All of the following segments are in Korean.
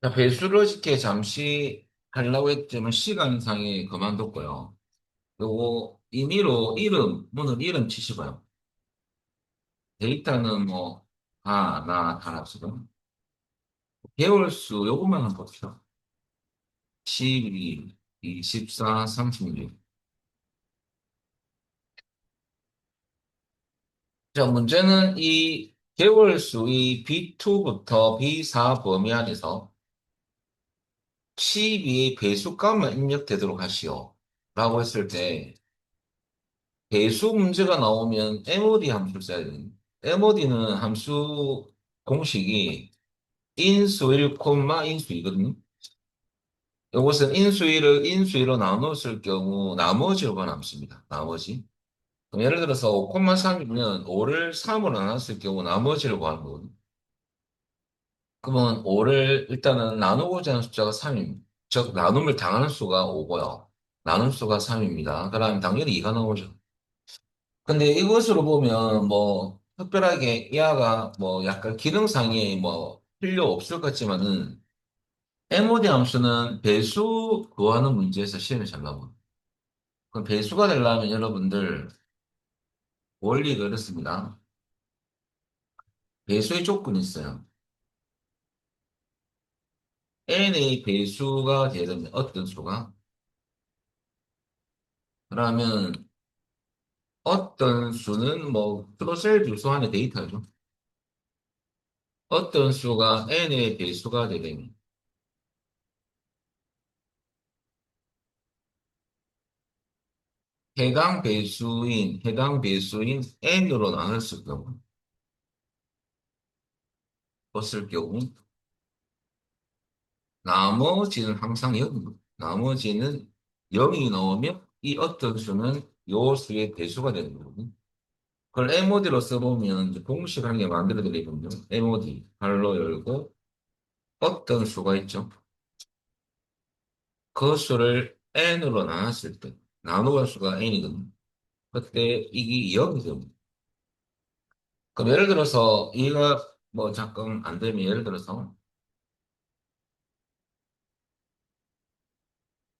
자, 배수를 어저께 잠시 하려고 했지만 시간상에 그만뒀고요. 요거 임의로 오늘 이름 치시고요. 데이터는 뭐, 다 합시다. 개월수 요것만 한번 봅시다. 12, 24, 36. 자, 문제는 이 개월수 이 B2부터 B4 범위 안에서 12의 배수값만 입력되도록 하시오. 라고 했을 때, 배수 문제가 나오면 MOD 함수를 써야 돼요. MOD는 함수 공식이 인수 1, 인수 2거든요. 이것은 인수 1을 인수 1로 나눠 쓸 경우 나머지로 변함습니다. 나머지. 그럼 예를 들어서 5,3이면 5를 3으로 나눴을 경우 나머지를 구하는 거거든요. 그러면 5를 일단은 나누고자 하는 숫자가 3입니다. 즉, 나눔을 당하는 수가 5고요. 나눌 수가 3입니다. 그러면 당연히 2가 나오죠. 근데 이것으로 보면 뭐 특별하게 이하가 뭐 약간 기능상의 뭐 필요 없을 것 같지만은 MOD 함수는 배수 구하는 문제에서 시험에 잘 나와요. 그럼 배수가 되려면 여러분들 원리가 이렇습니다. 배수의 조건이 있어요. n의 배수가 되려면 어떤 수가? 그러면 어떤 수는 뭐 플러스L 주소 안에 데이터죠. 어떤 수가 n의 배수가 되려면 해당 배수인 n으로 나눴을 경우 없을 경우 나머지는 항상 0입니다. 나머지는 0이 나오면 이 어떤 수는 요 수의 배수가 되는 거거든요. 그걸 MOD로 써보면 이제 공식 한 개 만들어 드리거든요. MOD 발로 열고 어떤 수가 있죠. 그 수를 n으로 나눴을 때 나누는 수가 n이거든요. 그때 이게 0이 됩니다. 그럼 예를 들어서 이가 뭐 잠깐 안 되면 예를 들어서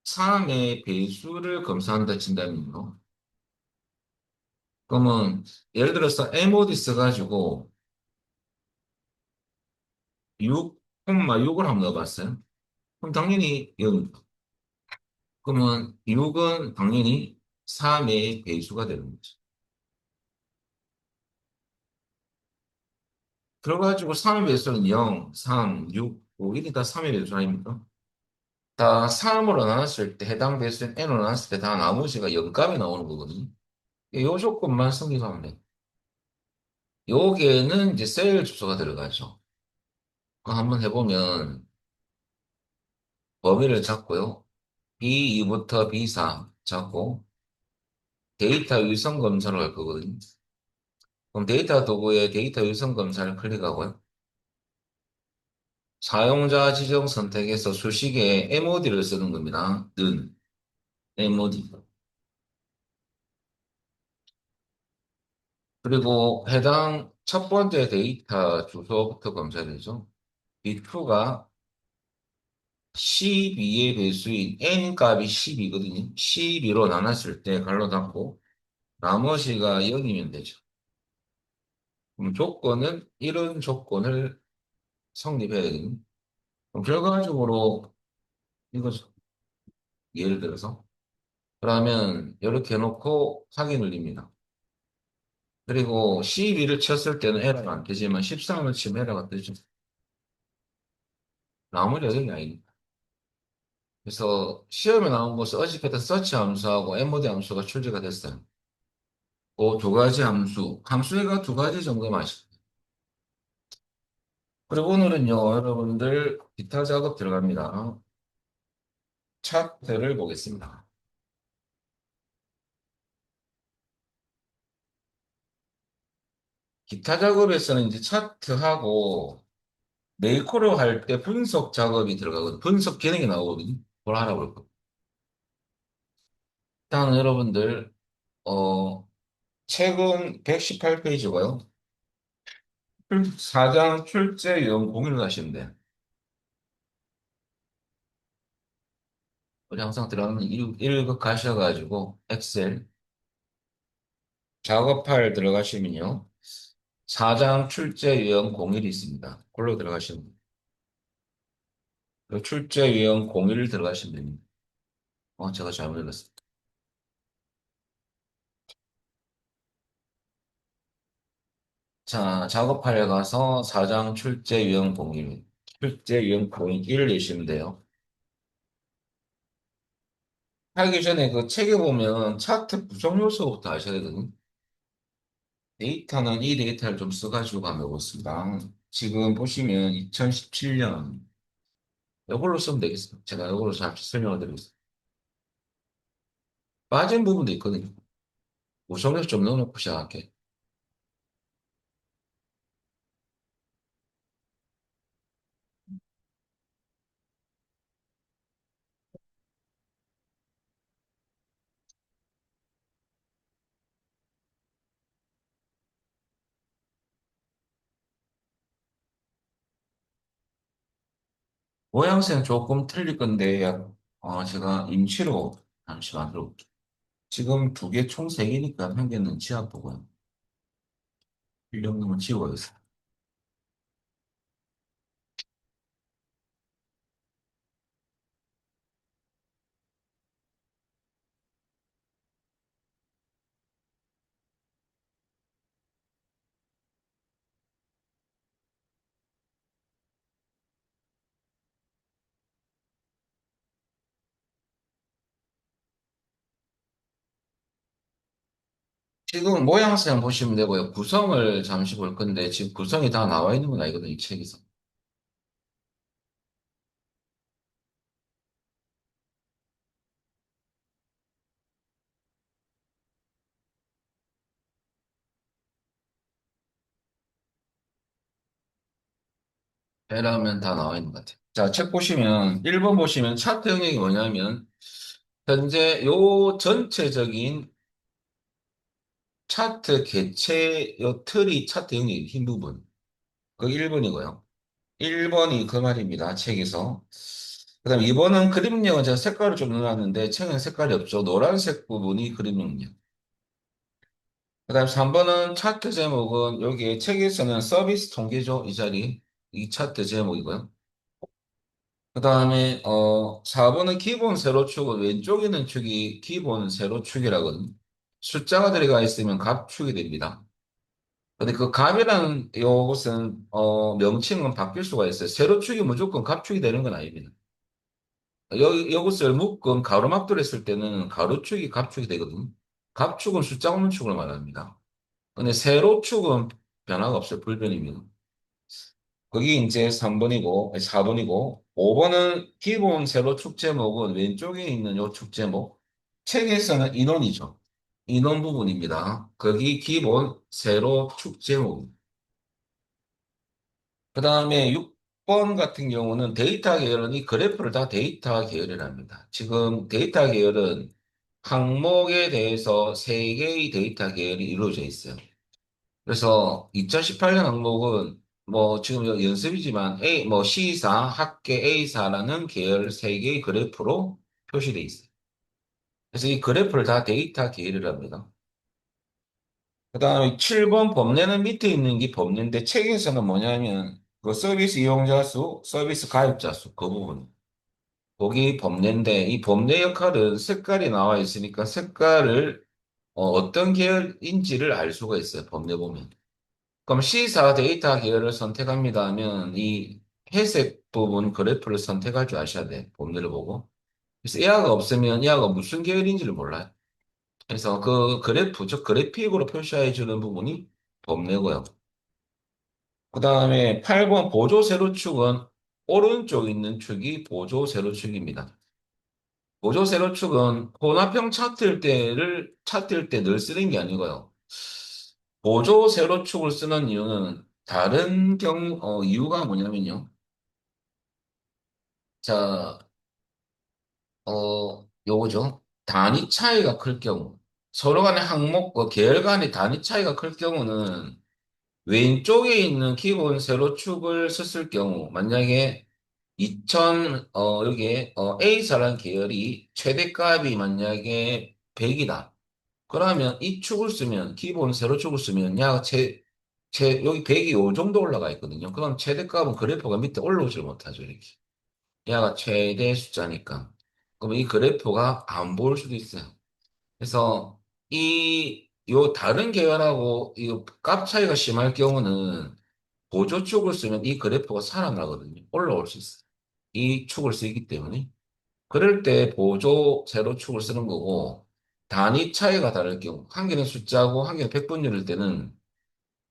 3의 배수를 검사한다 친다면요. 그러면 예를 들어서 MOD 써가지고 6, 6을 한번 넣어봤어요. 그럼 당연히 0. 그러면 6은 당연히 3의 배수가 되는 거죠. 그래가지고 3의 배수는 0, 3, 6, 5, 이게 다 3의 배수 아닙니까? 다 3으로 나눴을 때 해당 배수인 n으로 나눴을 때 다 나머지가 0값이 나오는 거거든요. 이 조건만 성립하면 돼. 여기에는 이제 셀 주소가 들어가죠. 그거 한번 해보면 범위를 잡고요. B2부터 B4 잡고 데이터 위성 검사를 할 거거든요. 그럼 데이터 도구에 데이터 위성 검사를 클릭하고요. 사용자 지정 선택에서 수식에 MOD를 쓰는 겁니다. 는 MOD. 그리고 해당 첫 번째 데이터 주소부터 검사되죠. B2가 12의 배수인 n 값이 10이거든요. 12로 나눴을 때 갈로 닫고 나머지가 0이면 되죠. 그럼 조건은 이런 조건을 성립해야 되거든요. 그럼 결과적으로 이거죠. 예를 들어서 그러면 이렇게 해놓고 확인 눌립니다. 그리고 12를 쳤을 때는 에러가 안 뜨지만 13을 치면 에러가 뜨죠. 나머지 여전히 아니니까. 그래서 시험에 나온 것은 어저께도 서치 함수하고 엠모드 함수가 출제가 됐어요. 그 두 가지 함수가 두 가지 정도만 아시죠. 그리고 오늘은요, 여러분들 기타 작업 들어갑니다. 차트를 보겠습니다. 기타 작업에서는 이제 차트하고 메이크로 할 때 분석 작업이 들어가거든요. 분석 기능이 나오거든요. 그걸 알아볼 거. 일단 여러분들, 책은 118페이지고요. 4장 출제 유형 공유를 하시면 돼요. 우리 항상 들어가는 1급 가셔가지고 엑셀 작업 파일 들어가시면요. 사장 출제 유형 01이 있습니다. 그걸로 들어가시면 돼요. 그 출제 유형 01 들어가시면 됩니다. 제가 잘못 눌렀습니다. 자, 작업 파일 가서 사장 출제 유형 01, 출제 유형 01 내시면 돼요. 하기 전에 그 책에 보면 차트 구성 요소부터 아셔야 되거든요. 데이터는 이 데이터를 좀 써가지고 가면 오겠습니다. 지금 보시면 2017년 이걸로 쓰면 되겠습니다. 제가 이걸로 잠시 설명을 드리겠습니다. 빠진 부분도 있거든요. 구성에서 좀 넣어놓고 시작할게. 모양새는 조금 틀릴 건데, 제가 임시로 잠시 만들어 볼게요. 지금 두 개 총 세 개니까 한 개는 지압 보고요. 필요없는 지워야겠어요. 지금 모양새만 보시면 되고요. 구성을 잠시 볼 건데, 지금 구성이 다 나와 있는 건 아니거든요, 이 책에서. 배라면 다 나와 있는 것 같아요. 자, 책 보시면, 1번 보시면 차트 영역이 뭐냐면, 현재 요 전체적인 차트 개체, 요 틀이 차트 영역의 흰 부분. 그 1번이고요. 1번이 그 말입니다. 책에서. 그 다음 2번은 그림력은 제가 색깔을 좀 넣어놨는데, 책은 색깔이 없죠. 노란색 부분이 그림력이요. 그 다음 3번은 차트 제목은 여기 책에서는 서비스 통계죠. 이 자리. 이 차트 제목이고요. 그 다음에 4번은 기본 세로축은 왼쪽에 있는 축이 기본 세로축이라거든요. 숫자가 들어가 있으면 갑축이 됩니다. 근데 그 갑이라는 요것은 명칭은 바뀔 수가 있어요. 세로축이 무조건 갑축이 되는 건 아닙니다. 요것을 묶음 가로막도로 했을 때는 가로축이 갑축이 되거든요. 갑축은 숫자 없는 축을 말합니다. 근데 세로축은 변화가 없어요. 불변입니다. 그게 이제 3번이고, 4번이고, 5번은 기본 세로 축제목은 왼쪽에 있는 요 축제목. 책에서는 인원이죠. 인원 부분입니다. 거기 기본 세로 축제목. 그 다음에 6번 같은 경우는 데이터 계열은 이 그래프를 다 데이터 계열이랍니다. 지금 데이터 계열은 항목에 대해서 3개의 데이터 계열이 이루어져 있어요. 그래서 2018년 항목은 뭐 지금 연습이지만 뭐 C4, 합계 A사라는 계열 3개의 그래프로 표시돼 있어요. 그래서 이 그래프를 다 데이터 계열이랍니다. 그다음에 7번 범례는 밑에 있는 게 범례인데 책에서는 뭐냐면 그 서비스 이용자 수, 서비스 가입자 수 그 부분. 거기 범례인데 이 범례 역할은 색깔이 나와 있으니까 색깔을 어떤 계열인지를 알 수가 있어요. 범례 보면. 그럼 C사 데이터 계열을 선택합니다 하면 이 회색 부분 그래프를 선택할 줄 아셔야 돼. 범위를 보고. 그래서 에아가 없으면 에아가 무슨 계열인지를 몰라요. 그래서 그 그래프, 즉 그래픽으로 표시해 주는 부분이 범례고요. 그 다음에 8번 보조 세로축은 오른쪽 있는 축이 보조 세로축입니다. 보조 세로축은 혼합형 차트일 때 늘 쓰는 게 아니고요. 보조 세로축을 쓰는 이유는 다른 이유가 뭐냐면요. 자, 요거죠. 단위 차이가 클 경우, 서로 간의 항목과 계열 간의 단위 차이가 클 경우는 왼쪽에 있는 기본 세로축을 썼을 경우, 만약에 여기에, A사라는 계열이 최대값이 만약에 100이다. 그러면 이 축을 쓰면, 기본 세로축을 쓰면, 여기 100이 요 정도 올라가 있거든요. 그럼 최대값은 그래프가 밑에 올라오질 못하죠, 이렇게. 얘가 최대 숫자니까. 그럼 이 그래프가 안 보일 수도 있어요. 그래서 요 다른 계열하고 이 값 차이가 심할 경우는 보조축을 쓰면 이 그래프가 살아나거든요. 올라올 수 있어요. 이 축을 쓰기 때문에. 그럴 때 보조 세로축을 쓰는 거고, 단위 차이가 다를 경우, 한 개는 숫자고 한 개는 백분율일 때는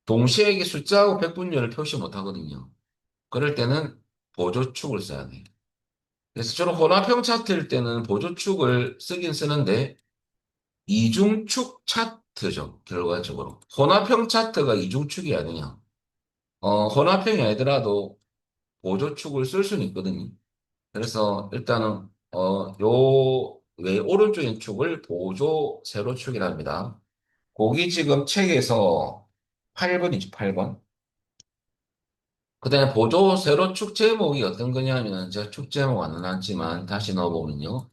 동시에 이게 숫자하고 백분율을 표시 못 하거든요. 그럴 때는 보조축을 써야 돼요. 그래서 저는 혼합형 차트일 때는 보조축을 쓰긴 쓰는데, 이중축 차트죠, 결과적으로. 혼합형 차트가 이중축이 아니냐. 혼합형이 아니더라도 보조축을 쓸 수는 있거든요. 그래서 일단은, 왜 오른쪽인 축을 보조 세로축이라 합니다. 거기 지금 책에서 8번이죠, 8번. 그 다음에 보조 세로축 제목이 어떤 거냐면, 제가 축 제목 안 해놨지만, 다시 넣어보면요.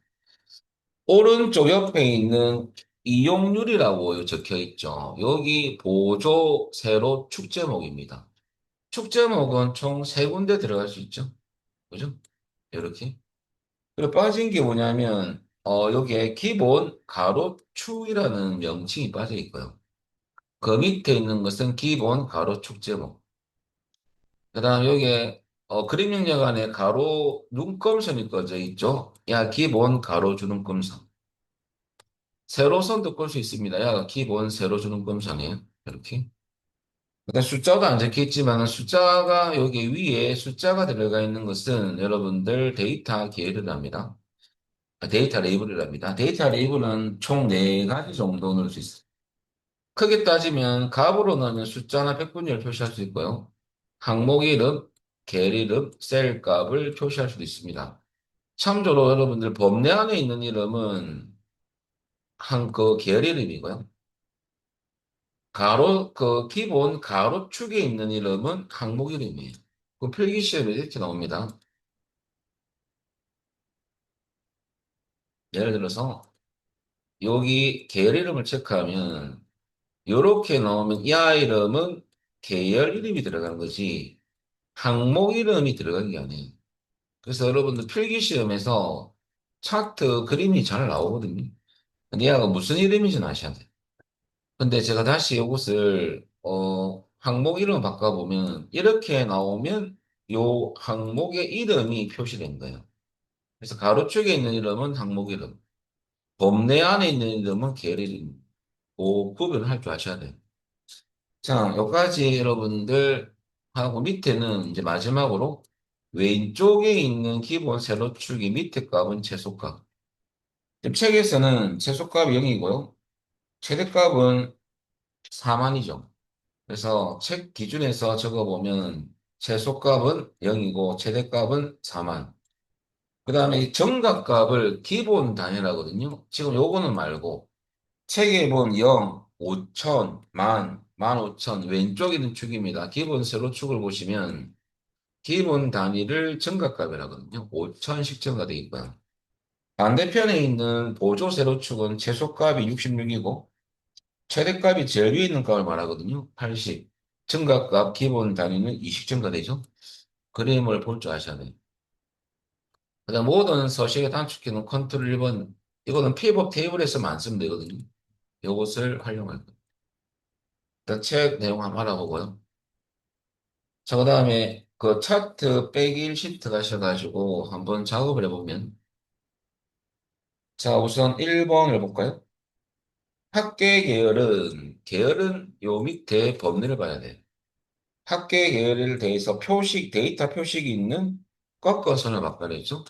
오른쪽 옆에 있는 이용률이라고 적혀 있죠. 여기 보조 세로 축 제목입니다. 축 제목은 총 세 군데 들어갈 수 있죠. 그죠? 이렇게. 그리고 빠진 게 뭐냐면, 여기에 기본 가로축이라는 명칭이 빠져 있고요. 그 밑에 있는 것은 기본 가로축 제목. 그 다음 여기에, 그림 영역 안에 가로 눈금선이 꺼져 있죠. 야, 기본 가로 주름금선. 세로선도 끌 수 있습니다. 야, 기본 세로 주름금선이에요. 이렇게. 그다음 숫자도 안 적혀 있지만 숫자가 여기 위에 숫자가 들어가 있는 것은 여러분들 데이터 계열이랍니다. 데이터 레이블이랍니다. 데이터 레이블은 총 네가지 정도 넣을 수 있어요. 크게 따지면 값으로 넣으면 숫자나 백분율을 표시할 수 있고요. 항목 이름, 계열 이름, 셀 값을 표시할 수도 있습니다. 참조로 여러분들 범례 안에 있는 이름은 그 계열 이름이고요. 기본 가로축에 있는 이름은 항목 이름이에요. 그 필기시험에 이렇게 나옵니다. 예를 들어서 여기 계열 이름을 체크하면 이렇게 나오면 이 이름은 계열 이름이 들어간 거지 항목 이름이 들어간 게 아니에요. 그래서 여러분들 필기시험에서 차트 그림이 잘 나오거든요. 근데 얘가 무슨 이름인지는 아셔야 돼요. 근데 제가 다시 이것을 항목 이름 바꿔보면 이렇게 나오면 요 항목의 이름이 표시된 거예요. 그래서 가로축에 있는 이름은 항목 이름, 범례 안에 있는 이름은 계열 이름. 그 구분을 할 줄 아셔야 돼요. 자, 여기까지 여러분들 하고 밑에는 이제 마지막으로 왼쪽에 있는 기본 세로축이 밑에 값은 최소값. 지금 책에서는 최소값이 0이고요. 최대값은 4만이죠. 그래서 책 기준에서 적어보면 최소값은 0이고 최대값은 4만. 그 다음에 정각값을 기본 단위라거든요. 지금 요거는 말고 책에 보면 0, 5천, 만, 15,000 왼쪽에 있는 축입니다. 기본 세로축을 보시면 기본 단위를 정각값이라거든요. 5천씩 정가되어 있고요. 반대편에 있는 보조 세로축은 최소값이 66이고 최대값이 제일 위에 있는 값을 말하거든요. 80. 증가값 기본 단위는 20 증가되죠. 그림을 볼 줄 아셔야 돼요. 그다음 모든 서식의 단축키는 컨트롤 1번. 이거는 피벗 테이블에서만 쓰면 되거든요. 이것을 활용할 거예요. 일단 책 내용 한번 알아보고요. 자, 그다음에 그 차트 빼기 1시트 가셔가지고 한번 작업을 해보면 자, 우선 1번을 볼까요? 학계 계열은 요 밑에 범위를 봐야 돼요. 학계 계열에 대해서 데이터 표식이 있는 꺾어선을 바꿔냈죠.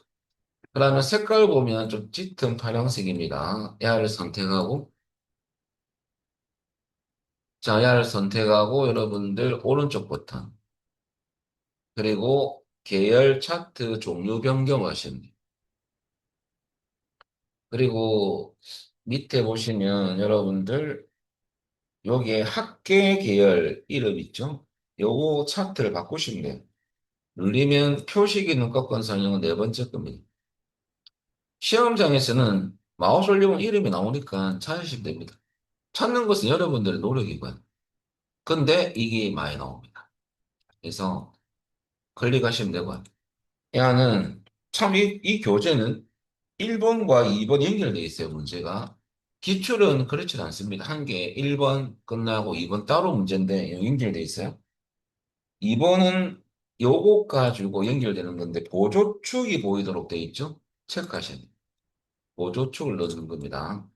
그러면 색깔 보면 좀 짙은 파란색입니다. 야를 선택하고, 자, 야를 선택하고 여러분들 오른쪽 버튼. 그리고 계열 차트 종류 변경하시면 돼요. 그리고 밑에 보시면 여러분들 여기에 학계 계열 이름 있죠? 요거 차트를 바꾸시면 돼요. 눌리면 표식이 눈꺼건 설정은 네 번째 겁니다. 시험장에서는 마우스 올리면 이름이 나오니까 찾으시면 됩니다. 찾는 것은 여러분들의 노력이고요. 근데 이게 많이 나옵니다. 그래서 클릭하시면 되고요. 야는 참 이 교재는 1번과 2번 연결되어 있어요, 문제가. 기출은 그렇지 않습니다. 한 개 1번 끝나고 2번 따로 문제인데 연결되어 있어요. 2번은 요거 가지고 연결되는 건데 보조축이 보이도록 되어 있죠? 체크하셔야 돼요. 보조축을 넣어주는 겁니다.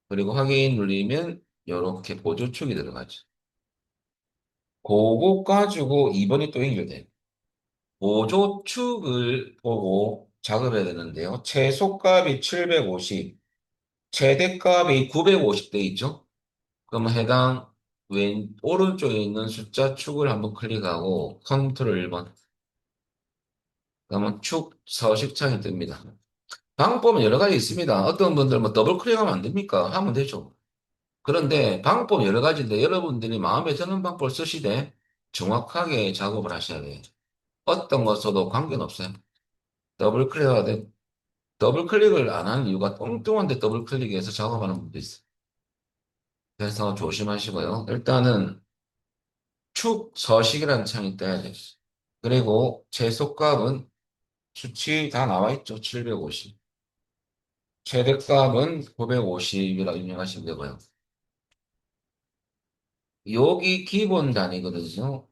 그리고 확인 누르면 이렇게 보조축이 들어가죠. 그거 가지고 2번이 또 연결돼요. 보조축을 보고 작업해야 되는데요. 최소값이 750, 최대값이 950 돼 있죠? 그러면 해당 오른쪽에 있는 숫자 축을 한번 클릭하고 컨트롤 1번. 그러면 축 서식창이 뜹니다. 방법은 여러 가지 있습니다. 어떤 분들 뭐 더블 클릭하면 안 됩니까? 하면 되죠. 그런데 방법 여러 가지인데 여러분들이 마음에 드는 방법을 쓰시되 정확하게 작업을 하셔야 돼요. 어떤 거 써도 관계는 없어요. 더블 클릭하되 더블 클릭을 안 하는 이유가 뚱뚱한데 더블 클릭해서 작업하는 분도 있어요. 그래서 조심하시고요. 일단은 축 서식이라는 창이 떠야 돼요. 그리고 최소값은 수치 다 나와 있죠. 750. 최대값은 950이라고 입력하시면 되고요. 여기 기본 단위거든요.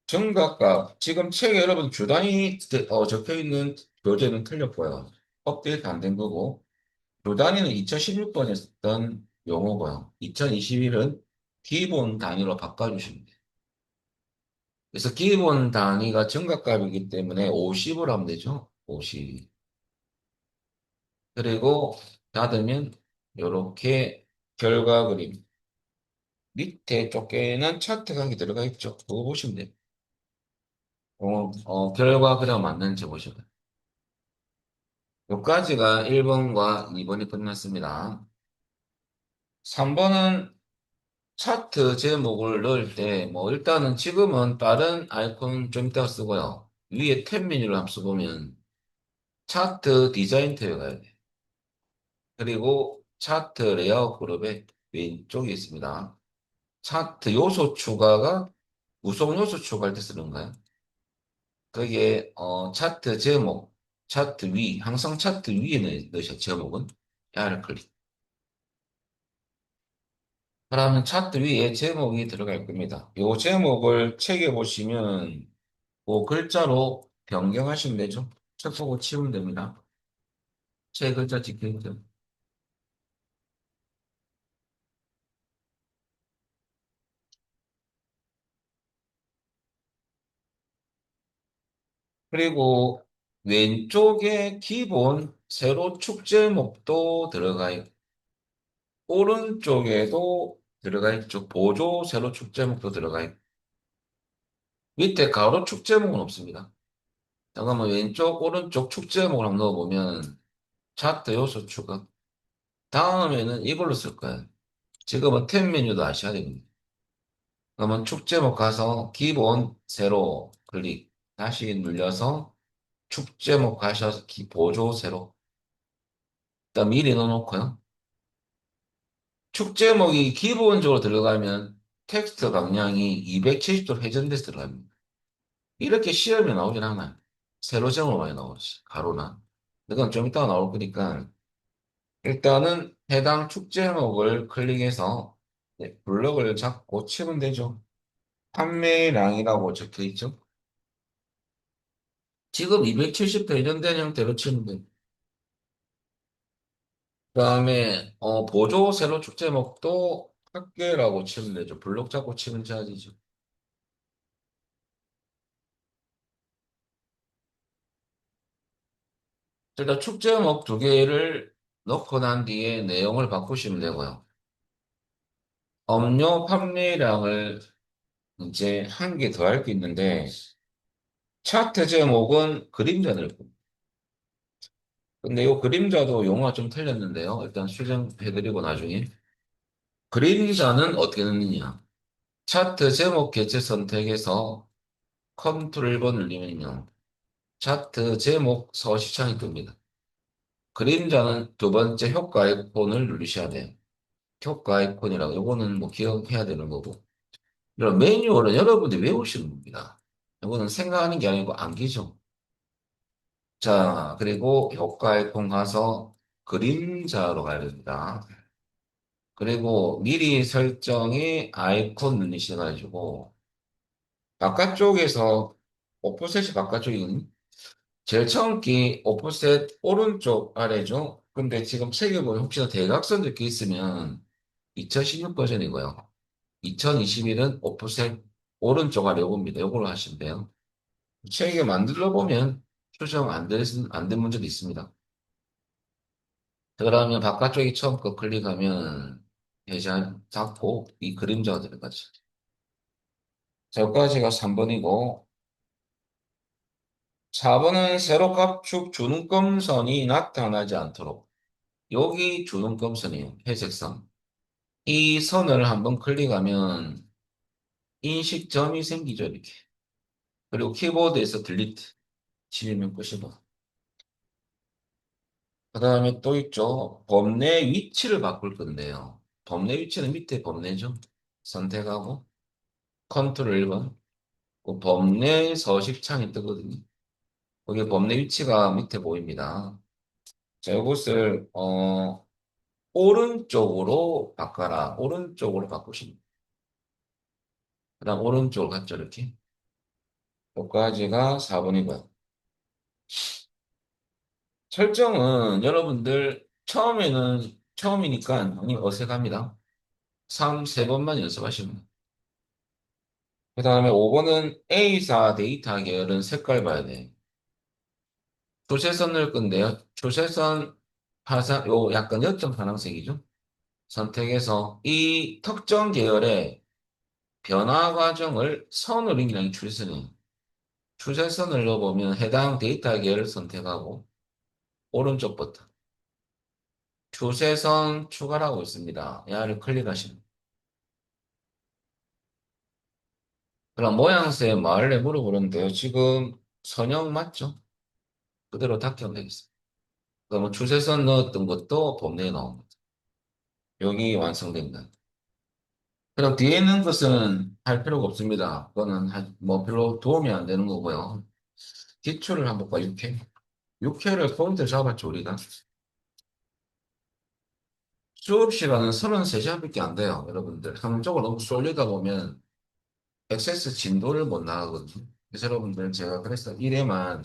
정각값. 지금 책에 여러분 주 단위 적혀 있는 교재는 틀렸고요. 업데이트 안 된 거고. 주 단위는 2016번에 썼던 용어고요. 2021은 기본 단위로 바꿔주시면 돼요. 그래서 기본 단위가 정각값이기 때문에 50으로 하면 되죠. 50. 그리고 닫으면 이렇게 결과 그림. 밑에 쪽에는 차트 각이 들어가 있죠. 그거 보시면 돼요. 결과 그래야 맞는지 보시면. 여기까지가 1번과 2번이 끝났습니다. 3번은 차트 제목을 넣을 때, 뭐, 일단은 지금은 다른 아이콘 좀 이따가 쓰고요. 위에 탭 메뉴를 한번 써보면 차트 디자인 탭에 가야 돼요. 그리고 차트 레이아웃 그룹의 왼쪽에 있습니다. 차트 요소 추가가 구성 요소 추가할 때 쓰는 거예요. 그게 차트 제목, 차트 위, 항상 차트 위에 넣으셔 제목은 야를 클릭. 그러면 차트 위에 제목이 들어갈 겁니다. 요 제목을 책에 보시면 그 글자로 변경하시면 되죠. 책 보고 치우면 됩니다. 책 글자 찍히죠. 그리고 왼쪽에 기본 세로 축 제목도 들어가 있고 오른쪽에도 들어가 있죠. 보조 세로 축 제목도 들어가 있고 밑에 가로 축 제목은 없습니다. 잠깐만 왼쪽 오른쪽 축 제목을 한번 넣어보면 차트 요소 추가 다음에는 이걸로 쓸 거예요. 지금은 탭 메뉴도 아셔야 됩니다. 그러면 축 제목 가서 기본 세로 클릭 다시 눌려서 축 제목 가셔서 보조 세로 일단 미리 넣어놓고요. 축 제목이 기본적으로 들어가면 텍스트 강량이 270도 회전돼서 들어갑니다. 이렇게 시험에 나오진 않아요. 세로 제목 많이 나오지 가로나. 이건 좀 이따가 나올 거니까 일단은 해당 축 제목을 클릭해서 네, 블럭을 잡고 치면 되죠. 판매량이라고 적혀 있죠. 지금 270 회전된 형태로 치면 돼요. 그다음에 보조 세로 축 제목도 학계라고 치면 되죠. 블록 잡고 치면 돼야지죠. 일단 축 제목 두 개를 넣고 난 뒤에 내용을 바꾸시면 되고요. 업료 판매량을 이제 한 개 더 할 게 있는데 차트 제목은 그림자를 근데 이 그림자도 용어가 좀 틀렸는데요. 일단 수정해드리고 나중에. 그림자는 어떻게 넣느냐. 차트 제목 개체 선택해서 컨트롤 1번 눌리면요. 차트 제목 서식창이 뜹니다. 그림자는 두 번째 효과 아이콘을 누르셔야 돼요. 효과 아이콘이라고 요거는 뭐 기억해야 되는 거고. 이런 매뉴얼은 여러분들이 외우시는 겁니다. 이거는 생각하는 게 아니고 암기죠. 자, 그리고 효과 아이콘 가서 그림자로 가야 됩니다. 그리고 미리 설정이 아이콘 누르셔가지고 바깥쪽에서 오프셋이 바깥쪽이거든요. 제일 처음 기 오프셋 오른쪽 아래죠. 근데 지금 책에 보면 혹시나 대각선 적혀 있으면 2016 버전이고요. 2021은 오프셋 오른쪽 아래 요겁니다. 요걸로 하시면 돼요. 책에 만들어 보면 수정 안된 문제도 있습니다. 그러면 바깥쪽이 처음 거 클릭하면 대장 잡고 이 그림자가 들어가죠. 자, 여기까지가 3번이고 4번은 세로 압축 주눈금선이 나타나지 않도록 여기 주눈금선이에요. 회색 선. 이 선을 한번 클릭하면 인식점이 생기죠, 이렇게. 그리고 키보드에서 딜리트 치면 끝이고. 그 다음에 또 있죠. 범례 위치를 바꿀 건데요. 범례 위치는 밑에 범례죠. 선택하고 컨트롤 1번. 그 범례 서식창이 뜨거든요. 거기 범례 위치가 밑에 보입니다. 자, 이것을 오른쪽으로 바꿔라. 오른쪽으로 바꾸십니다. 그 다음 오른쪽으로 갔죠, 이렇게. 여기까지가 4번이고요. 설정은 여러분들 처음이니까 많이 어색합니다. 3, 3번만 연습하시면 돼요. 그 다음에 5번은 A사 데이터 계열은 색깔 봐야 돼. 조세선 넣을 건데요. 조세선 파상, 요 약간 옅은 파란색이죠. 선택해서 이 특정 계열의 변화 과정을 선으로 인기하는 추세선이에요. 추세선을 넣어보면 해당 데이터 계열을 선택하고 오른쪽 버튼 추세선 추가라고 있습니다. 얘를 클릭하시면 그럼 모양새 말래 물어보는데요. 지금 선형 맞죠? 그대로 닫기하면 되겠습니다. 그러면 추세선 넣었던 것도 범례에 나옵니다. 여기 완성된다. 그럼 뒤에 있는 것은 할 필요가 없습니다. 그거는 뭐 별로 도움이 안 되는 거고요. 기초를 한번 볼까, 6회. 6회를 포인트 잡았죠, 우리가. 수업 시간은 33시간밖에 안 돼요, 여러분들. 한쪽으로 너무 쏠리다 보면 액세스 진도를 못 나가거든요. 그래서 여러분들 제가 그래서 1회만,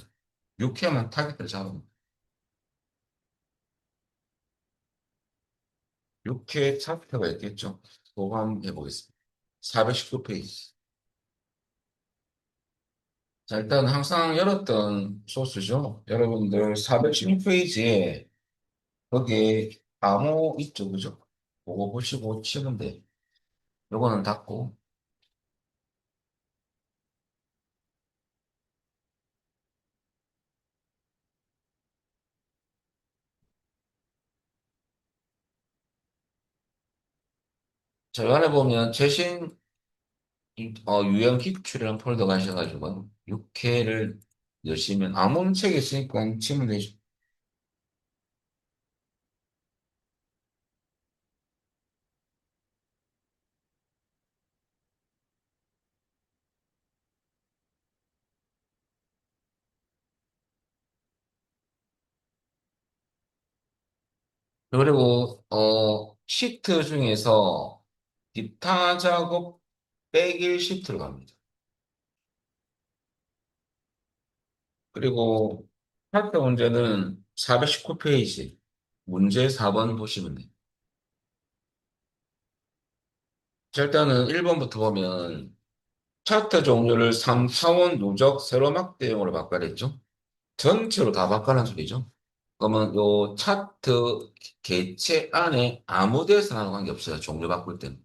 6회만 타깃을 잡으면 6회 차트가 있겠죠. 그거 한번 해보겠습니다. 419페이지. 자, 일단 항상 열었던 소스죠. 여러분들 416페이지에 거기에 암호 있죠, 그죠? 그거 보시고 치면 돼. 요거는 닫고. 저 안에 보면 최신 유형 기출이라는 폴더 가셔가지고 6회를 여시면 아무 책 있으니까 치면 되죠. 그리고 시트 중에서 기타 작업 빼기 시트로 갑니다. 그리고 학교 문제는 419페이지 문제 4번 보시면 돼요. 자, 일단은 1번부터 보면 차트 종류를 3차원 누적 세로막대용으로 바꿔냈죠. 전체로 다 바꿔란 소리죠. 그러면 요 차트 개체 안에 아무 데서나 관계없어요. 종류 바꿀 때는.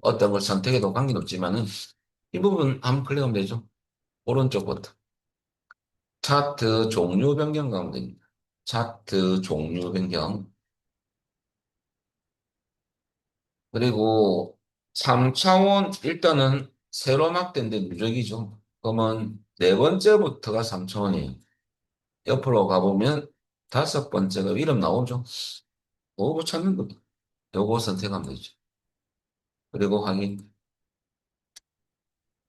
어떤 걸 선택해도 관계는 없지만은 이 부분 한번 클릭하면 되죠. 오른쪽부터. 차트 종류 변경 가면 됩니다. 차트 종류 변경. 그리고 3차원 일단은 세로 막대인데 누적이죠. 그러면 네 번째부터가 3차원이에요. 옆으로 가보면 다섯 번째가 이름 나오죠. 그거 찾는 겁니다. 요거 선택하면 되죠. 그리고 확인.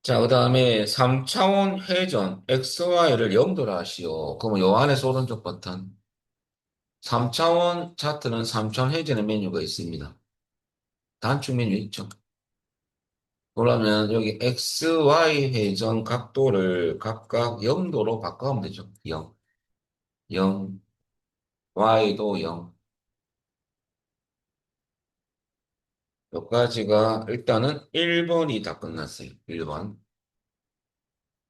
자, 그 다음에 3차원 회전 XY를 0도로 하시오. 그러면 요 안에서 오른쪽 버튼. 3차원 차트는 3차원 회전의 메뉴가 있습니다. 단축 메뉴 있죠. 그러면 여기 XY 회전 각도를 각각 0도로 바꿔면 되죠. 0, 0, Y도 0. 여기까지가 일단은 1번이 다 끝났어요. 1번.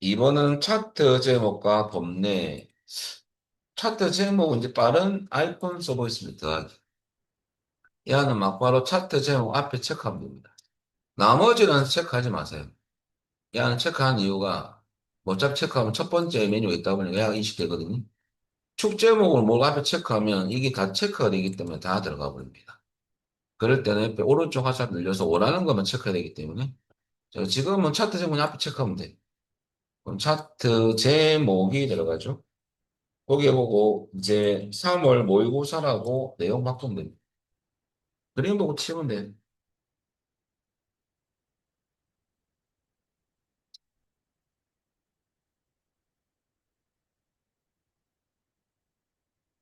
2번은 차트 제목과 범례. 차트 제목은 이제 빠른 아이콘 써보 있습니다. 얘는 막바로 차트 제목 앞에 체크하면 됩니다. 나머지는 체크하지 마세요. 얘는 체크한 이유가 어차피 체크하면 첫 번째 메뉴가 있다 보니까 얘가 인식되거든요. 축 제목을 뭘 앞에 체크하면 이게 다 체크가 되기 때문에 다 들어가 버립니다. 그럴 때는 옆에 오른쪽 화살 눌려서 원하는 것만 체크해야 되기 때문에 지금은 차트 제목 앞에 체크하면 돼. 그럼 차트 제목이 들어가죠. 거기에 보고 이제 3월 모의고사라고 내용 바꾸면 됩니다. 그림 보고 치면 돼.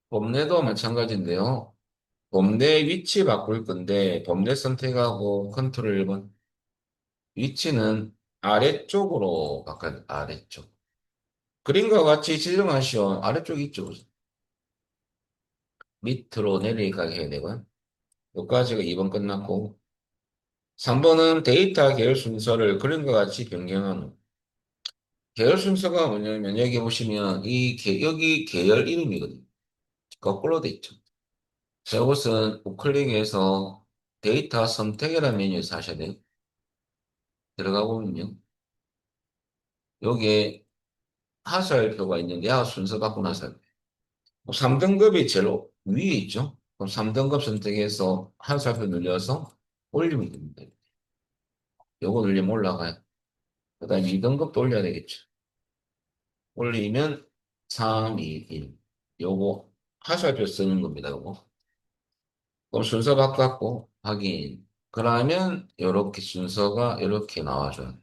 범례도 마찬가지인데요. 범례 위치 바꿀 건데 범례 선택하고 컨트롤 1번. 위치는 아래쪽으로 바꿔야 돼. 아래쪽. 그림과 같이 지정하시오. 아래쪽 있죠. 밑으로 내려가게 해야 되고. 여기까지가 2번 끝났고. 3번은 데이터 계열 순서를 그림과 같이 변경하는. 계열 순서가 뭐냐면 여기 보시면 여기 계열 이름이거든요. 거꾸로 돼 있죠. 자, 이것은 우클릭해서 데이터 선택이라는 메뉴에서 하셔야 돼요. 들어가 보면요. 여기에 하수할표가 있는데 하 순서 바꾸는 하수할표. 3등급이 제일 위에 있죠. 그럼 3등급 선택해서 하수할표 눌려서 올리면 됩니다. 요거 눌리면 올라가요. 그 다음에 2등급도 올려야 되겠죠. 올리면 3, 2, 1. 요거 하수할표 쓰는 겁니다. 요거. 그럼 순서 바꿨고 확인. 그러면 이렇게 순서가 이렇게 나와줘요.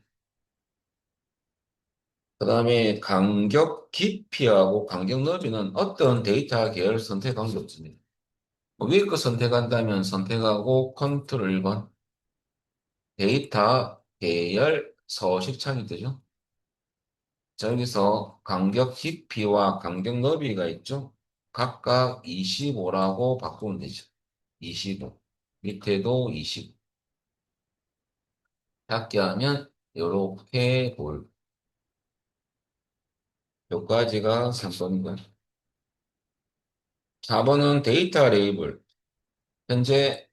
그 다음에 간격 깊이하고 간격 너비는 어떤 데이터 계열 선택 관계없습니다. 뭐 위에 거 선택한다면 선택하고 컨트롤 1번 데이터 계열 서식창이 되죠. 자, 여기서 간격 깊이와 간격 너비가 있죠. 각각 25라고 바꾸면 되죠. 25. 밑에도 25. 작게 하면 이렇게 볼. 여기까지가 3번이고요. 4번은 데이터 레이블. 현재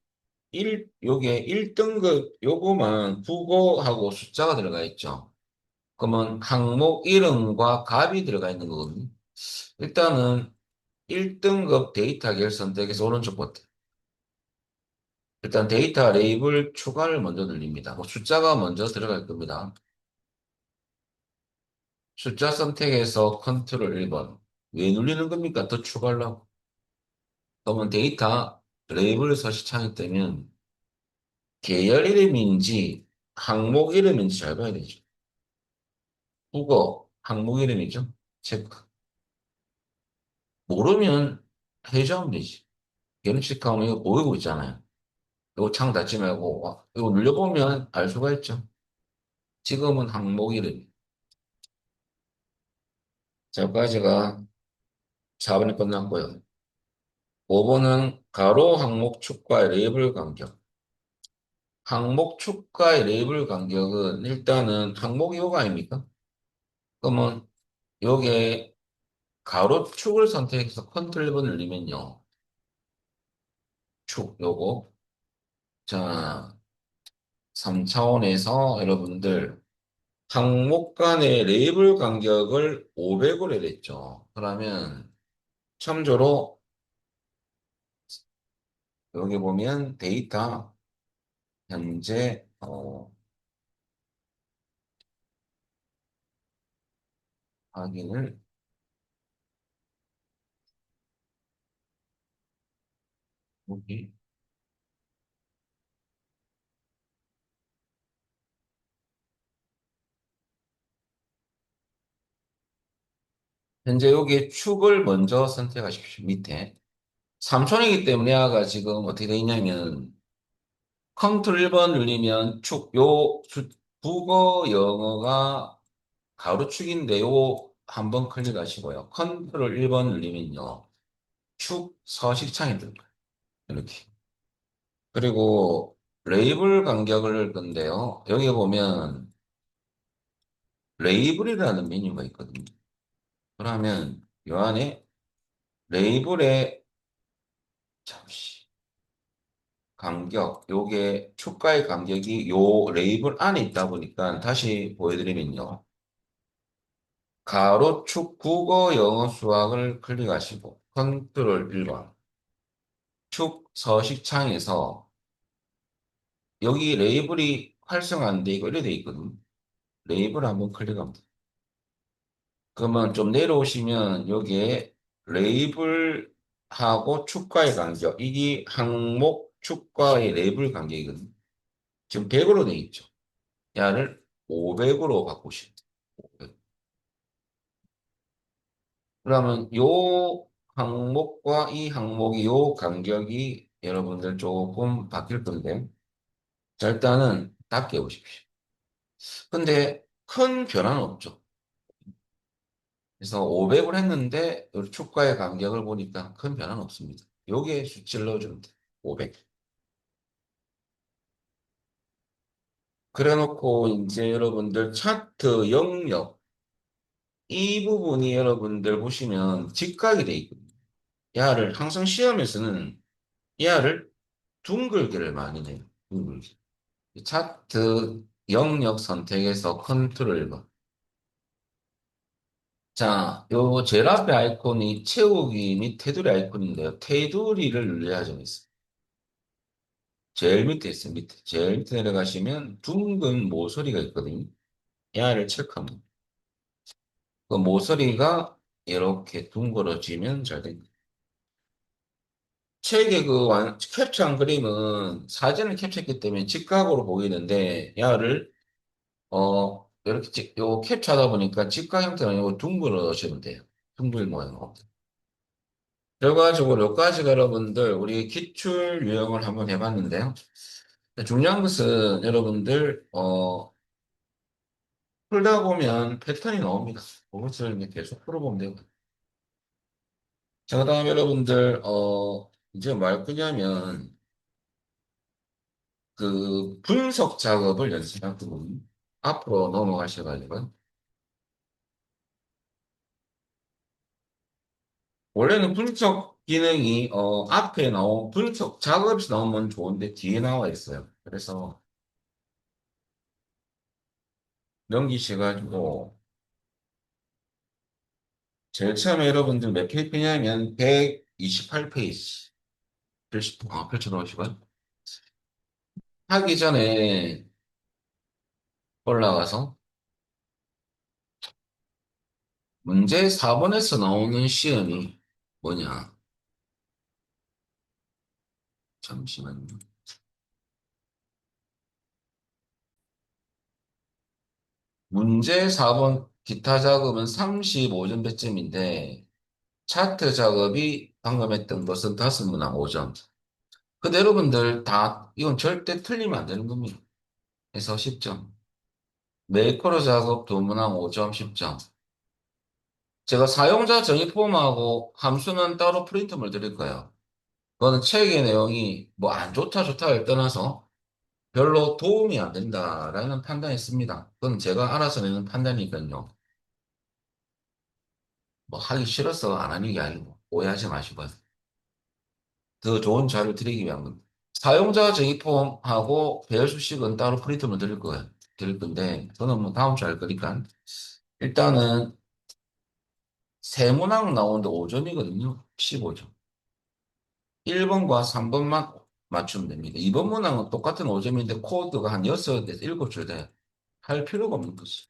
요게 1등급 요거만 국어하고 숫자가 들어가 있죠. 그러면 항목 이름과 값이 들어가 있는 거거든요. 일단은 1등급 데이터 계열 선택해서 오른쪽 버튼. 일단 데이터 레이블 추가를 먼저 눌립니다. 뭐 숫자가 먼저 들어갈 겁니다. 숫자 선택해서 컨트롤 1번. 왜 눌리는 겁니까? 더 추가하려고. 그러면 데이터 레이블 서식창이 뜨면 계열 이름인지 항목 이름인지 잘 봐야 되죠. 국어 항목 이름이죠. 체크. 모르면 해제하면 되지. 계름식하면 이거 보이고 있잖아요. 이거 창 닫지 말고 이거 눌려보면 알 수가 있죠. 지금은 항목 이름. 자, 여기까지가 4번이 끝났고요. 5번은 가로 항목 축과의 레이블 간격. 항목 축과의 레이블 간격은 일단은 항목이 요거 아닙니까? 그러면 요게 가로축을 선택해서 컨트롤 번 눌리면요. 축, 요거. 자, 3차원에서 여러분들 항목 간의 레이블 간격을 500으로 해냈죠. 그러면 참조로 여기 보면 데이터 현재 확인을 오케이. 현재 여기 축을 먼저 선택하십시오. 밑에. 삼촌이기 때문에 아가 지금 어떻게 돼 있냐면 컨트롤 1번 눌리면 국어 영어가 가로축인데 요 한번 클릭하시고요. 컨트롤 1번 눌리면요. 축 서식창이 뜰 거예요. 이렇게. 그리고 레이블 간격을 넣을 건데요. 여기 보면 레이블이라는 메뉴가 있거든요. 그러면 요 안에 레이블의 잠시 간격, 요게 축가의 간격이 요 레이블 안에 있다 보니까 다시 보여드리면요. 가로축 국어, 영어, 수학을 클릭하시고 컨트롤 1번 축 서식창에서 여기 레이블이 활성화 안 돼 있고 이렇게 돼 있거든요. 레이블 한번 클릭합니다. 그러면 좀 내려오시면 여기에 레이블하고 축과의 간격, 이게 항목 축과의 레이블 간격이거든요. 지금 100으로 돼 있죠. 야를 500으로 바꾸시면 돼요. 그러면 요 항목과 이 항목이 요 간격이 여러분들 조금 바뀔 건데, 자, 일단은 닫게 보십시오. 근데 큰 변화는 없죠. 그래서 500을 했는데 요 축과의 간격을 보니까 큰 변화는 없습니다. 요게 수치를 넣어주면 돼요. 500. 그래 놓고 이제 여러분들 차트 영역 이 부분이 여러분들 보시면 직각이 돼 있거든요. 야를 항상 시험에서는 야를 둥글게를 많이 내요. 둥글게. 차트 영역 선택에서 컨트롤 번. 자, 요 제일 앞에 아이콘이 채우기 및 테두리 아이콘인데요. 테두리를 눌러야 정했어요. 제일 밑에 있어요. 밑에. 제일 밑에 내려가시면 둥근 모서리가 있거든요. 야를 체크합니다. 그 모서리가 이렇게 둥그러지면 잘 됩니다. 책의 캡처한 그림은 사진을 캡처했기 때문에 직각으로 보이는데 야를 이렇게 요 캡처하다 보니까 직각 형태가 아니고 둥그러지면 돼요. 둥글 모양으로. 결과적으로 여기까지가 여러분들 우리 기출 유형을 한번 해봤는데요. 중요한 것은 여러분들 풀다 보면 패턴이 나옵니다. 그것을 이제 계속 풀어보면 되고. 자, 그다음 여러분들 이제 말 거냐면 그 분석 작업을 연습할 거거든요. 앞으로 넘어가셔가지고 원래는 분석 기능이 앞에 나온 분석 작업이 나오면 좋은데 뒤에 나와 있어요. 그래서 넘기셔가지고 제일 처음에 여러분들 몇 페이지냐면 128페이지 펼쳐놓으시고요. 하기 전에 올라가서 문제 4번에서 나오는 시험이 뭐냐? 잠시만요. 문제 4번 기타 작업은 35점 배점인데 차트 작업이 방금 했던 것은 5문항 5점. 근데 여러분들 다 이건 절대 틀리면 안 되는 겁니다. 그래서 10점. 매크로 작업 2문항 5점 10점. 제가 사용자 정의 폼하고 함수는 따로 프린트물 드릴 거예요. 그거는 책의 내용이 뭐 안 좋다 좋다를 떠나서 별로 도움이 안 된다라는 판단했습니다. 그건 제가 알아서 내는 판단이니까요. 뭐 하기 싫어서 안 하는 게 아니고 오해하지 마시고요. 더 좋은 자료를 드리기 위한 겁니다. 사용자 정의 폼하고 배열 수식은 따로 프린트물 드릴 거예요. 드릴 건데 저는 뭐 다음 주에 할 거니까 일단은 세 문항 나오는데 5점이거든요. 15점. 1번과 3번만 맞추면 됩니다. 2번 문항은 똑같은 5점인데 코드가 한 6에서 7줄 돼요. 할 필요가 없는 거죠.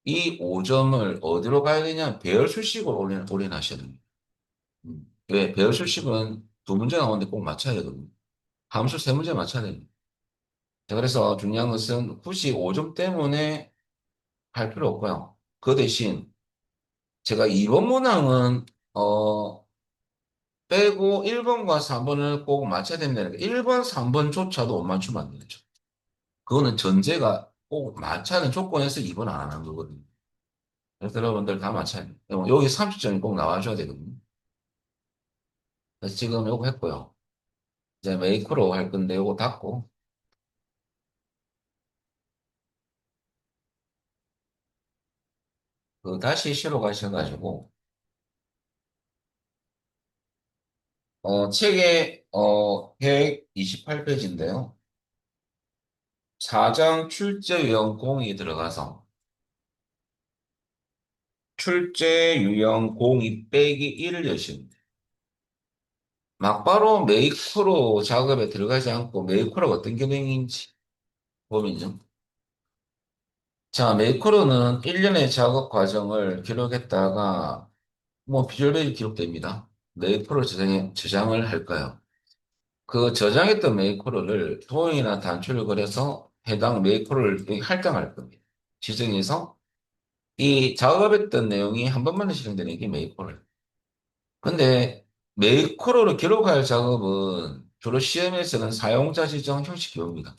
이 5점을 어디로 가야 되냐? 배열 수식으로 올인하셔야 됩니다. 왜? 배열 수식은 두 문제 나오는데 꼭 맞춰야 되거든요. 함수 세 문제 맞춰야 됩니다. 자, 그래서 중요한 것은 굳이 5점 때문에 할 필요 없고요. 그 대신 제가 2번 문항은 빼고 1번과 3번을 꼭 맞춰야 된다는 게 1번, 3번조차도 못 맞추면 안 되죠. 그거는 전제가 꼭 맞춰야 하는 조건에서 2번 안 하는 거거든요. 그래서 여러분들 다 맞춰야 돼요. 여기 30점이 꼭 나와줘야 되거든요. 그래서 지금 요거 했고요. 이제 메이크로 할 건데 요거 닫고 그 다시 시로 가셔가지고 책에 128페이지인데요. 4장 출제 유형 공이 들어가서 출제 유형 공이 빼기 1을 여시면 돼요. 막바로 메이크로 작업에 들어가지 않고 메이크로가 어떤 기능인지 보면요. 자, 메이크로는 1년의 작업 과정을 기록했다가 뭐 비주얼별이 기록됩니다. 메이크로 저장을 할까요? 그 저장했던 메이크로를 도형이나 단추를 그려서 해당 메이크로를 할당할 겁니다. 지정해서 이 작업했던 내용이 한 번만에 실행되는 게 메이크로예요. 근데 메이크로를 기록할 작업은 주로 시험에서는 사용자 지정 형식 교육입니다.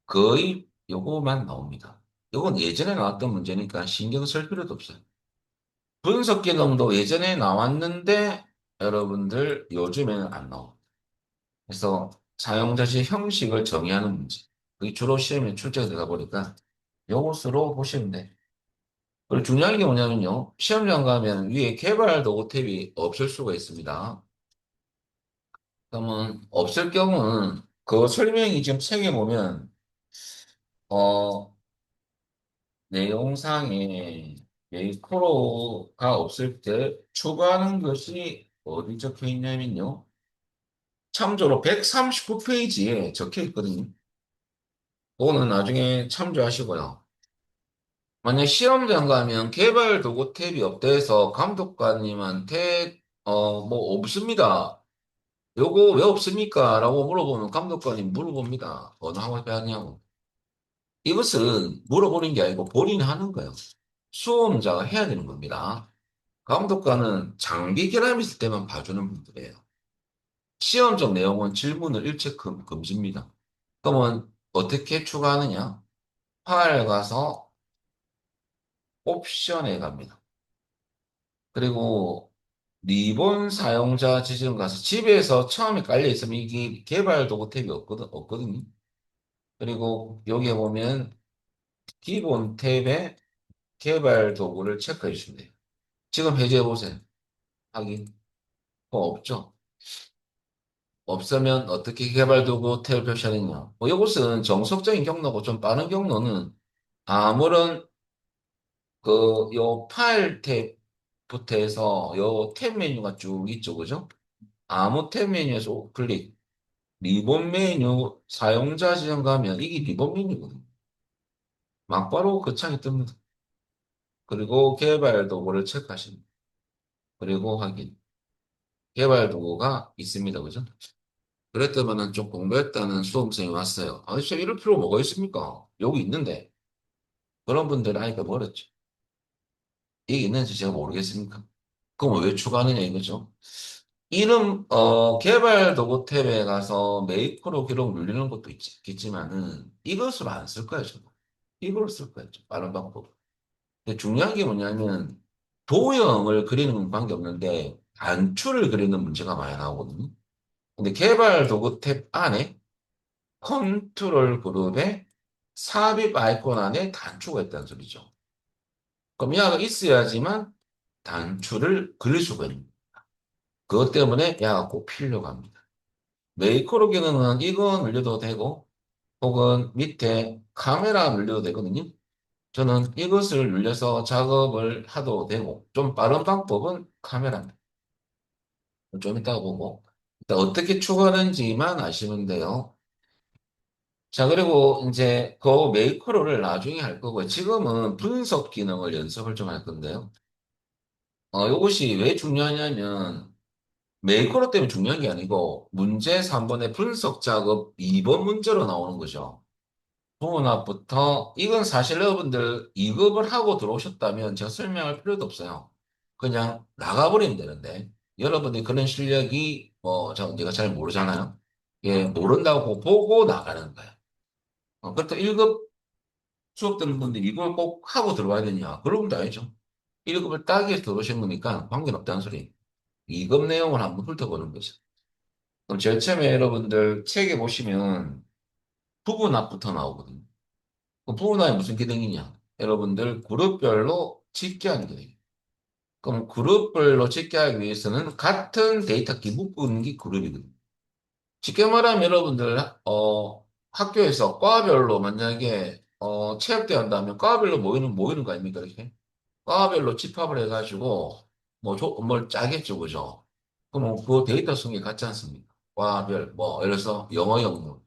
거의 요거만 나옵니다. 요건 예전에 나왔던 문제니까 신경 쓸 필요도 없어요. 분석 기능도 예전에 나왔는데 여러분들 요즘에는 안 나옵니다. 그래서 사용자 지정 형식을 정의하는 문제. 그게 주로 시험에 출제가 되다 보니까 요것으로 보시면 돼요. 그리고 중요한 게 뭐냐면요. 시험장 가면 위에 개발 도구 탭이 없을 수가 있습니다. 그러면 없을 경우는 그 설명이 지금 책에 보면 어 내용상에 메이크로가 없을 때 추가하는 것이 어디 적혀 있냐면요. 참조로 139페이지에 적혀 있거든요. 그거는 나중에 참조하시고요. 만약 시험장 가면 개발 도구 탭이 없다 해서 감독관님한테 뭐 없습니다. 요거 왜 없습니까? 라고 물어보면 감독관이 물어봅니다. 어느 학원 배웠냐고. 이것은 물어보는 게 아니고 본인이 하는 거예요. 수험자가 해야 되는 겁니다. 감독관은 장비 결함이 있을 때만 봐주는 분들이에요. 시험적 내용은 질문을 일체 금지입니다. 그러면 어떻게 추가하느냐? 파일 가서 옵션에 갑니다. 그리고 리본 사용자 지정 가서 집에서 처음에 깔려 있으면 이게 개발 도구 탭이 없거든요. 그리고 여기에 보면 기본 탭에 개발 도구를 체크해 주시면 돼요. 지금 해제해 보세요. 확인. 없죠. 없으면 어떻게 개발 도구 탭을 표시하느냐. 뭐 이것은 정석적인 경로고 좀 빠른 경로는 아무런 요 파일 탭부터 해서 요 탭 메뉴가 쭉 있죠. 그죠? 아무 탭 메뉴에서 클릭. 리본 메뉴 사용자 지정 가면 이게 리본 메뉴거든요. 막바로 그 창이 뜹니다. 그리고 개발 도구를 체크하십니다. 그리고 확인. 개발 도구가 있습니다. 그죠? 그랬더만은 좀 공부했다는 수험생이 왔어요. 아, 진짜 이럴 필요 뭐가 있습니까? 여기 있는데. 그런 분들 아니까 버렸죠. 이게 있는지 제가 모르겠습니까? 그럼 왜 추가하느냐 이거죠. 개발 도구 탭에 가서 메이크로 기록 눌리는 것도 있겠지만은 이것을 안 쓸 거예요, 저는. 이걸 쓸 거예요, 빠른 방법. 근데 중요한 게 뭐냐면 도형을 그리는 관계 없는데 단추를 그리는 문제가 많이 나오거든요. 근데 개발 도구 탭 안에 컨트롤 그룹에 삽입 아이콘 안에 단추가 있다는 소리죠. 그럼 얘가 있어야지만 단추를 그릴 수가 있는 거예요. 그것 때문에 얘가 꼭 필요가 합니다. 메이크로 기능은 이거 늘려도 되고 혹은 밑에 카메라 늘려도 되거든요. 저는 이것을 눌려서 작업을 해도 되고 좀 빠른 방법은 카메라입니다. 좀 이따가 보고 일단 어떻게 추가하는지만 아시면 돼요. 자, 그리고 이제 그 메이크로를 나중에 할 거고요. 지금은 분석 기능을 연습을 좀 할 건데요. 이것이 왜 중요하냐면 매크로 때문에 중요한 게 아니고 문제 3번의 분석 작업 2번 문제로 나오는 거죠. 부문학부터 이건 사실 여러분들 2급을 하고 들어오셨다면 제가 설명할 필요도 없어요. 그냥 나가버리면 되는데 여러분이 그런 실력이 제가 잘 모르잖아요. 예, 모른다고 보고 나가는 거예요. 그렇다고 1급 수업 듣는 분들 이걸 꼭 하고 들어와야 되냐? 그런 건 아니죠. 1급을 따기 위해서 들어오신 거니까 관계는 없다는 소리. 2급 내용을 한번 훑어보는 거죠. 그럼 제일 처음에 여러분들 책에 보시면 부분합부터 나오거든요. 그 부분합이 무슨 기능이냐? 여러분들 그룹별로 집계하는 기능이에요. 그럼 그룹별로 집계하기 위해서는 같은 데이터 묶은 게 그룹이거든요. 쉽게 말하면 여러분들 학교에서 과별로 만약에 체육대회 한다면 과별로 모이는 거 아닙니까? 이렇게 과별로 집합을 해가지고 뭘 짜겠죠, 그죠? 그럼 그 데이터 속에 같지 않습니까? 과별 예를 들어서 영어 영문,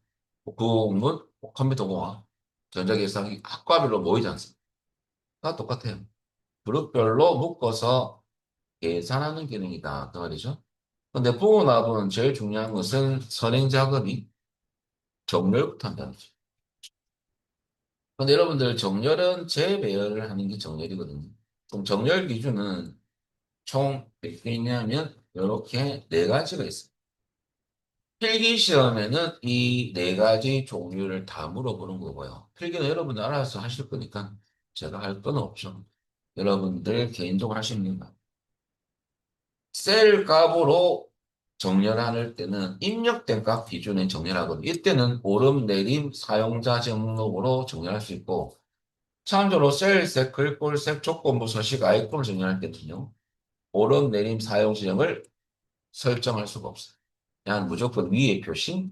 국문, 컴퓨터공학, 전자계산이 학과별로 모이지 않습니까? 다 똑같아요. 그룹별로 묶어서 계산하는 기능이다. 그 말이죠. 근데 부분합은 제일 중요한 것은 선행 작업이 정렬부터 한다는 거죠. 근데 여러분들 정렬은 재배열을 하는 게 정렬이거든요. 그럼 정렬 기준은 총 몇 개 있냐면 이렇게 네 가지가 있어요. 필기 시험에는 이 네 가지 종류를 다 물어보는 거고요. 필기는 여러분들 알아서 하실 거니까 제가 할 건 없죠. 여러분들 개인적으로 하시는 거. 셀 값으로 정렬할 때는 입력된 값 기준에 정렬하거든요. 이때는 오름, 내림, 사용자 제목록으로 정렬할 수 있고 참조로 셀색, 글꼴색, 조건부, 서식, 아이콘을 정렬할 때는요. 오름, 내림, 사용 지점을 설정할 수가 없어요. 그냥 무조건 위에 표시,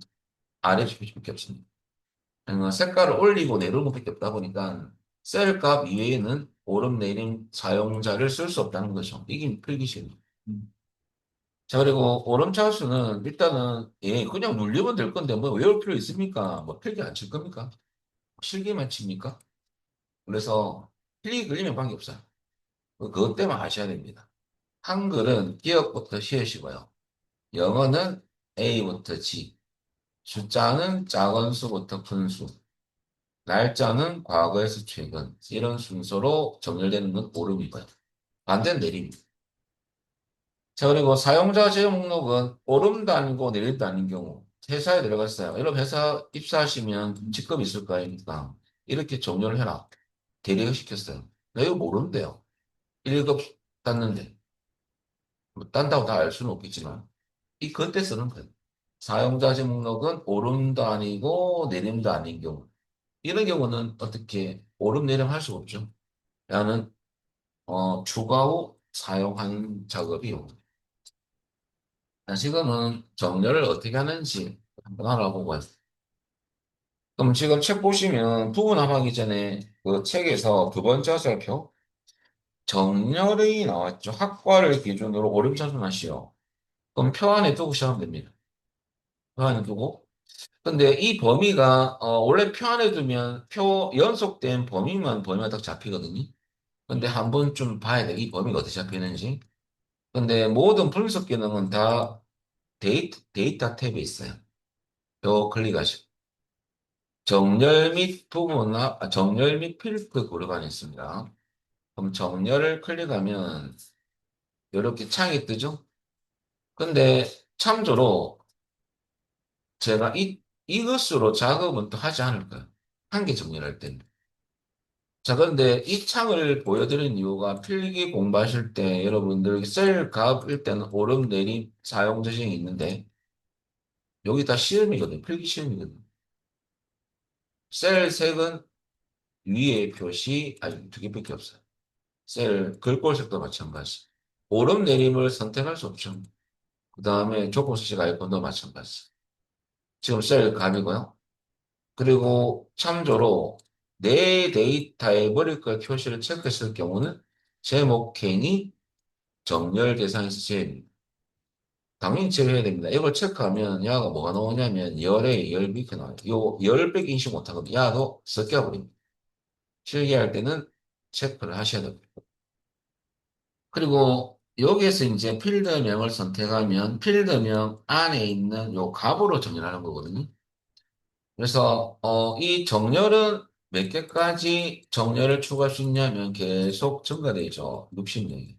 아래 표시밖에 없습니다. 색깔을 올리고 내리는 것밖에 없다 보니까 셀 값 이외에는 오름, 내림, 사용자를 쓸 수 없다는 거죠. 이게 필기시입니다. 자, 그리고 오름차수는 일단은, 예, 그냥 눌리면 될 건데, 뭐 외울 필요 있습니까? 뭐 필기 안 칠 겁니까? 실기만 칩니까? 그래서 필기 걸리면 관계없어요. 그것 때문에 아셔야 됩니다. 한글은 기역부터 시으시고요. 영어는 A부터 G, 숫자는 작은 수부터 큰 수, 날짜는 과거에서 최근, 이런 순서로 정렬되는 건 오름이고요. 반대는 내림입니다. 자, 그리고 사용자 제휴 목록은 오름도 아니고 내림도 아닌 경우 회사에 들어갔어요. 여러분 회사 입사하시면 직급 있을 거 아닙니까? 이렇게 정렬을 해라. 대리가 시켰어요. 나 이거 모른대요. 1급 땄는데. 뭐 딴다고 다 알 수는 없겠지만 이 그때 쓰는 거예요. 사용자 제휴 목록은 오름도 아니고 내림도 아닌 경우. 이런 경우는 어떻게 오름 내림 할 수가 없죠. 라는 추가 후 사용한 작업이요. 지금은 정렬을 어떻게 하는지 한번 알아보고 있어요. 그럼 지금 책 보시면 부분합하기 전에 그 책에서 두 번째 화살표 정렬이 나왔죠. 학과를 기준으로 오름차순하시오. 그럼 표 안에 두고 시작하면 됩니다. 표 안에 두고. 근데 이 범위가 원래 표 안에 두면 표 연속된 범위가 딱 잡히거든요. 근데 한번 좀 봐야 돼. 이 범위가 어떻게 잡히는지. 근데 모든 분석 기능은 다 데이터 탭에 있어요. 요 클릭하시고. 정렬 및 필터 고르가 있습니다. 그럼 정렬을 클릭하면 이렇게 창이 뜨죠? 근데 참조로 제가 이것으로 작업은 또 하지 않을 거예요. 한 개 정렬할 때는. 자, 그런데 이 창을 보여드리는 이유가 필기 공부하실 때 여러분들 셀 값일 때는 오름, 내림, 사용 재생이 있는데 여기 다 시험이거든요. 필기 시험이거든요. 셀 색은 위에 표시 아직 두 개밖에 없어요. 셀 글꼴색도 마찬가지. 오름 내림을 선택할 수 없죠. 그 다음에 조건수식 아이콘도 마찬가지. 지금 셀 감이고요. 그리고 참조로 내 데이터에 머리 글 표시를 체크했을 경우는 제목행이 정렬 대상에서 제외입니다. 당연히 제외해야 됩니다. 이걸 체크하면 야가 뭐가 나오냐면 열에 열 이렇게 나와요. 요열 빼기 인식 못하거든요. 야도 섞여버립니다. 실기할 때는 체크를 하셔야 됩니다. 그리고 여기에서 이제 필드명을 선택하면 필드명 안에 있는 요 값으로 정렬하는 거거든요. 그래서 이 정렬은 몇 개까지 정렬을 추가할 수 있냐면 계속 증가되죠. 60명.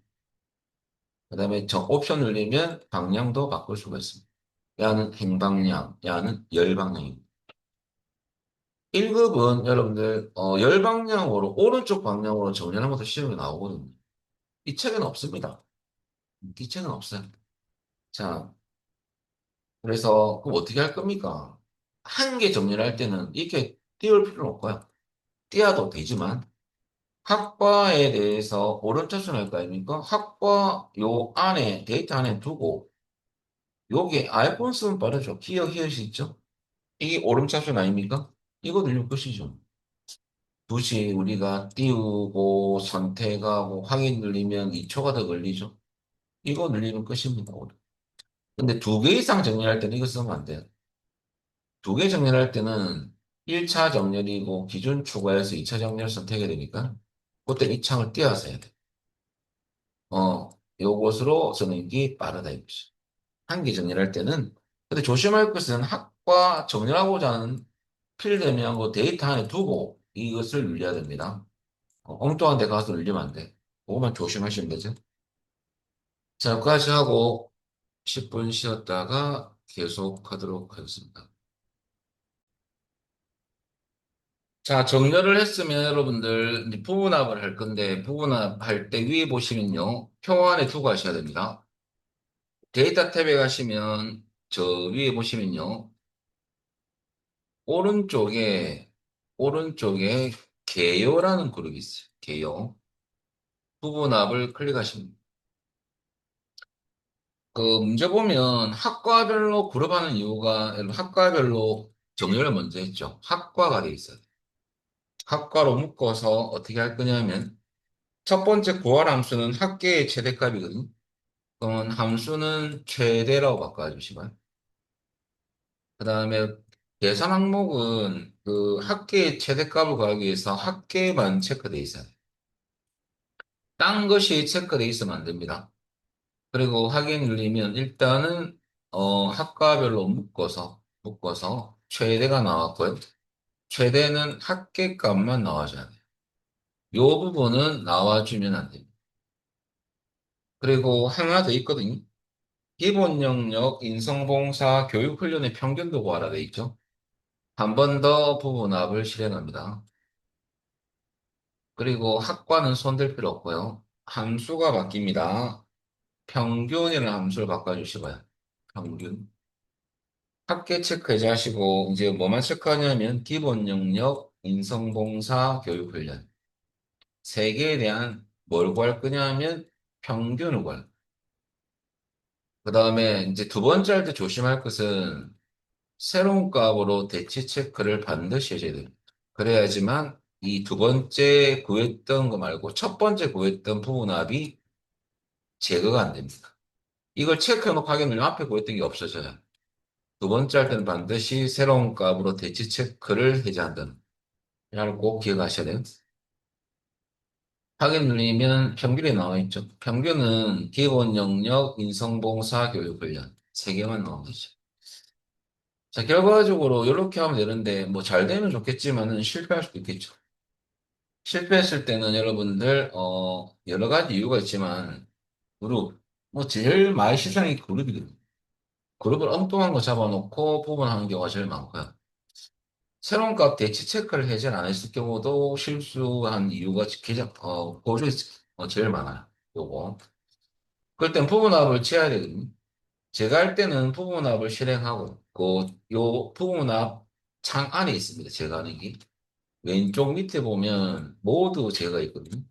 그다음에 옵션 누르면 방향도 바꿀 수가 있습니다. 야는 행방향, 야는 열방향입니다. 1급은 여러분들 열방향으로 오른쪽 방향으로 정렬한 것도 시험에 나오거든요. 이 책은 없습니다. 이 책은 없어요. 자, 그래서 그럼 어떻게 할 겁니까? 한 개 정렬할 때는 이렇게 띄울 필요는 없고요. 띄어도 되지만 학과에 대해서 오른쪽순 할 거 아닙니까? 학과 요 안에 데이터 안에 두고 요게 아이폰 쓰면 빠르죠. 기어 히읗이 있죠? 이게 오름차순 아닙니까? 이거 누르면 끝이죠. 굳이 우리가 띄우고 선택하고 확인 누르면 2초가 더 걸리죠. 이거 누르면 끝입니다. 근데 두 개 이상 정렬할 때는 이거 쓰면 안 돼요. 두 개 정렬할 때는 1차 정렬이고 기준 추가해서 2차 정렬 선택해야 되니까 그때 이 창을 띄어서 해야 돼. 요것으로 쓰는 게 빠르다 이거죠. 한 개 정렬할 때는 근데 조심할 것은 학과 정렬하고자 하는 필드명하고 데이터 안에 두고 이것을 눌려야 됩니다. 엉뚱한 데 가서 눌리면 안 돼. 그것만 조심하시면 되죠. 자, 여기까지 하고 10분 쉬었다가 계속 하도록 하겠습니다. 자, 정렬을 했으면 여러분들 이제 부분합을 할 건데 부분합 할 때 위에 보시면요. 표 안에 두고 하셔야 됩니다. 데이터 탭에 가시면 저 위에 보시면요. 오른쪽에 오른쪽에 개요라는 그룹이 있어요. 개요. 부분합을 클릭하시면 그 문제 보면 학과별로 그룹하는 이유가 학과별로 정렬을 먼저 했죠. 학과가 돼 있어요. 학과로 묶어서 어떻게 할 거냐면 첫 번째 구할 함수는 학계의 최대값이거든요. 그러면 함수는 최대라고 바꿔주시고요. 그 다음에 계산 항목은 그 학계의 최대값을 구하기 위해서 학계만 체크돼 있어요. 딴 것이 체크돼 있으면 안 됩니다. 그리고 확인 눌리면 일단은 학과별로 묶어서 최대가 나왔고요. 최대는 합계값만 나와줘야 돼요. 이 부분은 나와주면 안 됩니다. 그리고 하나 더 있거든요. 기본 영역, 인성봉사, 교육훈련의 평균도 구하라 돼 있죠. 한 번 더 부분합을 실행합니다. 그리고 학과는 손댈 필요 없고요. 함수가 바뀝니다. 평균이라는 함수를 바꿔주시고요. 평균. 학계 체크 해제하시고 이제 뭐만 체크하냐면 기본 영역, 인성봉사, 교육훈련 세 개에 대한 뭘 구할 거냐면 평균을 구할. 그 다음에 이제 두 번째 할 때 조심할 것은 새로운 값으로 대치 체크를 반드시 해줘야 됩니다. 그래야지만 이 두 번째 구했던 거 말고 첫 번째 구했던 부분합이 제거가 안 됩니다. 이걸 체크해놓고 하게 되면 앞에 구했던 게 없어져요. 두 번째 할 때는 반드시 새로운 값으로 대치 체크를 해제한다는. 이걸 꼭 기억하셔야 돼요. 확인 누르면 평균이 나와 있죠. 평균은 기본 영역, 인성봉사, 교육훈련 세 개만 나오면 되죠. 자, 결과적으로 이렇게 하면 되는데 뭐 잘 되면 좋겠지만은 실패할 수도 있겠죠. 실패했을 때는 여러분들 여러 가지 이유가 있지만 그룹 뭐 제일 많이 시장이 그룹이거든요. 그룹을 엉뚱한 거 잡아놓고 부분하는 경우가 제일 많고요. 새로운 값 대치 체크를 해제를 안 했을 경우도 실수한 이유가 가장 고조에 제일 많아요. 요거. 그럴 땐 부분합을 취해야 되거든요. 제가 할 때는 부분합을 실행하고 요 부분합 창 안에 있습니다. 제가 하는 게. 왼쪽 밑에 보면 모두 제가 있거든요.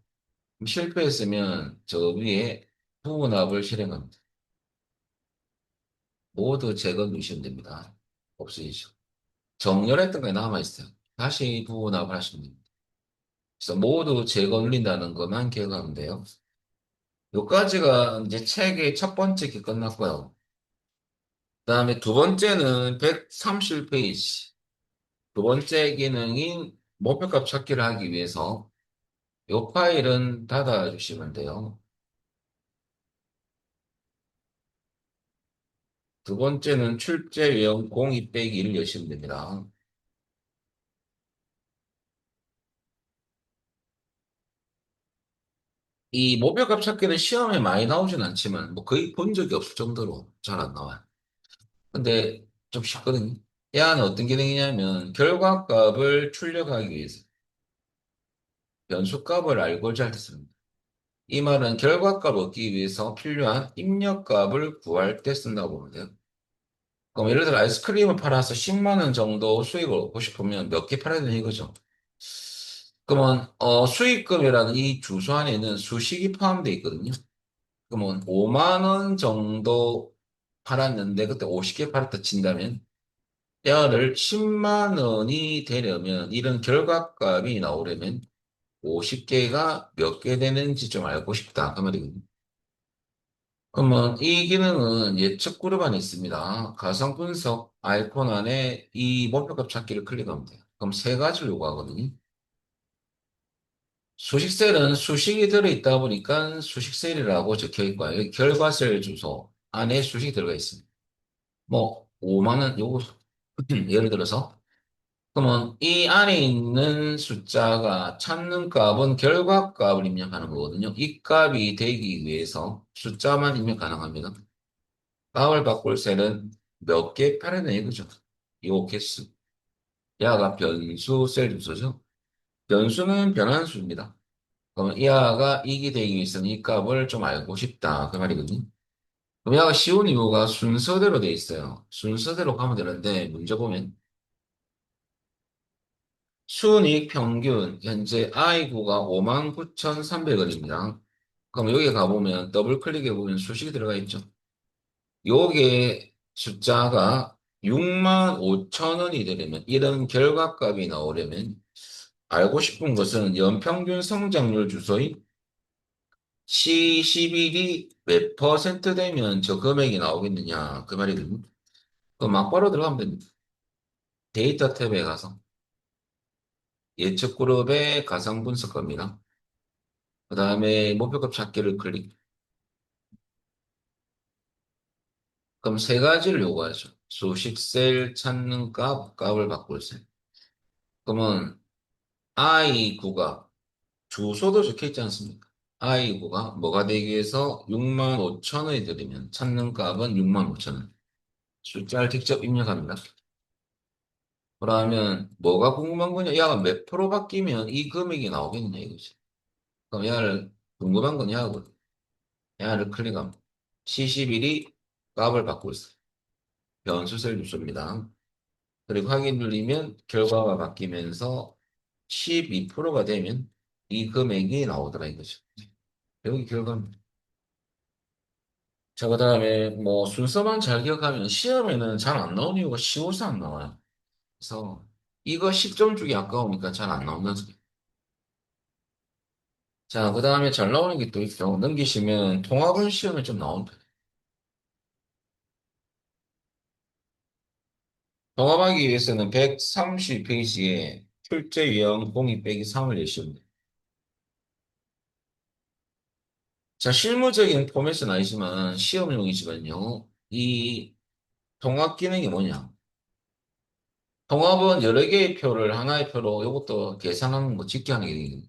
실패했으면 저 위에 부분합을 실행합니다. 모두 제거 누르시면 됩니다. 없으시죠. 정렬했던 게 남아있어요. 다시 부분합을 하시면 됩니다. 그래서 모두 제거 눌린다는 것만 기억하면 돼요. 요까지가 이제 책의 첫 번째 게 끝났고요. 그다음에 두 번째는 130페이지. 두 번째 기능인 목표값 찾기를 하기 위해서 이 파일은 닫아주시면 돼요. 두 번째는 출제 외형 02 빼기 1을 여시면 됩니다. 이 목표값 찾기는 시험에 많이 나오진 않지만 뭐 거의 본 적이 없을 정도로 잘 안 나와요. 근데 좀 쉽거든요. 얘는 어떤 기능이냐면 결과값을 출력하기 위해서 변수값을 알고자 했습니다. 이 말은 결과값을 얻기 위해서 필요한 입력값을 구할 때 쓴다고 보면 돼요. 그럼 예를 들어 아이스크림을 팔아서 10만 원 정도 수익을 얻고 싶으면 몇 개 팔아야 되는 이거죠. 그러면 수익금이라는 이 주소 안에는 수식이 포함되어 있거든요. 그러면 5만 원 정도 팔았는데 그때 50개 팔았다 친다면 뼈를 10만 원이 되려면 이런 결과값이 나오려면 50개가 몇 개 되는지 좀 알고 싶다. 그 말이거든요. 그러면 이 기능은 예측 그룹 안에 있습니다. 가상 분석 아이콘 안에 이 목표값 찾기를 클릭하면 돼요. 그럼 세 가지를 요구하거든요. 수식셀은 수식이 들어있다 보니까 수식셀이라고 적혀 있고 여기 결과셀 주소 안에 수식이 들어가 있습니다. 뭐 5만 원 요거 예를 들어서 그러면 이 안에 있는 숫자가 찾는 값은 결과값을 입력하는 거거든요. 이 값이 되기 위해서 숫자만 입력 가능합니다. 값을 바꿀 셀은 몇 개 팔아내 이거죠. 요 개수. 야가 변수 셀 주소죠. 변수는 변환수입니다. 그러면 이 아가 이기 되기 위해서는 이 값을 좀 알고 싶다. 그 말이거든요. 그럼 야가 쉬운 이유가 순서대로 돼 있어요. 순서대로 가면 되는데 문제 보면 순이익 평균 현재 I9가 59,300원입니다. 그럼 여기 가보면 더블 클릭해 보면 수식이 들어가 있죠. 요게 숫자가 6만 5천 원이 되려면 이런 결과값이 나오려면 알고 싶은 것은 연평균 성장률 주소인 C11이 몇 퍼센트 되면 저 금액이 나오겠느냐 그 말이거든요. 그 막바로 들어가면 됩니다. 데이터 탭에 가서 예측 그룹의 가상 분석 겁니다. 그 다음에 목표값 찾기를 클릭. 그럼 세 가지를 요구하죠. 수식셀 찾는 값, 값을 바꿀 셀. 그러면 I9가 주소도 적혀 있지 않습니까? I9가 뭐가 되기 위해서 6만 5천 원이 들이면 찾는 값은 6만 5천 원. 숫자를 직접 입력합니다. 그러면 뭐가 궁금한 거냐? 야가 몇 프로 바뀌면 이 금액이 나오겠냐 이거지. 그럼 야를 궁금한 건 야고 야를 클릭하면 C11이 값을 바꾸고 있어요. 변수셀 주소입니다. 그리고 확인 누르면 결과가 바뀌면서 12%가 되면 이 금액이 나오더라 이거죠. 여기 결과입니다. 자, 그 다음에 뭐 순서만 잘 기억하면 시험에는 잘 안 나오는 이유가 쉬워서 안 나와요. 그래서 이거 10점 주기 아까우니까 잘 안 나온다는 소리. 자, 그 다음에 잘 나오는 게 또 있죠. 넘기시면 통합은 시험에 좀 나온 편. 통합하기 위해서는 130페이지에 출제 유형 02 빼기 3을 내시면 돼요. 자, 실무적인 포맷은 아니지만 시험용이지만요. 이 통합 기능이 뭐냐? 통합은 여러 개의 표를 하나의 표로 이것도 계산하는 거 집계하는 게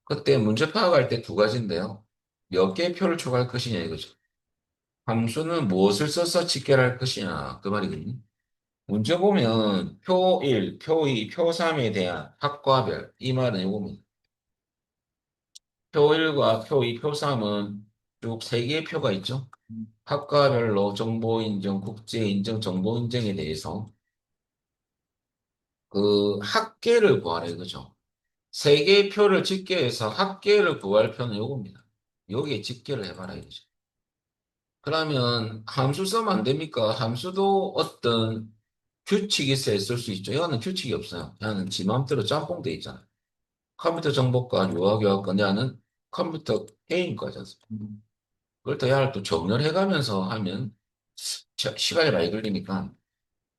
그때 문제 파악할 때 두 가지인데요. 몇 개의 표를 추가할 것이냐 이거죠. 함수는 무엇을 써서 집계를 할 것이냐 그 말이거든요. 문제 보면 표 1, 표 2, 표 3에 대한 학과별 이 말은 이겁니다. 표 1과 표 2, 표 3은 쭉 세 개의 표가 있죠. 학과별로 정보 인정, 국제 인정, 정보 인정에 대해서 그 합계를 구하라 이거죠. 세 개의 표를 집계해서 합계를 구할 표는 요겁니다. 여기에 집계를 해봐라 이거죠. 그러면 함수 쓰면 안 됩니까? 함수도 어떤 규칙이 있어야 쓸 수 있죠. 얘는 규칙이 없어요. 얘는 지 맘대로 짬뽕돼 있잖아요. 컴퓨터 정보과, 유아교육과, 얘는 컴퓨터 게임과지 않습니까? 그걸 또 얘를 또 정렬해가면서 하면 시간이 많이 걸리니까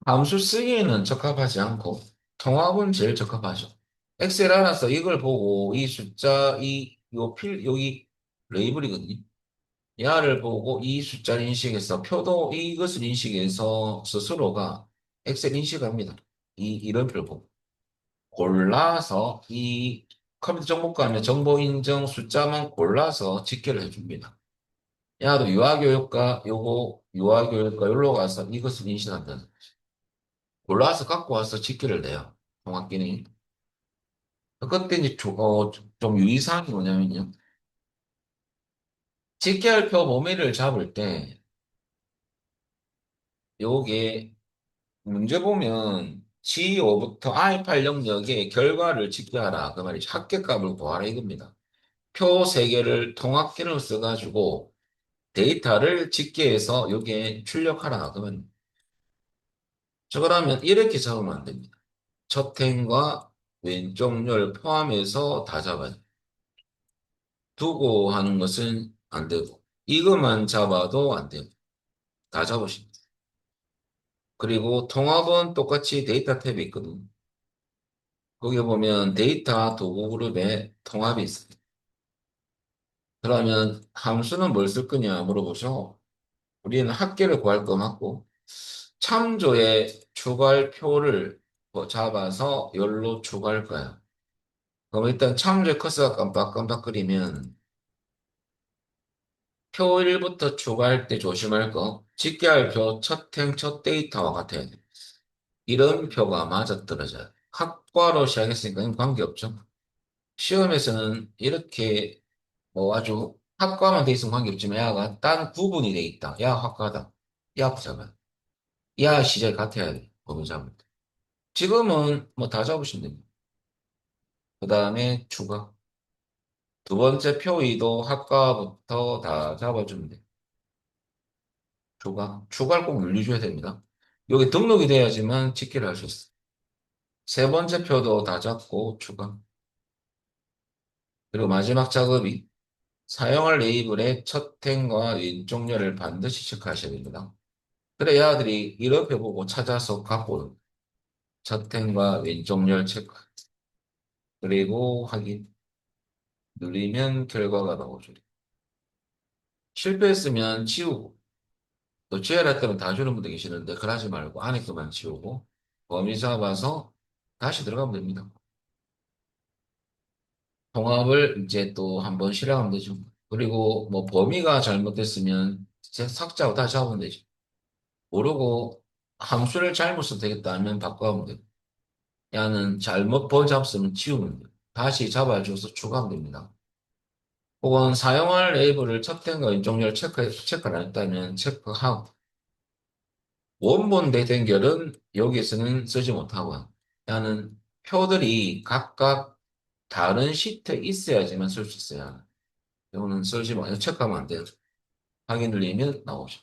함수 쓰기에는 적합하지 않고 통합은 제일 적합하죠. 엑셀 알아서 이걸 보고 이 숫자, 여기 레이블이거든요. 야를 보고 이 숫자를 인식해서 표도 이것을 인식해서 스스로가 엑셀 인식합니다. 이런 표를 보고. 골라서 이 컴퓨터 정보과 하면 정보 인정 숫자만 골라서 집계를 해줍니다. 야도 유아교육과 요거 유아교육과 여기로 가서 이것을 인식한다는 거지. 골라서 갖고 와서 집계를 내요. 통합기능이. 그때 이제 좀 유의사항이 뭐냐면요. 집계할표 범위를 잡을 때 요게 문제 보면 G5부터 I8 영역의 결과를 집계하라. 그 말이죠. 합계값을 구하라 이겁니다. 표 3개를 통합기능을 써가지고 데이터를 집계해서 여기에 출력하라. 그러면 저거라면 이렇게 잡으면 안 됩니다. 첫 행과 왼쪽 열 포함해서 다 잡아요. 두고 하는 것은 안 되고 이것만 잡아도 안 돼요. 다 잡으십니다. 그리고 통합은 똑같이 데이터 탭이 있거든요. 거기 보면 데이터 도구 그룹에 통합이 있어요. 그러면 함수는 뭘 쓸 거냐 물어보죠. 우리는 합계를 구할 거 맞고 참조에 추가할 표를 뭐 잡아서 열로 추가할 거야. 그럼 일단 참조의 커서가 깜빡깜빡거리면 표 1부터 추가할 때 조심할 거 집계할 표 첫 행, 첫 데이터와 같아야 돼. 이런 표가 맞아떨어져요. 학과로 시작했으니까 관계없죠. 시험에서는 이렇게 뭐 아주 학과만 돼 있으면 관계없지만 야가 딴 구분이 돼 있다. 야 학과다. 야 부자가. 야 시절 같아야 돼. 범위 잡을 때. 지금은 뭐 다 잡으시면 됩니다. 그 다음에 추가. 두 번째 표의도 학과부터 다 잡아주면 돼. 추가. 추가를 꼭 눌러줘야 됩니다. 여기 등록이 돼야지만 집계를 할 수 있어. 세 번째 표도 다 잡고 추가. 그리고 마지막 작업이 사용할 레이블의 첫 행과 왼쪽 열을 반드시 체크하셔야 됩니다. 그래 야들이 이렇게 보고 찾아서 갖고 첫 행과 왼쪽 열 체크. 그리고 확인. 누르면 결과가 나오죠. 실패했으면 지우고 또 GL할 때는 다 주는 분들 계시는데 그러지 말고 안에 것만 지우고 범위 잡아서 다시 들어가면 됩니다. 통합을 이제 또 한번 실행하면 되죠. 그리고 뭐 범위가 잘못됐으면 이제 삭제하고 다시 잡으면 되죠. 모르고 함수를 잘못 써도 되겠다 하면 바꿔하면 돼요. 야는 잘못 범위 잡았으면 지우면 돼요. 다시 잡아줘서 추가하면 됩니다. 혹은 사용할 레이블을 첫 땐과 왼쪽열 체크를 안 했다면 체크하고 원본 대전결은 여기서는 쓰지 못하고요. 야는 표들이 각각 다른 시트에 있어야지만 쓸 수 있어요. 이거는 쓰지 마, 체크하면 안 돼요. 확인 눌리면 나오죠.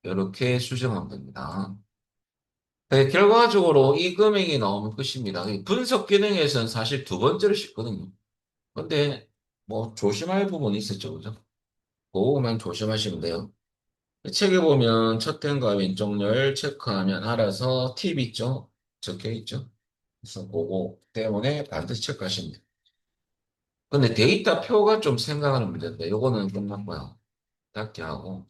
이렇게 수정하면 됩니다. 네, 결과적으로 이 금액이 나오면 끝입니다. 분석 기능에서는 사실 두 번째로 쉽거든요. 근데 뭐 조심할 부분이 있었죠, 그죠? 그거만 조심하시면 돼요. 책에 보면 첫 행과 왼쪽 열 체크하면 알아서 팁 있죠? 적혀 있죠? 그래서 그거 때문에 반드시 체크하시면 돼요. 근데 데이터 표가 좀 생각하는 문제인데 요거는 끝났고요. 닫기 하고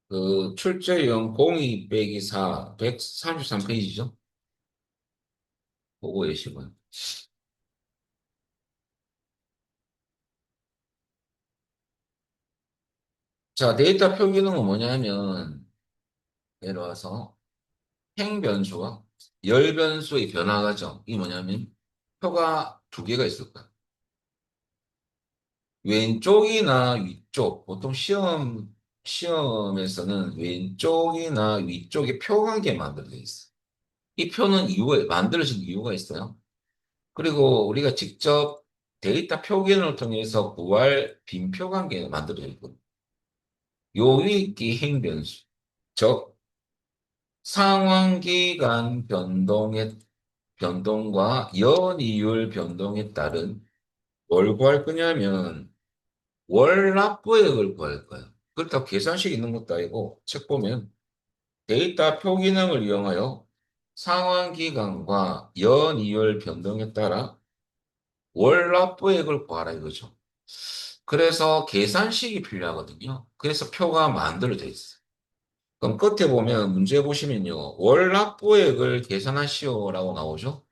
그 출제형 02 빼기 4 133페이지죠? 보고 계시고요. 자, 데이터 표 기능은 뭐냐면 예를 들어서 행변수와 열변수의 변화가죠. 이 뭐냐면 표가 두 개가 있을 거야. 왼쪽이나 위쪽, 보통 시험에서는 왼쪽이나 위쪽에 표 한 개 만들어져 있어. 이 표는 만들어진 이유가 있어요. 그리고 우리가 직접 데이터 표기능을 통해서 구할 빈표 관계가 만들어져 있거든요. 요 위기 행변수, 즉 상환기간 변동과 연이율 변동에 따른 뭘 구할 거냐면 월납부액을 구할 거예요. 그렇다고 계산식 있는 것도 아니고 책 보면 데이터 표기능을 이용하여 상환기간과 연이율 변동에 따라 월납부액을 구하라 이거죠. 그래서 계산식이 필요하거든요. 그래서 표가 만들어져 있어요. 그럼 끝에 보면 문제 보시면요. 월납부액을 계산하시오라고 나오죠.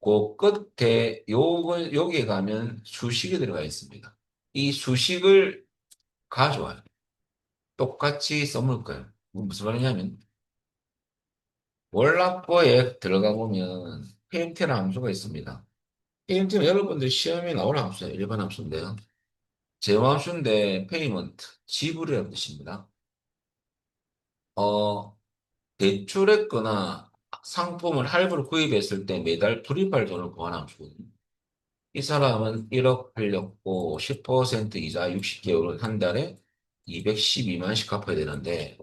그 끝에 여기에 가면 수식이 들어가 있습니다. 이 수식을 가져와요. 똑같이 써먹을 거예요. 무슨 말이냐면 월납부에 들어가 보면 페인트라는 함수가 있습니다. 페인트는 여러분들 시험에 나올 함수예요. 일반 함수인데요. 제함수인데 페이먼트, 지불이라는 뜻입니다. 어, 대출했거나 상품을 할부로 구입했을 때 매달 불입할 돈을 구하는 함수거든요. 이 사람은 1억 빌렸고 10% 이자 60개월은 한 달에 212만씩 갚아야 되는데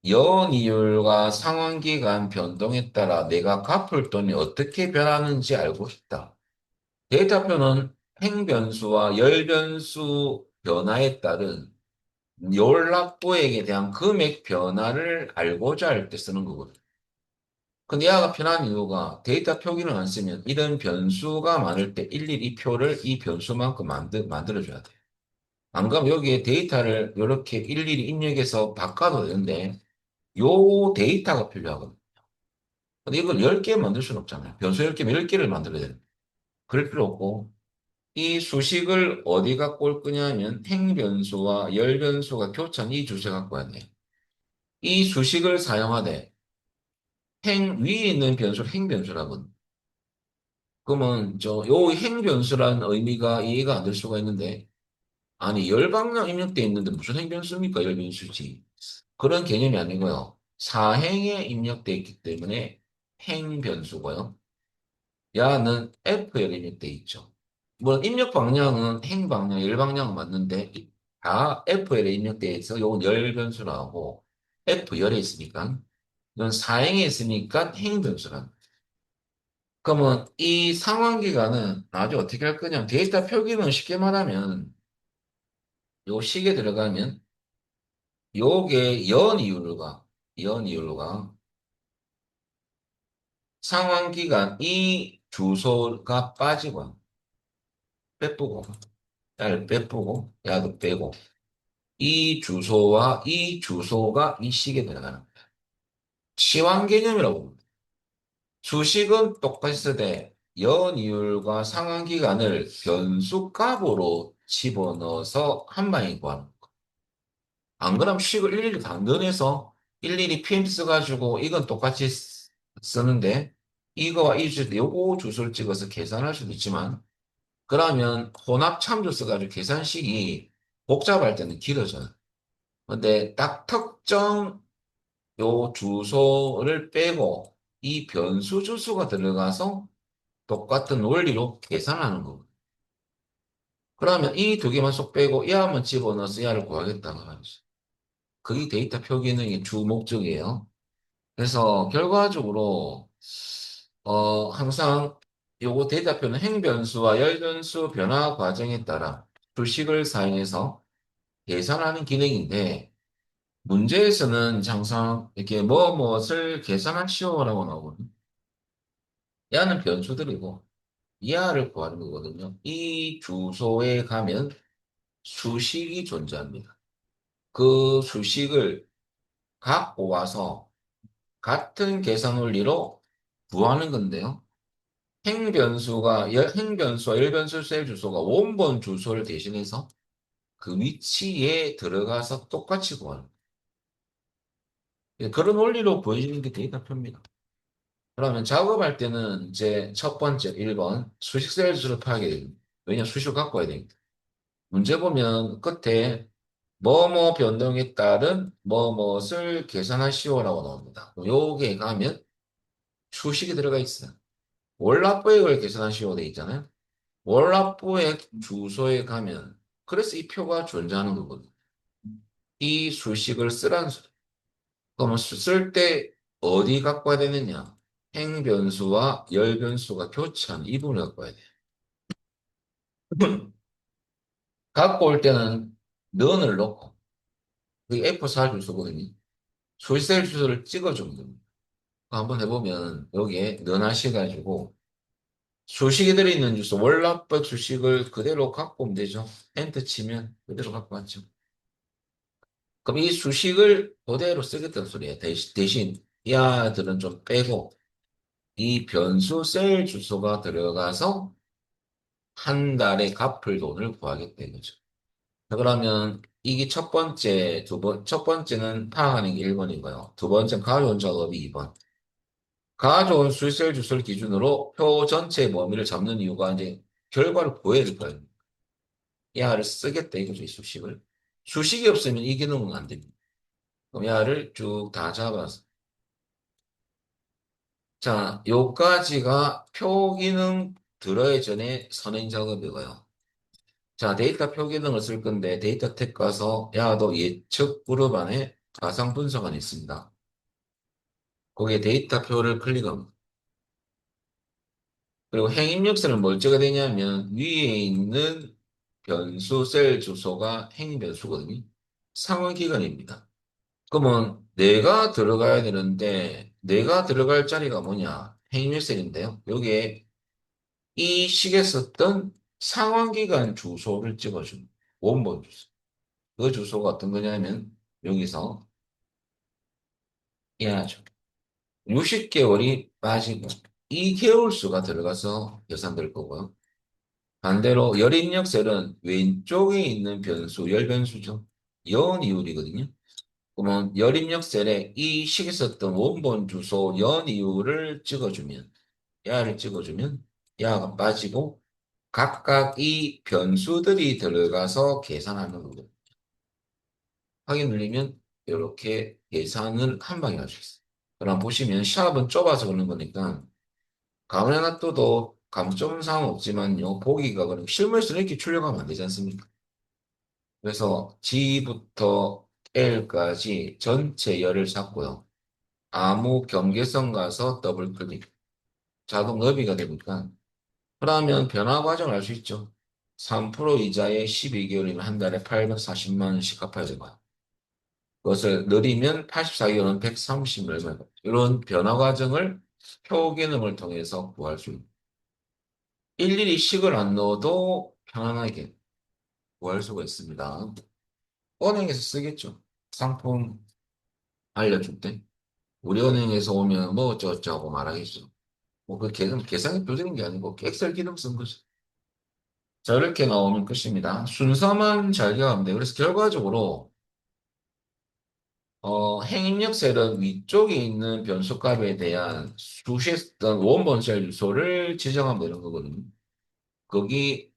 연이율과 상환기간 변동에 따라 내가 갚을 돈이 어떻게 변하는지 알고 싶다. 데이터표는 행변수와 열변수 변화에 따른 연락부액에 대한 금액 변화를 알고자 할 때 쓰는 거거든. 근데 얘가 편한 이유가 데이터 표기를 안 쓰면 이런 변수가 많을 때 일일이 이 표를 이 변수만큼 만들어줘야 돼. 안 그러면 여기에 데이터를 이렇게 일일이 입력해서 바꿔도 되는데 요 데이터가 필요하거든. 근데 이걸 10개 만들 수는 없잖아요. 변수 10개면 10개를 만들어야 되는. 그럴 필요 없고 이 수식을 어디 갖고 올 거냐면 행변수와 열변수가 교차한 이 주제 갖고 와야 돼. 이 수식을 사용하되 위에 있는 변수를 행변수라고. 그러면 요 행변수라는 의미가 이해가 안 될 수가 있는데 아니 열방량 입력돼 있는데 무슨 행변수입니까? 열변수지. 그런 개념이 아니고요. 사행에 입력돼 있기 때문에 행변수고요. 야는 F에 입력돼 있죠. 물론 입력 방향은 행 방향, 열 방향은 맞는데 다 F에 입력돼 있어. 요건 열 변수라고 F 열에 있으니까 이건 사행에 있으니까 행 변수란. 그러면 이 상환 기간은 나중에 어떻게 할 거냐? 데이터 표기는 쉽게 말하면 요 식에 들어가면 요게 연 이율과 상환 기간 이 주소가 빠지고 빼쁘고 야를 빼쁘고 야도 빼고 이 주소와 이 주소가 이 식에 들어가는 거예요. 시황 개념이라고 봅니다. 수식은 똑같이 쓰되 연이율과 상환기간을 변수값으로 집어넣어서 한 방에 구하는 거. 안 그러면 식을 일일이 당근해서 일일이 PM 써가지고 이건 똑같이 쓰는데 이거와 이 주소, 요거 주소를 찍어서 계산할 수도 있지만 그러면 혼합 참조 써가지고 계산식이 복잡할 때는 길어져요. 근데 딱 특정 요 주소를 빼고 이 변수 주소가 들어가서 똑같은 원리로 계산하는 거고. 그러면 이 두 개만 쏙 빼고 이 한번 집어넣어서 야를 구하겠다는 거죠. 그게 데이터 표 기능의 주 목적이에요. 그래서 결과적으로 항상 요거 데이터표는 행변수와 열변수 변화 과정에 따라 수식을 사용해서 계산하는 기능인데 문제에서는 항상 이렇게 무엇을 계산하시오라고 나오거든요. 야는 변수들이고 이하를 구하는 거거든요. 이 주소에 가면 수식이 존재합니다. 그 수식을 갖고 와서 같은 계산 원리로 구하는 건데요. 행변수와 열변수 셀 주소가 원본 주소를 대신해서 그 위치에 들어가서 똑같이 구하는 거예요. 그런 원리로 보여지는 게 데이터표입니다. 그러면 작업할 때는 이제 첫 번째 1번 수식 셀 주소를 파악해야 됩니다. 왜냐하면 수식을 갖고 와야 되니까. 문제 보면 끝에 뭐뭐 변동에 따른 뭐뭇을 계산하시오라고 나옵니다. 요게 가면 수식이 들어가 있어요. 월납부액을 계산하시오 돼 있잖아요. 월납부액 주소에 가면 그래서 이 표가 존재하는 거거든요. 이 수식을 쓰라는 소리. 그러면 쓸 때 어디 갖고 와야 되느냐? 행변수와 열변수가 교차한 이 부분을 갖고 와야 돼요. 갖고 올 때는 넌을 넣고 그게 F4 주소거든요. 수셀 주소를 찍어주면 됩니다. 한번 해보면 여기에 넌 하셔가지고 수식이 들어있는 주소, 월납법 수식을 그대로 갖고 오면 되죠. 엔터 치면 그대로 갖고 왔죠. 그럼 이 수식을 그대로 쓰겠다는 소리예요. 대신 이 아들은 좀 빼고 이 변수 셀 주소가 들어가서 한 달에 갚을 돈을 구하겠다 이거죠. 자, 그러면 이게 첫 번째는 파악하는 게 1번이고요. 두 번째는 가져온 작업이 2번. 가져온 수셀 주소를 기준으로 표 전체의 범위를 잡는 이유가 이제 결과를 구해야 될 거예요. 야를 쓰겠다 이거죠, 이 수식을. 수식이 없으면 이 기능은 안 됩니다. 그럼 야를 쭉 다 잡아서. 자, 요까지가 표 기능 들어야 전에 선행 작업이고요. 자, 데이터 표 기능을 쓸 건데 데이터 탭 가서 야도 예측 그룹 안에 가상 분석안이 있습니다. 거기에 데이터 표를 클릭합니다. 그리고 행입 역사는 뭘 찍어야 되냐면 위에 있는 변수 셀 주소가 행입 변수거든요. 상환 기간입니다. 그러면 내가 들어가야 되는데 내가 들어갈 자리가 뭐냐? 행입 셀인데요. 여기에 이 식에 썼던 상환 기간 주소를 찍어줍니다. 원본 주소. 그 주소가 어떤 거냐면 여기서 이해하죠. 60개월이 빠지고 이 개월 수가 들어가서 계산될 거고요. 반대로 열입력셀은 왼쪽에 있는 변수, 열변수죠. 연이율이거든요. 그러면 열입력셀에 이 식에 썼던 원본 주소 연이율을 찍어주면, 야를 찍어주면, 야가 빠지고 각각 이 변수들이 들어가서 계산하는 거죠. 확인 누르면 이렇게 계산을 한 방에 할 수 있어요. 그럼 보시면 샵은 좁아서 그런 거니까 가만히 놔둬도 감점사항 없지만요. 보기가 그럼 실무에서 이렇게 출력하면 안 되지 않습니까? 그래서 G부터 L까지 전체 열을 잡고요. 아무 경계선 가서 더블 클릭. 자동 너비가 되니까. 그러면 변화 과정을 알 수 있죠. 3% 이자에 12개월이면 한 달에 840만 원씩 갚아야 되고요. 그것을 느리면 84개월은 130 얼마. 이런 변화 과정을 표 기능을 통해서 구할 수 있습니다. 일일이 식을 안 넣어도 편안하게 구할 수가 있습니다. 은행에서 쓰겠죠. 상품 알려줄 때. 우리 은행에서 오면 뭐 어쩌고저쩌고 말하겠죠. 뭐 그 계산이 두드는 게 아니고 엑셀 기능 쓴 거죠. 자, 이렇게 나오면 끝입니다. 순서만 잘 기억하면 돼요. 그래서 결과적으로 행입력 셀은 위쪽에 있는 변수값에 대한 수식했던 원본 셀 주소를 지정하면 되는 거거든요. 거기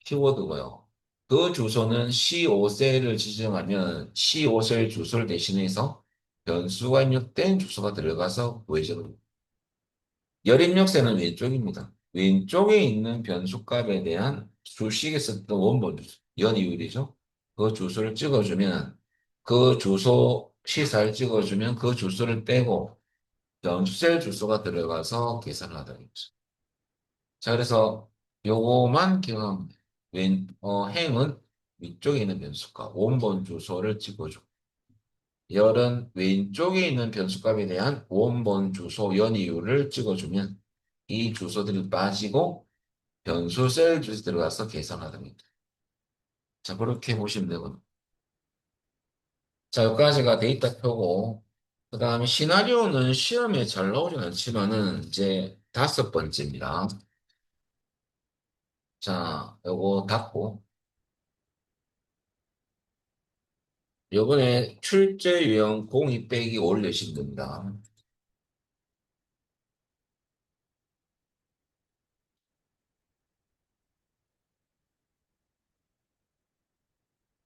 키워드고요. 그 주소는 C5셀을 지정하면 C5셀 주소를 대신해서 변수가 입력된 주소가 들어가서 보여져요. 열입력세는 왼쪽입니다. 왼쪽에 있는 변수값에 대한 수식에 썼던 원본 주소, 연이율이죠. 그 주소를 찍어주면 그 주소 시사를 찍어주면 그 주소를 떼고 변수셀 주소가 들어가서 계산을 하다는 거죠. 자, 그래서 요거만 기억하면 돼요. 행은 위쪽에 있는 변수값, 원본 주소를 찍어줘. 열은 왼쪽에 있는 변수값에 대한 원본 주소 연이율을 찍어주면 이 주소들이 빠지고 변수 셀 주소 들어가서 계산하답니다. 자, 그렇게 보시면 되거든요. 자, 여기까지가 데이터 표고, 그 다음에 시나리오는 시험에 잘 나오진 않지만은 이제 다섯 번째입니다. 자, 요거 닫고, 요번에 출제 유형 공이 빼기 올리신 겁니다.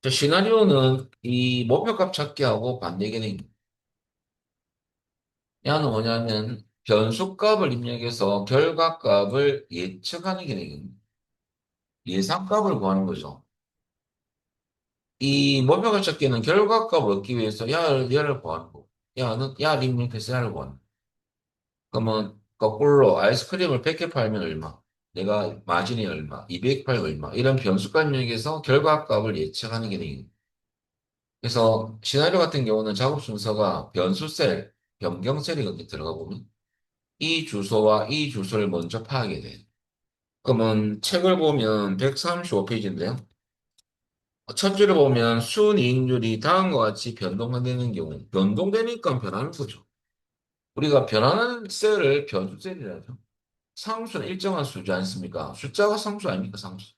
자, 시나리오는 이 목표값 찾기하고 반대 개념입니다. 야는 뭐냐면 변수값을 입력해서 결과값을 예측하는 개념입니다. 예상값을 구하는 거죠. 이 목표값 찾기는 결과값을 얻기 위해서 야를 구하는 거고, 야를 입력해서 야를 구하는 거. 그러면 거꾸로 아이스크림을 100개 팔면 얼마? 내가 마진이 얼마? 200 팔면 얼마? 이런 변수값 입력해서 결과값을 예측하는 개념입니다. 그래서 시나리오 같은 경우는 작업 순서가 변수 셀, 변경 셀이 거기 들어가 보면 이 주소와 이 주소를 먼저 파악해야 돼. 그러면 책을 보면 135페이지인데요. 첫 줄을 보면 순이익률이 다음과 같이 변동되는 경우, 변동되니까 변하는 거죠. 우리가 변하는 셀을 변수셀이라고 하죠. 상수는 일정한 수지 않습니까? 숫자가 상수 아닙니까? 상수.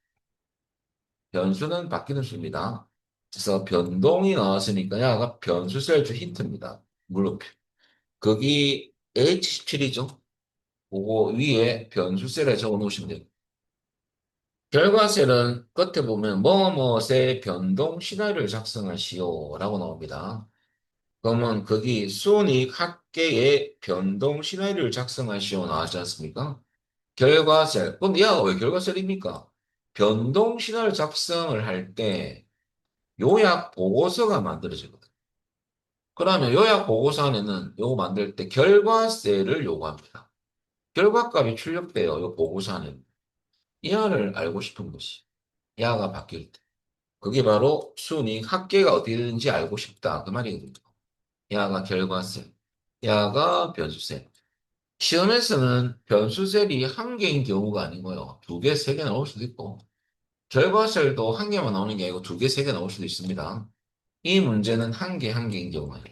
변수는 바뀌는 수입니다. 그래서 변동이 나왔으니까 야가 변수셀 중 힌트입니다. 물음표. 거기 H17이죠. 그거 위에 변수셀에 적어 놓으시면 돼요. 결과셀은 끝에 보면 뭐뭐의 변동 시나리오를 작성하시오라고 나옵니다. 그러면 거기 순이익 합계의 변동 시나리오를 작성하시오 나왔지 않습니까? 결과셀. 그럼 얘가 왜 결과셀입니까? 변동 시나리오 작성을 할 때 요약 보고서가 만들어지거든. 그러면 요약 보고서 안에는 요거 만들 때 결과셀을 요구합니다. 결과값이 출력돼요. 요 보고서 안에는. 이하를 알고 싶은 것이. 야가 바뀔 때. 그게 바로 순이익 합계가 어떻게 되는지 알고 싶다. 그 말이거든요. 야가 결과셀. 야가 변수셀. 시험에서는 변수셀이 한 개인 경우가 아니고요. 두 개, 세 개 나올 수도 있고, 결과셀도 한 개만 나오는 게 아니고 두 개, 세 개 나올 수도 있습니다. 이 문제는 한 개, 한 개인 경우예요.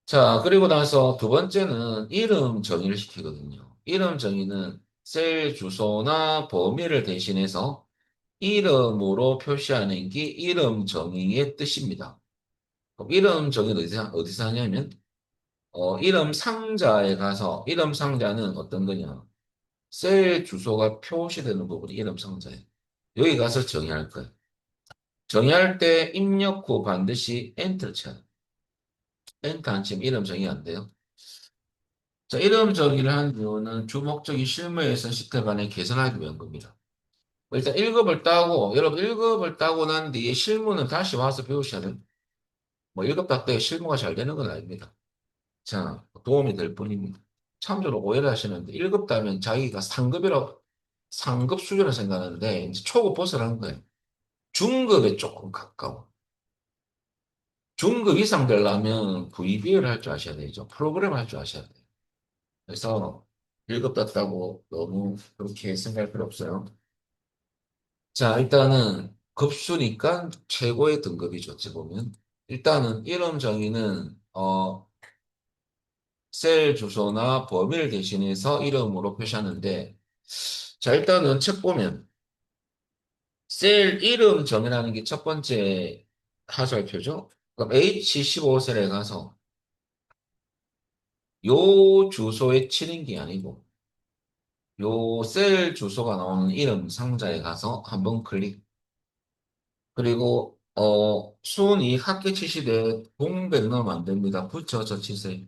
자, 그리고 나서 두 번째는 이름 정의를 시키거든요. 이름 정의는 셀 주소나 범위를 대신해서 이름으로 표시하는 게 이름 정의의 뜻입니다. 그럼 이름 정의는 어디서 하냐면, 이름 상자에 가서, 이름 상자는 어떤 거냐? 셀 주소가 표시되는 부분이 이름 상자예요. 여기 가서 정의할 거예요. 정의할 때 입력 후 반드시 엔터를 쳐야 돼요. 엔터 안 치면 이름 정의 안 돼요. 자, 이름 정의를 한 이유는 주목적인 실무에서 시스템 간에 개선하기 위한 겁니다. 일단 1급을 따고, 여러분 1급을 따고 난 뒤에 실무는 다시 와서 배우셔야 돼요. 뭐 1급 땄다고 실무가 잘 되는 건 아닙니다. 자, 도움이 될 뿐입니다. 참조로 오해를 하시는데 1급 따면 자기가 상급 수준을 생각하는데 이제 초급 보스라는 거예요. 중급에 조금 가까워. 중급 이상 되려면 VBA를 할 줄 아셔야 되죠. 프로그램 할 줄 아셔야 돼요. 그래서 1급 땄다고 너무 그렇게 생각할 필요 없어요. 자, 일단은 급수니까 최고의 등급이죠. 어찌 보면. 일단은 이름 정의는 셀 주소나 범위를 대신해서 이름으로 표시하는데 자, 일단은 책 보면 셀 이름 정의라는 게 첫 번째 하살표죠. 그럼 H15셀에 가서 요 주소에 치는 게 아니고 요 셀 주소가 나오는 이름 상자에 가서 한번 클릭. 그리고 순위 합계 치시되 공백 넣으면 안 됩니다. 붙여서 치세요.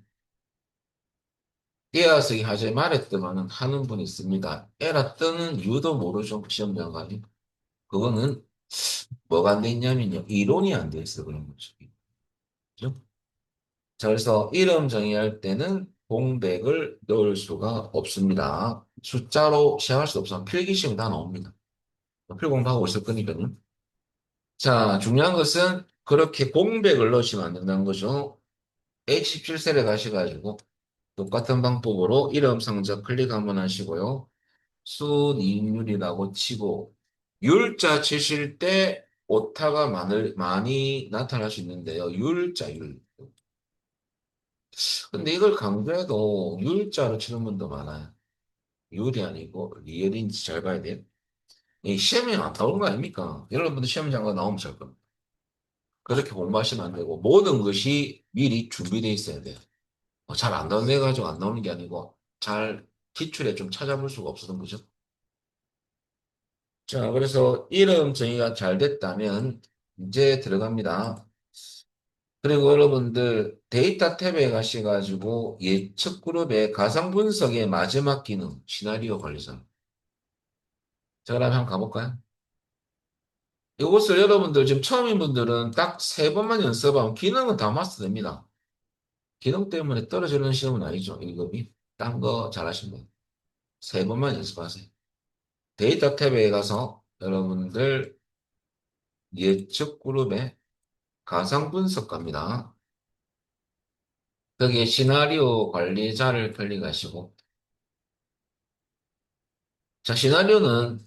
띄어쓰기 하지 말했더만은 하는 분이 있습니다. 에라 뜨는 이유도 모르죠. 시험 장관이. 그거는 뭐가 안 돼 있냐면요. 이론이 안 돼 있어 그런 거죠. 그죠? 자, 그래서 이름 정의할 때는 공백을 넣을 수가 없습니다. 숫자로 시작할 수 없으면 필기시험 다 나옵니다. 필공부하고 있을 거니까요. 자, 중요한 것은 그렇게 공백을 넣으시면 안 된다는 거죠. H17셀에 가셔가지고 똑같은 방법으로 이름 상자 클릭 한번 하시고요. 순이익률이라고 치고 율자 치실 때 오타가 많이 나타날 수 있는데요. 율자. 근데 이걸 강조해도 율자로 치는 분도 많아요. 율이 아니고 리을인지 잘 봐야 돼요. 이 시험에 안 나오는 거 아닙니까? 여러분들 시험 장관 나오면 잘 겁니다. 그렇게 공부하시면 안 되고 모든 것이 미리 준비되어 있어야 돼요. 잘 안 나온다 해가지고 안 나오는 게 아니고 잘 기출에 좀 찾아볼 수가 없었던 거죠. 자, 그래서 이름 정의가 잘 됐다면 이제 들어갑니다. 그리고 여러분들 데이터 탭에 가셔가지고 예측 그룹의 가상 분석의 마지막 기능 시나리오 관리자. 자, 그럼 한번 가볼까요? 이것을 여러분들 지금 처음인 분들은 딱 세 번만 연습하면 기능은 다 마스터됩니다. 기능 때문에 떨어지는 시험은 아니죠. 1급이. 딴 거 잘하신 분. 세 번만 연습하세요. 데이터 탭에 가서 여러분들 예측 그룹의 가상 분석가입니다. 거기에 시나리오 관리자를 클릭하시고 자, 시나리오는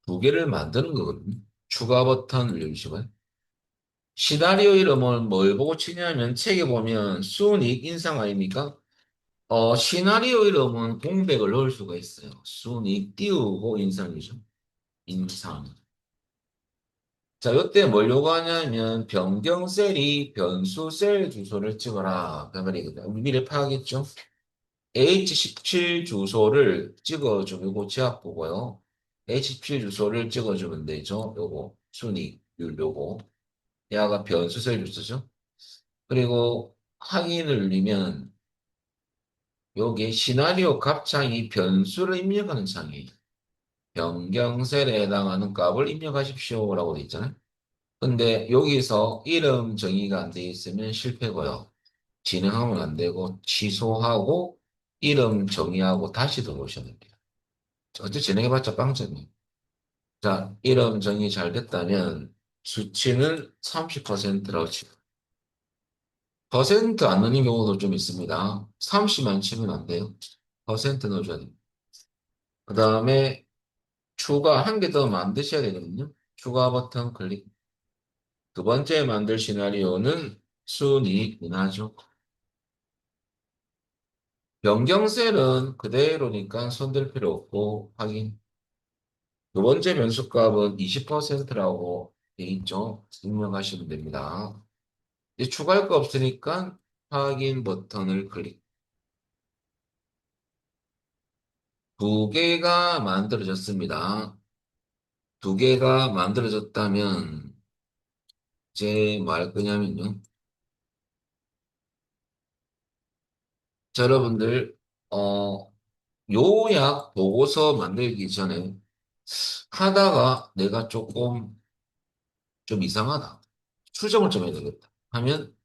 두 개를 만드는 거거든요. 추가 버튼 눌러주시고요. 시나리오 이름을 뭘 보고 치냐면 책에 보면 순익 인상 아닙니까? 시나리오 이름은 공백을 넣을 수가 있어요. 순익 띄우고 인상이죠. 인상. 자, 이때 뭘 요구하냐면 변경 셀이 변수 셀 주소를 찍어라. 그 말이거든요. 미리 파악했죠? H17 주소를 찍어주고 이거 제압 보고요. H17 주소를 찍어주면 되죠. 요거 순위율 요거 얘가 변수셀 주소죠. 그리고 확인을 누르면 요게 시나리오 값창이 변수를 입력하는 창이에요. 변경셀에 해당하는 값을 입력하십시오라고 돼 있잖아요. 근데 여기서 이름 정의가 안 돼 있으면 실패고요. 진행하면 안 되고 취소하고 이름 정의하고 다시 들어오셔야 됩니다. 어째 진행해봤자 빵점이에요. 자, 이름 정의 잘 됐다면 수치는 30%라고 치고 퍼센트 안 넣는 경우도 좀 있습니다. 30만 치면 안 돼요. 퍼센트 넣어줘야 돼요. 그 다음에 추가 한 개 더 만드셔야 되거든요. 추가 버튼 클릭. 두 번째 만들 시나리오는 순이익 인하죠. 변경셀은 그대로니까 손댈 필요 없고 확인. 두 번째 변수값은 20%라고 돼 있죠. 입력하시면 됩니다. 이제 추가할 거 없으니까 확인 버튼을 클릭. 두 개가 만들어졌습니다. 두 개가 만들어졌다면 이제 뭐 할 거냐면요. 자, 여러분들 요약 보고서 만들기 전에 하다가 내가 조금 좀 이상하다. 수정을 좀 해야 되겠다. 하면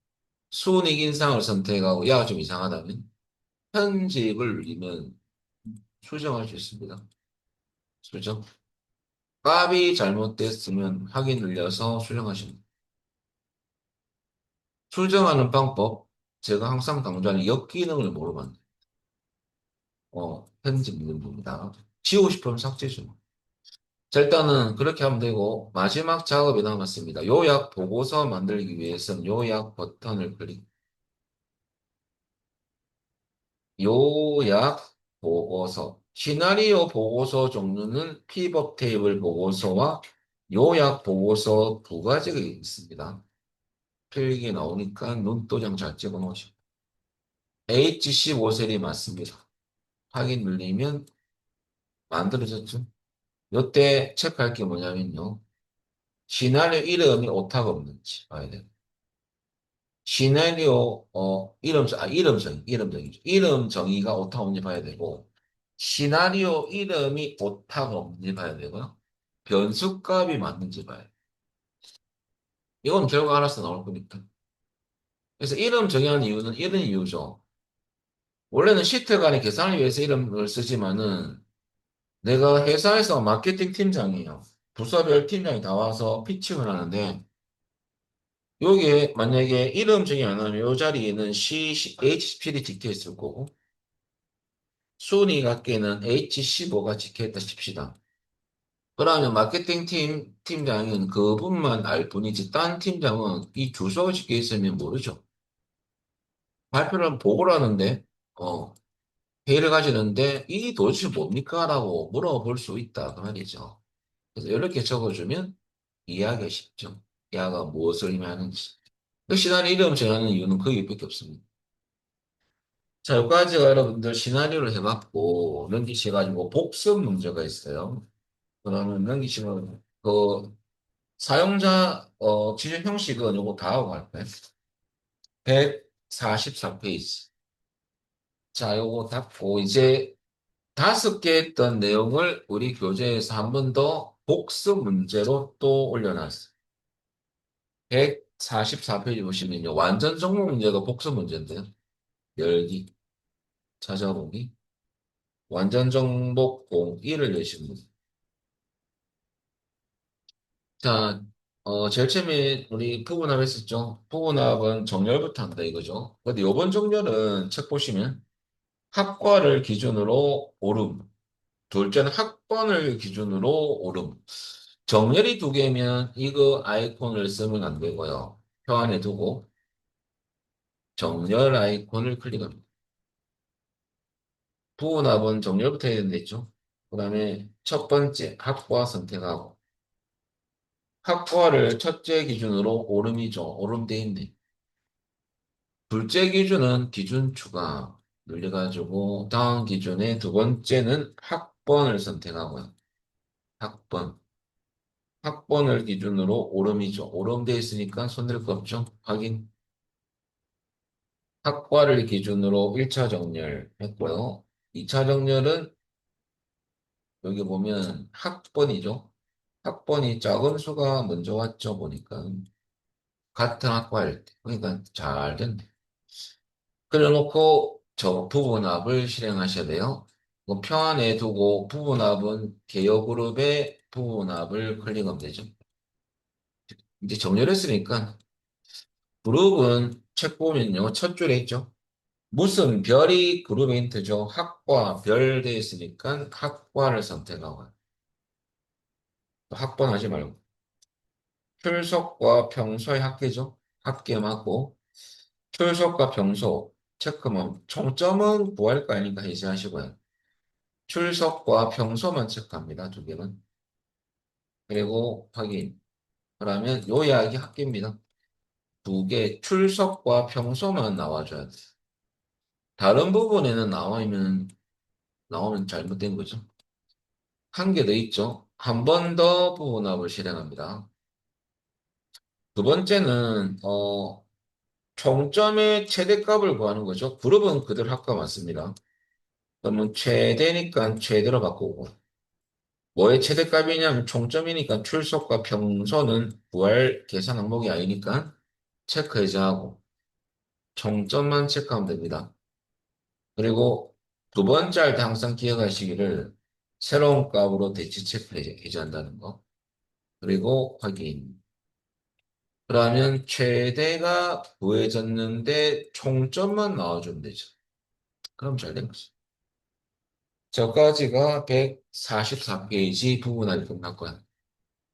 순익 인상을 선택하고 야가 좀 이상하다면 편집을 누르면 수정할 수 있습니다. 수정. 값이 잘못됐으면 확인 눌려서 수정하십니다. 수정하는 방법, 제가 항상 강조하는 역기능을 모르면 편집 누릅니다. 지우고 싶으면 삭제 좀. 자, 일단은 그렇게 하면 되고 마지막 작업이 남았습니다. 요약 보고서 만들기 위해서는 요약 버튼을 클릭. 요약 보고서. 시나리오 보고서 종류는 피벗 테이블 보고서와 요약 보고서 두 가지가 있습니다. 필기 나오니까 눈도장 잘 찍어 놓으시고. H15셀이 맞습니다. 확인 눌리면 만들어졌죠. 요때 체크할 게 뭐냐면요. 시나리오 이름이 오타가 없는지 봐야 돼요. 시나리오 이름 정의죠. 이름 정의가 오타가 없는지 봐야 되고 시나리오 이름이 오타가 없는지 봐야 되고요. 변수값이 맞는지 봐야 돼요. 이건 결과 알아서 나올 거니까. 그래서 이름 정의하는 이유는 이런 이유죠. 원래는 시트 간의 계산을 위해서 이름을 쓰지만은 내가 회사에서 마케팅 팀장이에요. 부서별 팀장이 다 와서 피칭을 하는데 여기에 만약에 이름 정의 안 하면 이 자리에는 HPD 찍혀 있을 거고 순위 같게는 H15가 찍혀 있다 칩시다. 그러면 마케팅 팀장은 그분만 알 뿐이지 딴 팀장은 이 주소가 찍혀 있으면 모르죠. 발표를 보고를 하는데 어, 회의를 가지는데 이 도대체 뭡니까? 라고 물어볼 수 있다 그 말이죠. 그래서 이렇게 적어주면 이해하기가 쉽죠. 야가 무엇을 의미하는지. 그 시나리오 이름 정하는 이유는 거기밖에 없습니다. 자, 여기까지가 여러분들 시나리오를 해봤고 넘기셔가지고 복습 문제가 있어요. 그러면 넘기시면 그 사용자 지정 형식은 요거 다 하고 갈까요? 144페이지. 자, 요거 닫고 이제 다섯 개 했던 내용을 우리 교재에서 한 번 더 복습 문제로 또 올려놨어요. 144페이지 보시면요. 완전 정보 문제가 복습 문제인데요. 열기, 찾아보기, 완전 정복 01을 내신 분. 자, 제일 처음에 우리 부분합 했었죠. 부분합은 정렬부터 한다 이거죠. 근데 요번 정렬은 책 보시면 학과를 기준으로 오름. 둘째는 학번을 기준으로 오름. 정렬이 두 개면 이거 아이콘을 쓰면 안 되고요. 표 안에 두고 정렬 아이콘을 클릭합니다. 부분합은 정렬부터 해야 된댔죠. 그 다음에 첫 번째 학과 선택하고 학과를 첫째 기준으로 오름이죠. 오름돼 있네. 둘째 기준은 기준 추가 늘려가지고 다음 기준에 두 번째는 학번을 선택하고요. 학번. 학번을 기준으로 오름이죠. 오름돼 있으니까 손댈 거 없죠. 확인. 학과를 기준으로 1차 정렬 했고요. 2차 정렬은 여기 보면 학번이죠. 학번이 작은 수가 먼저 왔죠. 보니까. 같은 학과일 때. 그러니까 잘 됐네. 그래놓고 저 부분합을 실행하셔야 돼요. 그럼 표 안에 두고 부분합은 개요 그룹의 부분합을 클릭하면 되죠. 이제 정렬했으니까 그룹은 책 보면요. 첫 줄에 있죠. 무슨 별이 그룹의 힌트죠. 학과 별 돼 있으니까 학과를 선택하고 학번 하지 말고 출석과 평소의 합계죠. 합계 맞고 출석과 평소 체크만 총점은 구할 거 아니니까 해제하시고요. 출석과 평소만 체크합니다. 두 개는. 그리고 확인. 그러면 요 이야기 합계입니다. 두 개 출석과 평소만 나와줘야 돼. 다른 부분에는 나오면 잘못된 거죠. 한 개 더 있죠. 한 번 더 부분합을 실행합니다. 두 번째는 총점의 최대값을 구하는 거죠. 그룹은 그대로 학과 맞습니다. 그러면 최대니까 최대로 바꾸고 뭐의 최대값이냐면 총점이니까 출석과 평소는 구할 계산 항목이 아니니까 체크 해제하고 총점만 체크하면 됩니다. 그리고 두 번째 할 때 항상 기억하시기를 새로운 값으로 대치 체크 해제한다는 거. 그리고 확인. 그러면 최대가 구해졌는데 총점만 나와주면 되죠. 그럼 잘 된 거죠. 저까지가 144페이지 부분할이 끝났고요.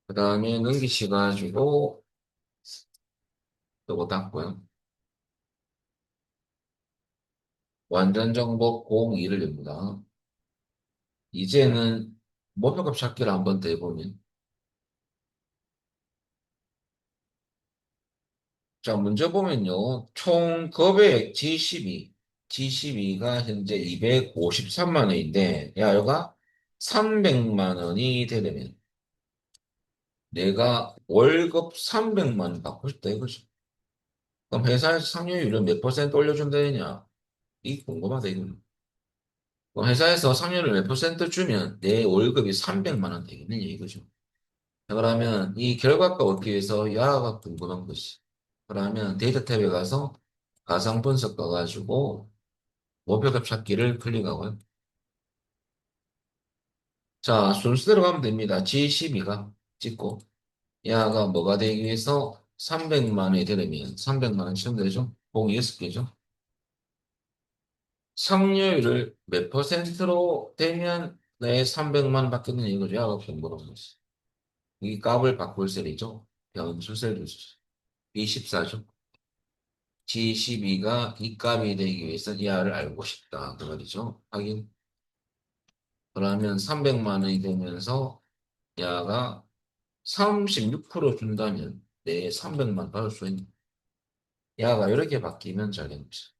그 다음에 넘기셔가지고 요거 닫고요. 완전 정복 02를 엽니다. 이제는 목표값 찾기를 한번 더 해보면 자 문제 보면요. 총 거액 G12가 현재 253만 원인데 야 여가 300만 원이 되려면 내가 월급 300만 원 받고 싶다 이거죠. 그럼 회사에서 상여율을 몇 퍼센트 올려준다느냐? 이 궁금하다 이거. 그럼 회사에서 상여율을 몇 퍼센트 주면 내 월급이 300만 원 되겠느냐 이거죠. 자, 그러면 이 결과가 얻기 위해서 야가 궁금한 것이. 그러면 데이터 탭에 가서 가상 분석 가가지고 목표값 찾기를 클릭하고요. 자, 순서대로 가면 됩니다. G12가 찍고 야가 뭐가 되기 위해서 300만 원이 되려면 300만 원 치면 되죠. 공이 6개죠. 성료율을 몇 퍼센트로 되면 내 300만 원 받겠느냐 이거죠. 야가 공부하는 것이. 이 값을 바꿀 셀이죠. 변수셀 주죠. B14죠. G12가 이 값이 되기 위해서 이하를 알고 싶다. 그 말이죠. 확인. 그러면 300만 원이 되면서 야가 36% 준다면 내 300만 받을 수 있는. 야가 이렇게 바뀌면 잘 되는 거죠.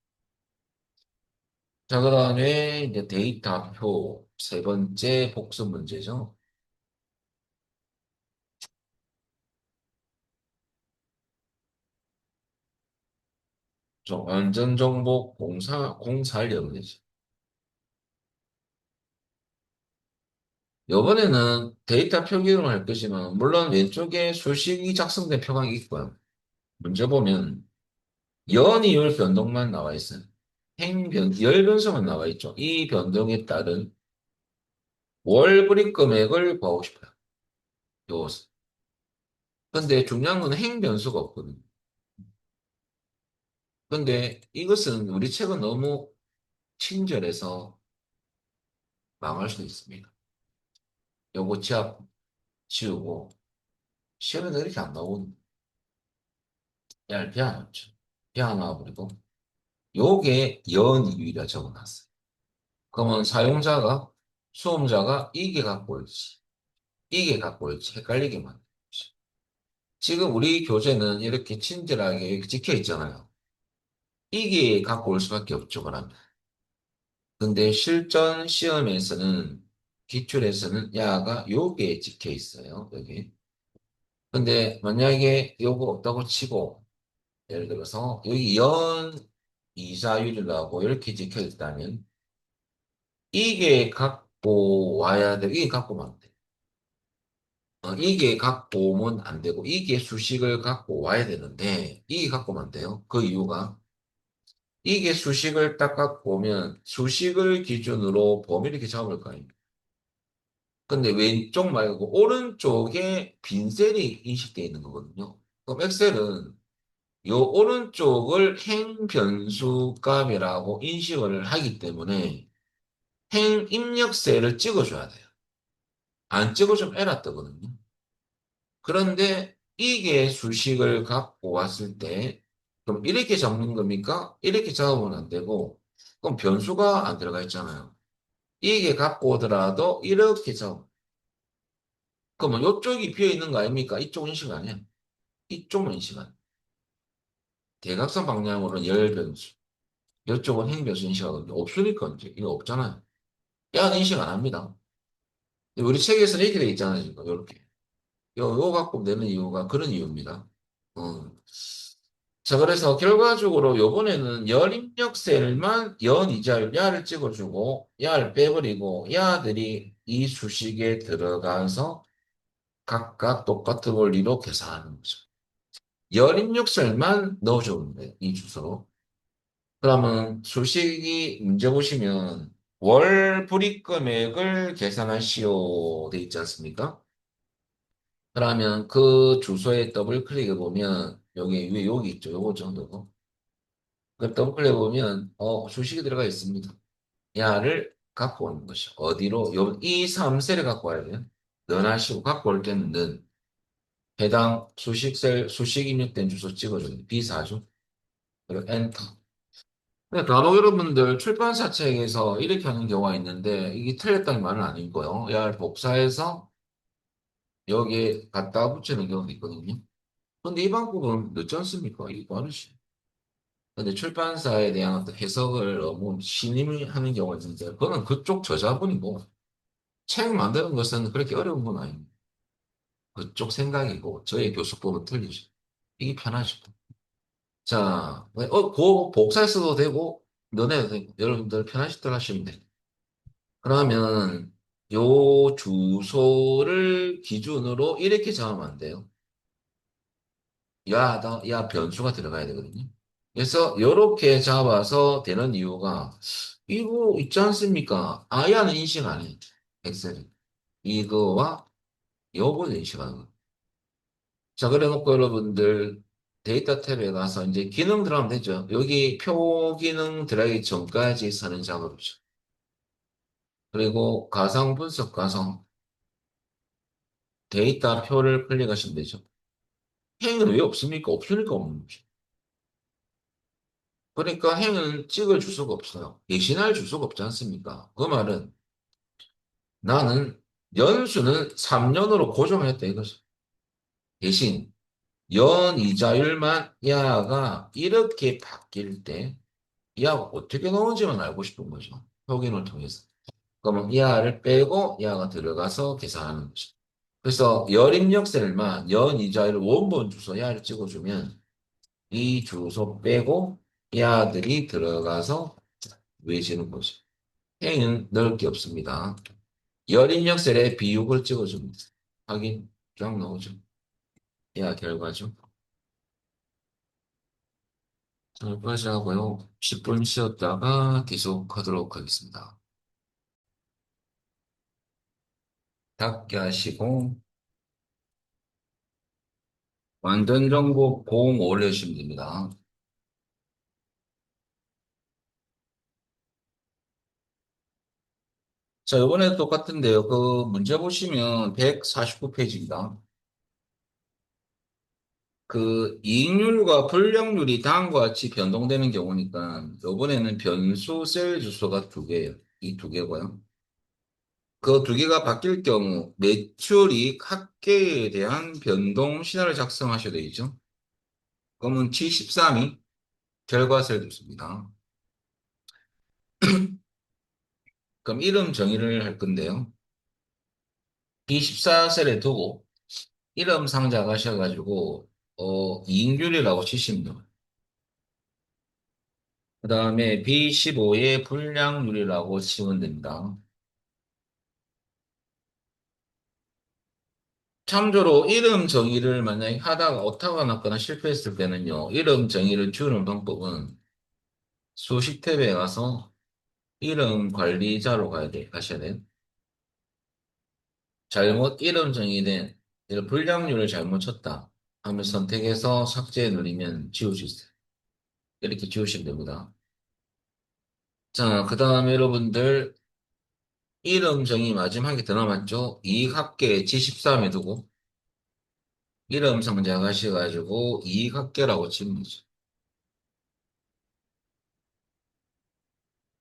자, 그 다음에 이제 데이터표 세 번째 복습 문제죠. 안전정보 공사를 열어내죠. 이번에는 데이터 표기를 할 것이면, 물론 왼쪽에 수식이 작성된 표가 있고요. 문제 보면, 연이율 변동만 나와 있어요. 열 변수만 나와 있죠. 이 변동에 따른 월불입 금액을 구하고 싶어요. 요것은. 근데 중요한 건 행 변수가 없거든요. 근데 이것은 우리 책은 너무 친절해서 망할 수도 있습니다. 요거 치압 치우고 시험에도 이렇게 안 나오는 야 피아노죠. 피아노 나와버리고 요게 연이율이라 적어놨어요. 그러면 사용자가 수험자가 이게 갖고 올지 이게 갖고 올지 헷갈리게 만든 거죠. 지금 우리 교재는 이렇게 친절하게 이렇게 찍혀 있잖아요. 이게 갖고 올 수밖에 없죠, 그러면. 근데 실전 시험에서는 기출에서는 야가 요게 찍혀 있어요. 여기. 근데 만약에 요거 없다고 치고 예를 들어서 여기 연 이자율이라고 이렇게 찍혀 있다면 이게 갖고 와야 돼. 이게 갖고 오면 안 돼. 이게 갖고 오면 안 되고 이게 수식을 갖고 와야 되는데 이게 갖고 오면 안 돼요. 그 이유가 이게 수식을 딱 갖고 오면 수식을 기준으로 범위를 이렇게 잡을 거 아닙니까? 근데 왼쪽 말고 오른쪽에 빈 셀이 인식되어 있는 거거든요. 그럼 엑셀은 요 오른쪽을 행변수 값이라고 인식을 하기 때문에 행 입력 셀을 찍어줘야 돼요. 안 찍어주면 에러 뜨거든요. 그런데 이게 수식을 갖고 왔을 때 그럼 이렇게 잡는 겁니까? 이렇게 잡으면 안 되고 그럼 변수가 안 들어가 있잖아요. 이게 갖고 오더라도 이렇게 잡 그러면 이쪽이 비어 있는 거 아닙니까? 이쪽 인식 아니야. 이쪽은 인식 아니야. 대각선 방향으로는 열 변수. 이쪽은 행 변수 인식하거든요. 없으니까 이제 이거 없잖아요. 야는 인식 안 합니다. 우리 책에서는 이렇게 돼 있잖아요. 지금 이렇게. 요 갖고 내는 이유가 그런 이유입니다. 어. 자, 그래서 결과적으로 요번에는 열 입력 셀만 연 이자율 야를 찍어주고 야를 빼버리고 야들이 이 수식에 들어가서 각각 똑같은 원리로 계산하는 거죠. 열 입력 셀만 넣어주면 돼요. 이 주소로. 그러면 수식이 문제 보시면 월 불이익 금액을 계산하시오 돼 있지 않습니까? 그러면 그 주소에 더블 클릭해 보면 여기 위에 여기 있죠. 요거 정도고. 그 더블 클릭해 보면 수식이 들어가 있습니다. 야를 갖고 오는 것이 어디로 이 3셀을 갖고 와야 돼요. 넌하시고 갖고 올 때는 는 해당 수식셀 수식 입력된 주소 찍어줘요. B4죠. 그리고 엔터. 근데 간혹 여러분들 출판사 책에서 이렇게 하는 경우가 있는데 이게 틀렸다는 말은 아니고요. 야를 복사해서 여기에 갖다 붙이는 경우도 있거든요. 근데 이 방법은 늦지 않습니까? 이게 빠르지. 근데 출판사에 대한 어떤 해석을 너무 신임을 하는 경우가 있는데, 그거는 그쪽 저자분이고, 책 만드는 것은 그렇게 어려운 건 아닙니다. 그쪽 생각이고, 저희 교수법은 틀리죠. 이게 편하죠. 자, 그 복사해 써도 되고, 너네도 되고, 여러분들 편하시도록 하시면 돼요. 그러면 요 주소를 기준으로 이렇게 잡으면 안 돼요. 야 변수가 들어가야 되거든요. 그래서 이렇게 잡아서 되는 이유가 이거 있지 않습니까? 아야는 인식 안 해. 엑셀이. 이거와 요거를 인식하는 거. 자, 그래 놓고 여러분들 데이터 탭에 가서 이제 기능 들어가면 되죠. 여기 표 기능 들어가기 전까지 서는 작업이죠. 그리고 가상 분석 가상 데이터 표를 클릭하시면 되죠. 행은 왜 없습니까? 없으니까 없는 거죠. 그러니까 행은 찍을 주소가 없어요. 대신할 주소가 없지 않습니까? 그 말은 나는 연수는 3년으로 고정했다 이거죠. 대신 연이자율만 야가 이렇게 바뀔 때 야가 어떻게 나오는지만 알고 싶은 거죠. 확인을 통해서. 그러면 야를 빼고 야가 들어가서 계산하는 거죠. 그래서 열입력셀만 연이자율 원본 주소 야를 찍어주면 이 주소 빼고 야들이 들어가서 외지는 거죠. 행은 넣을 게 없습니다. 열입력셀에 비육을 찍어줍니다. 확인 쫙 나오죠. 야 결과죠. 여기까지 하고요. 10분 쉬었다가 계속하도록 하겠습니다. 닫게 하시고 완전 정보 05를 해주시면 됩니다. 자, 이번에도 똑같은데요. 그 문제 보시면 149페이지입니다. 그 이익률과 불량률이 다음과 같이 변동되는 경우니까 이번에는 변수 셀 주소가 두 개예요. 이 두 개고요. 그 두 개가 바뀔 경우 매출이 합계에 대한 변동 신화를 작성하셔야 되겠죠. 그러면 T13이 결과세를 줬습니다. 그럼 이름 정의를 할 건데요. B14셀에 두고 이름 상자 가셔가지고 이익률이라고 치시면 돼요. 그 다음에 B15에 불량률이라고 치면 됩니다. 참조로 이름 정의를 만약에 하다가 오타가 났거나 실패했을 때는요. 이름 정의를 지우는 방법은 수식 탭에 가서 이름 관리자로 가셔야 돼요. 잘못 이름 정의된 예를 불량률을 잘못 쳤다 하면 선택해서 삭제 누르면 지울 수 있어요. 이렇게 지우시면 됩니다. 자, 그 다음에 여러분들 이름 정의 마지막에 더 남았죠? 이익합계 G13에 두고 이름 상자 가셔가지고 이익합계라고 치면 되죠.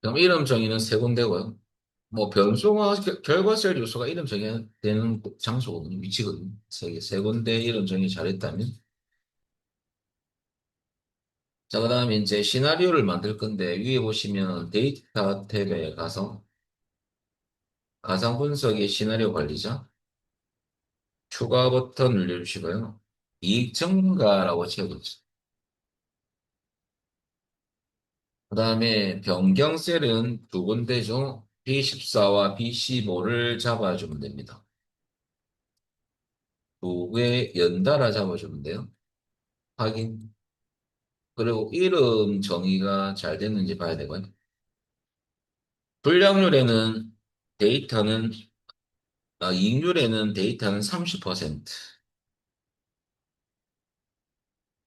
그럼 이름 정의는 세 군데고요. 뭐 변수와 결과셀 요소가 이름 정의되는 장소거든요. 위치거든요. 세 군데 이름 정의 잘했다면. 자, 그 다음에 이제 시나리오를 만들 건데 위에 보시면 데이터 탭에 가서 가상 분석의 시나리오 관리자 추가 버튼 눌러주시고요. 이익 증가라고 채워주세요. 그 다음에 변경 셀은 두 군데죠. B14와 B15를 잡아주면 됩니다. 두 개 연달아 잡아주면 돼요. 확인. 그리고 이름 정의가 잘 됐는지 봐야 되고요. 불량률에는 데이터는, 이익률에는 데이터는 30%,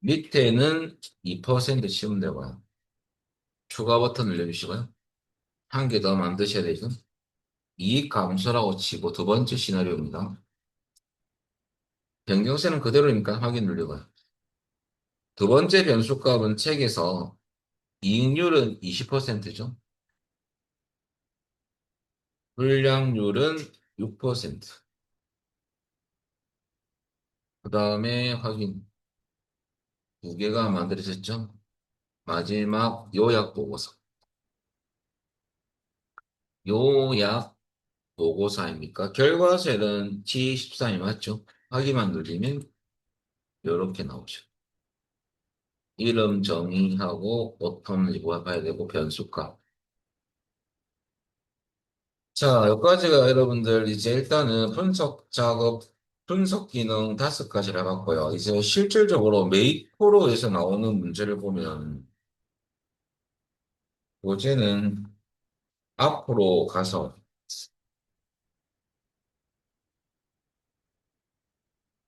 밑에는 2% 치면 되고요. 추가 버튼 눌러주시고요. 한 개 더 만드셔야 되죠. 이익 감소라고 치고 두 번째 시나리오입니다. 변경세는 그대로니까 확인 누르고요. 두 번째 변수값은 책에서 이익률은 20%죠. 불량률은 6%. 그 다음에 확인. 두 개가 만들어졌죠. 마지막 요약 보고서. 요약 보고서입니까? 결과셀은 T13이 맞죠? 확인만 누르면 이렇게 나오죠. 이름 정의하고 어떤지 봐야 되고 변수값. 자, 여기까지가 여러분들 이제 일단은 분석 작업, 분석 기능 5가지를 해봤고요. 이제 실질적으로 메이포로에서 나오는 문제를 보면 요제는 앞으로 가서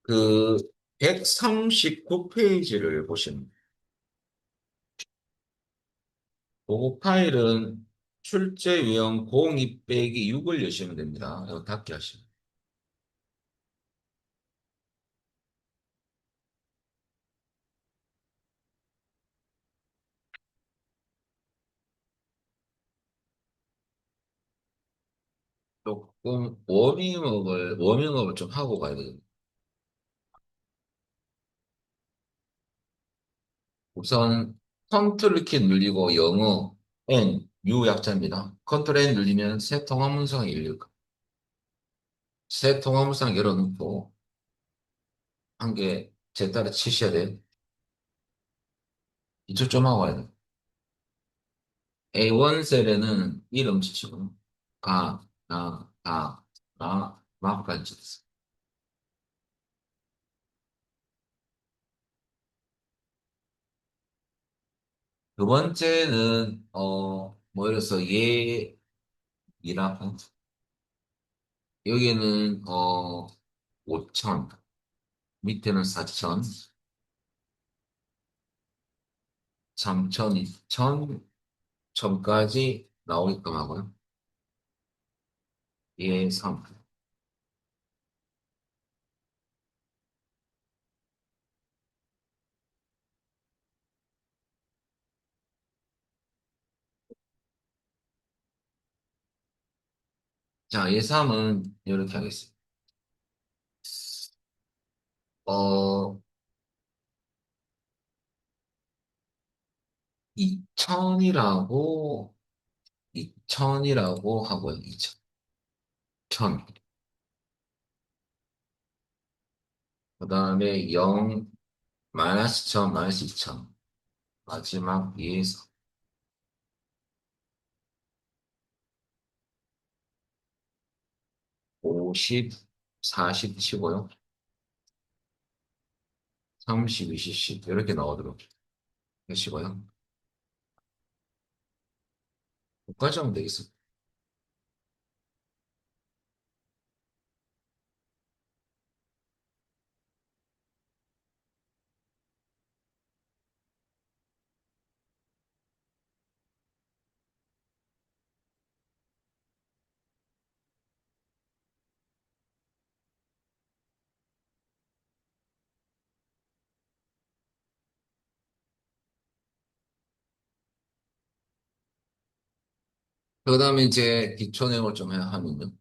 그 139페이지를 보시면 보고 파일은 출제 유형 02 빼기 6을 여시면 됩니다. 이거 닫기 하시면. 조금 워밍업을 좀 하고 가야 되거든요. 우선 컨트롤 키 눌리고 영어 N, U 약자입니다. 컨트롤 N 눌리면 새 통화 문상이 열릴 거예요. 새 통화 문상 열어놓고 한 개 제 따라 치셔야 돼요. 이쪽 좀 하고 와야 돼요. A1 셀에는 이름 치시고 마까지 치세요. 두 번째는 뭐 예를 들어서 얘이라고 여기는 5천 밑에는 4천 3천 2천 천까지 나오게끔 하고요. 예삼. 자, 예삼은 이렇게 하겠습니다. 어, 2000이라고, 2000이라고 하고요. 2000. 1000. 그 다음에 0, 마이너스 1000, 마이너스 2000. 마지막 예에서 50, 40 치고요. 30, 20, 10 이렇게 나오도록 하시고요. 여기까지 하면 되겠습니다. 그 다음에 이제 기초 내용을 좀 해야 하면요.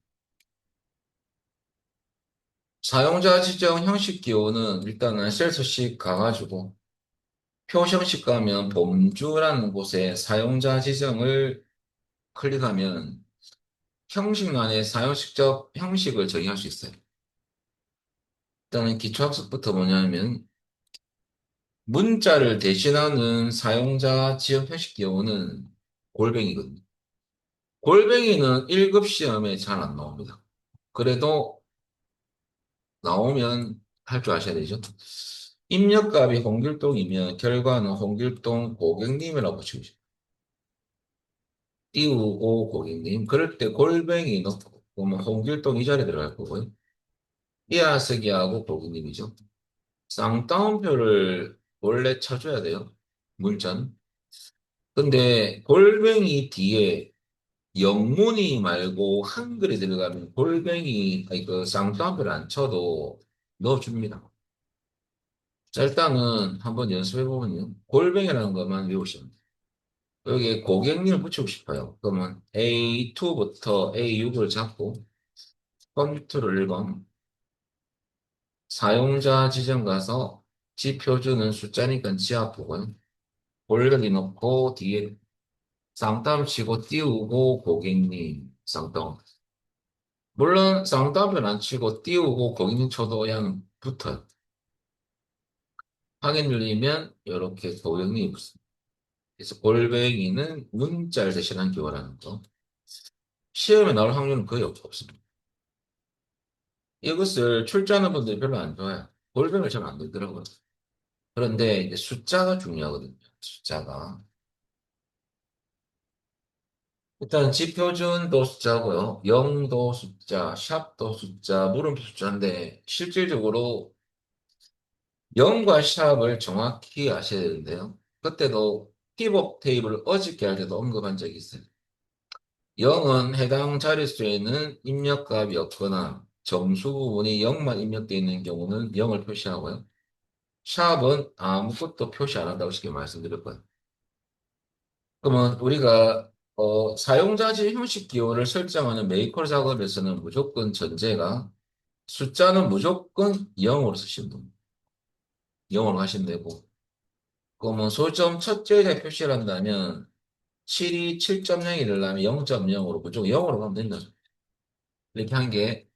사용자 지정 형식 기호는 일단은 셀서식 가가지고 표시형식 가면 범주라는 곳에 사용자 지정을 클릭하면 형식란에 사용식적 형식을 정의할 수 있어요. 일단은 기초학습부터 뭐냐면 문자를 대신하는 사용자 지정 형식 기호는 골뱅이거든요. 골뱅이는 1급 시험에 잘 안 나옵니다. 그래도 나오면 할 줄 아셔야 되죠. 입력값이 홍길동이면 결과는 홍길동 고객님이라고 붙이고 싶어요. 띄우고 고객님. 그럴 때 골뱅이 넣고 보면 홍길동 이 자리에 들어갈 거고요. 띄어쓰기하고 고객님이죠. 쌍따옴표를 원래 쳐줘야 돼요. 문자는. 근데 골뱅이 뒤에 영문이 말고 한글이 들어가면 골뱅이, 아니, 그 쌍따옴표를 안 쳐도 넣어줍니다. 자, 일단은 한번 연습해보면요. 골뱅이라는 것만 외우시면 돼요. 여기에 고객님을 붙이고 싶어요. 그러면 A2부터 A6을 잡고 컨트롤 1번 사용자 지정 가서 지표주는 숫자니까 지압 부분 골뱅이 넣고 뒤에 쌍따옴 치고 띄우고 고객님 쌍따옴. 물론 쌍따옴은 안 치고 띄우고 고객님 쳐도 그냥 붙어요. 확인 눌리면 이렇게 고객님이 붙습니다. 그래서 골뱅이는 문자를 대신한 기호라는 거. 시험에 나올 확률은 거의 없습니다. 이것을 출제하는 분들이 별로 안 좋아해요. 골뱅이를 잘 안 들더라고요. 그런데 이제 숫자가 중요하거든요. 숫자가. 일단 지표준도 숫자고요. 0도 숫자, 샵도 숫자, 물음표 숫자인데 실질적으로 0과 샵을 정확히 아셔야 되는데요. 그때도 피벗 테이블을 어저께 할 때도 언급한 적이 있어요. 0은 해당 자릿수에는 입력값이 없거나 정수 부분이 0만 입력되어 있는 경우는 0을 표시하고요. 샵은 아무것도 표시 안 한다고 쉽게 말씀드렸거든요. 그러면 우리가 사용자지 형식 기호를 설정하는 메이커 작업에서는 무조건 전제가 숫자는 무조건 0으로 쓰시면 됩니다. 0으로 하시면 되고 그러면 소점 첫째에 표시를 한다면 7이 7.0이 되려면 0.0으로 무조건 0으로 가면 된다. 이렇게 한 게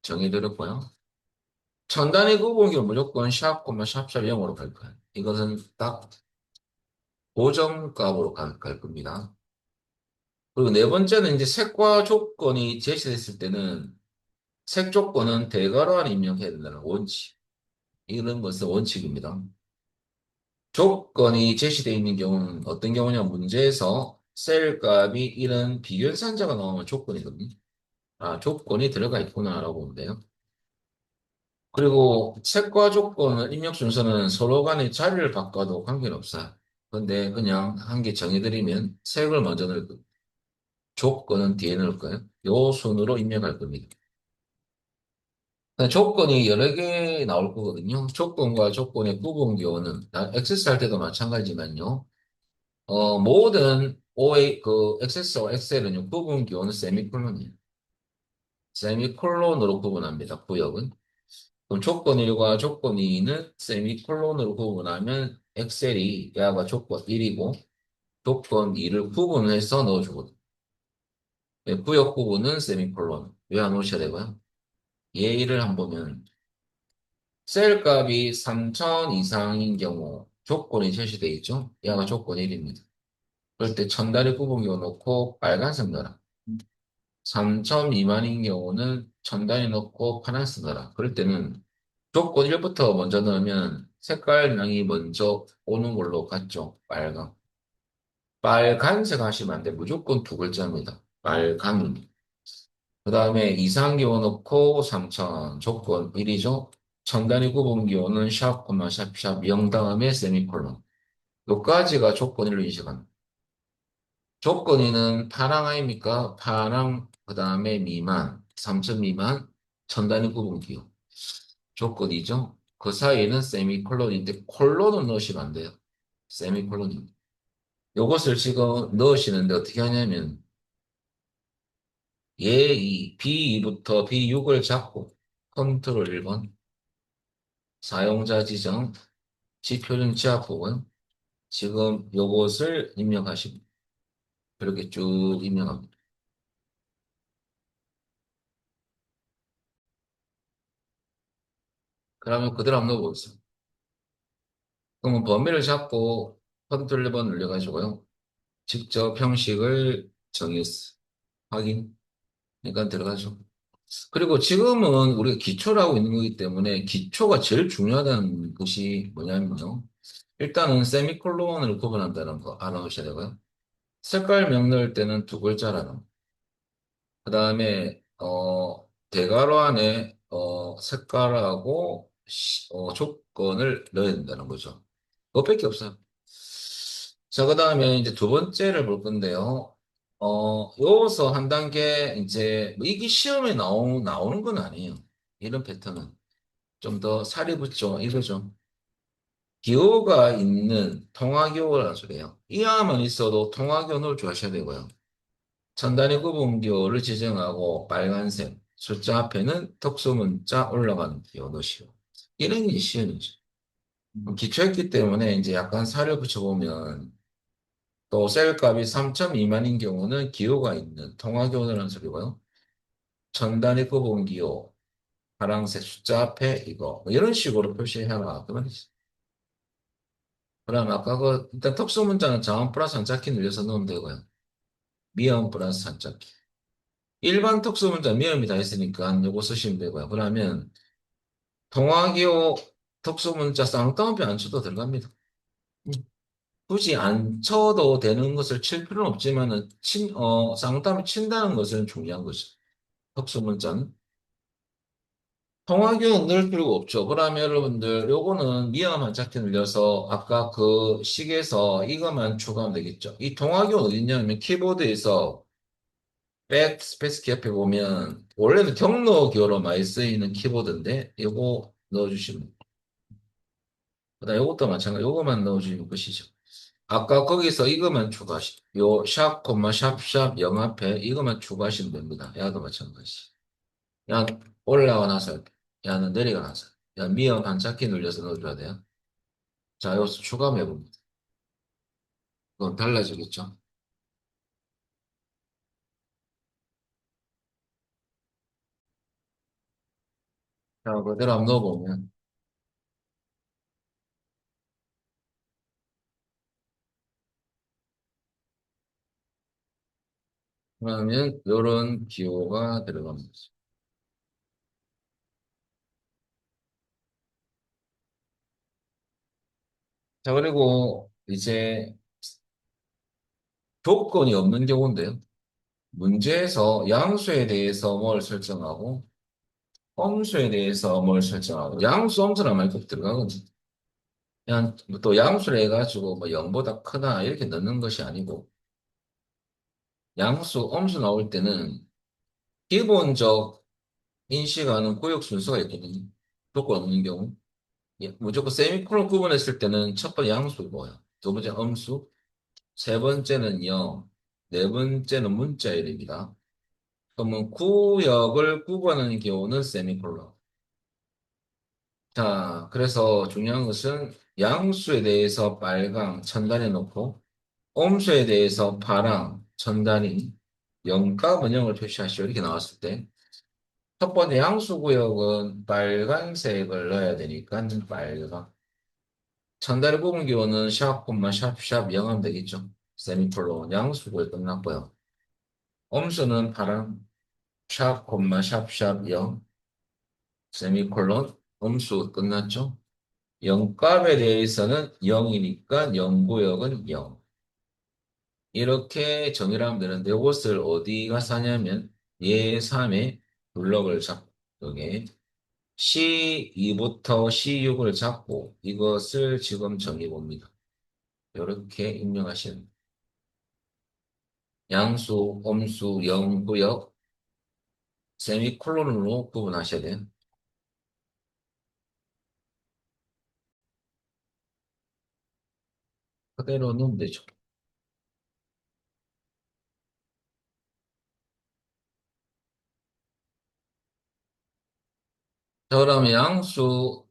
정해드렸고요. 천단위 구분기는 무조건 샵, 샵 0으로 갈 거예요. 이것은 딱 고정값으로 갈 겁니다. 그리고 네 번째는 이제 색과 조건이 제시됐을 때는 색 조건은 대괄호 안에 입력해야 된다는 원칙. 이런 것은 원칙입니다. 조건이 제시되어 있는 경우는 어떤 경우냐 문제에서 셀 값이 이런 비견산자가 나오면 조건이거든요. 아, 조건이 들어가 있구나라고 보면 돼요. 그리고 색과 조건은 입력 순서는 서로 간의 자리를 바꿔도 관계는 없어요. 근데 그냥 한 개 정해드리면 색을 먼저 넣을 겁니다. 조건은 뒤에 넣을 거예요. 요 순으로 입력할 겁니다. 근데 조건이 여러 개 나올 거거든요. 조건과 조건의 구분 기호는 액세스 할 때도 마찬가지지만요. 모든 OA 그 액세스와 엑셀은요. 구분 기호는 세미콜론이에요. 세미콜론으로 구분합니다. 구역은. 그럼 조건 1과 조건 2는 세미콜론으로 구분하면 엑셀이 야가 조건 1이고 조건 2를 구분해서 넣어주거든요. 네, 구역 구분은 세미콜론. 왜 안 오셔야 되고요? 예를 한번 보면 셀 값이 3000 이상인 경우 조건이 제시되어 있죠? 야가 조건 1입니다. 그럴 때 천다리 구분 기호 놓고 빨간색 넣어라. 3000 미만인 경우는 천단위 넣고 파란색 넣어라. 그럴 때는 조건 1부터 먼저 넣으면 색깔명이 먼저 오는 걸로 갔죠. 빨강. 빨간색 하시면 안 돼. 무조건 두 글자입니다. 빨간. 그 다음에 이상기호 넣고 3000 조건 1이죠. 첨단위 구분 기호는 샵, 코마, 샵, 샵 0 다음에 세미콜론. 요까지가 조건 1로 인식합니다. 조건 2는 파랑 아닙니까? 파랑, 그 다음에 미만, 3000 미만, 첨단위 구분 기호. 조건이죠. 그 사이에는 세미콜론인데 콜론은 넣으시면 안 돼요. 세미콜론입니다. 요것을 지금 넣으시는데 어떻게 하냐면 이 B2부터 B6을 잡고 컨트롤 1번 사용자 지정 지표준 지압 부분 지금 요것을 입력하십니다. 이렇게 쭉 입력합니다. 그러면 그대로 한번 넣어보겠습니다. 그러면 범위를 잡고 컨트롤 1번 눌려가지고요. 직접 형식을 정했어. 확인. 그러니까 들어가죠. 그리고 지금은 우리가 기초를 하고 있는 거기 때문에 기초가 제일 중요하다는 것이 뭐냐면요. 일단은 세미콜론을 구분한다는 거 알아두셔야 되고요. 색깔 명 넣을 때는 두 글자라는 거. 그 다음에, 대괄호 안에, 색깔하고, 조건을 넣어야 된다는 거죠. 그것밖에 없어요. 자, 그 다음에 이제 두 번째를 볼 건데요. 여기서 한 단계, 이제, 뭐 이게 시험에 나오는 건 아니에요. 이런 패턴은. 좀 더 살이 붙죠. 이거죠. 기호가 있는 통화기호라는 소리예요. 이하만 있어도 통화기호 넣을 하셔야 되고요. 천단위 구분 기호를 지정하고 빨간색 숫자 앞에는 특수문자 올라가는 기호 넣으시오. 이런 게 시험이죠. 기초했기 때문에 이제 약간 살을 붙여보면 또 셀값이 3점 미만인 경우는 기호가 있는 통화기호라는 소리고요. 천단위 구분 기호, 파란색 숫자 앞에 이거 뭐 이런 식으로 표시해라. 그런 그럼 아까 일단 특수문자는 자음 플러스 한자키 늘려서 넣으면 되고요. 미음 플러스 한자키. 일반 특수문자 미음이 다 있으니까 요거 쓰시면 되고요. 그러면 통화기호 특수문자 쌍따옴표 안 쳐도 들어갑니다. 음. 굳이 안 쳐도 되는 것을 칠 필요는 없지만은 쌍따옴표 친다는 것은 중요한 거죠. 특수문자는. 통화기호는 넣을 필요가 없죠. 그러면 여러분들 요거는 미음 한자키 늘려서 아까 그 식에서 이것만 추가하면 되겠죠. 이 통화기호는 어디 있냐면 키보드에서 백스페이스 옆에 보면 원래는 경로 기호로 많이 쓰이는 키보드인데 이거 넣어주시면 그다음 이것도 마찬가지 이거만 넣어주시면 끝이죠. 아까 거기서 이것만 추가하시 요 샵, 콤마, 샵, 영 앞에 이것만 추가하시면 됩니다. 야도 마찬가지. 야 올라가 나서 야는 내려가 나서 야 미음 한자키 눌려서 넣어줘야 돼요. 자 여기서 추가해 봅니다. 그건 달라지겠죠. 자 그대로 한번 넣어보면 그러면 요런 기호가 들어갑니다. 자 그리고 이제 조건이 없는 경우인데요. 문제에서 양수에 대해서 뭘 설정하고 함수에 대해서 뭘 설정하고 양수 함수란 말이 꼭 들어가거든요. 그냥 또 양수를 해가지고 뭐 0보다 크다 이렇게 넣는 것이 아니고 양수, 엄수 나올 때는 기본적 인식하는 구역 순서가 있거든요. 조건 없는 경우. 예, 무조건 세미콜론 구분했을 때는 첫 번째 양수 뭐야? 두 번째 엄수, 세 번째는 영, 네 번째는 문자 이름이다. 그러면 구역을 구분하는 경우는 세미콜론. 자, 그래서 중요한 것은 양수에 대해서 빨강 첨단해 놓고 옴수에 대해서 파랑 첨단이 영과 원형을 표시하시오. 이렇게 나왔을 때 첫 번째 양수 구역은 빨간색을 넣어야 되니까 빨강. 첨단의 부분 기호는 샵, 콤마, 샵, 샵 0 하면 되겠죠. 세미콜론 양수 구역 끝났고요. 옴수는 파랑 샵, 콤마, 샵, 샵 0 세미콜론 음수 끝났죠. 영값에 대해서는 0이니까 0구역은 0. 이렇게 정의를 하면 되는데 이것을 어디가 사냐면 예3의 블럭을 잡고 여기 C2부터 C6을 잡고 이것을 지금 정의해 봅니다. 이렇게 입력하시는 양수, 음수, 영구역, 세미콜론으로 구분하셔야 돼요. 그대로 넣으면 되죠. 자, 그러면 양수,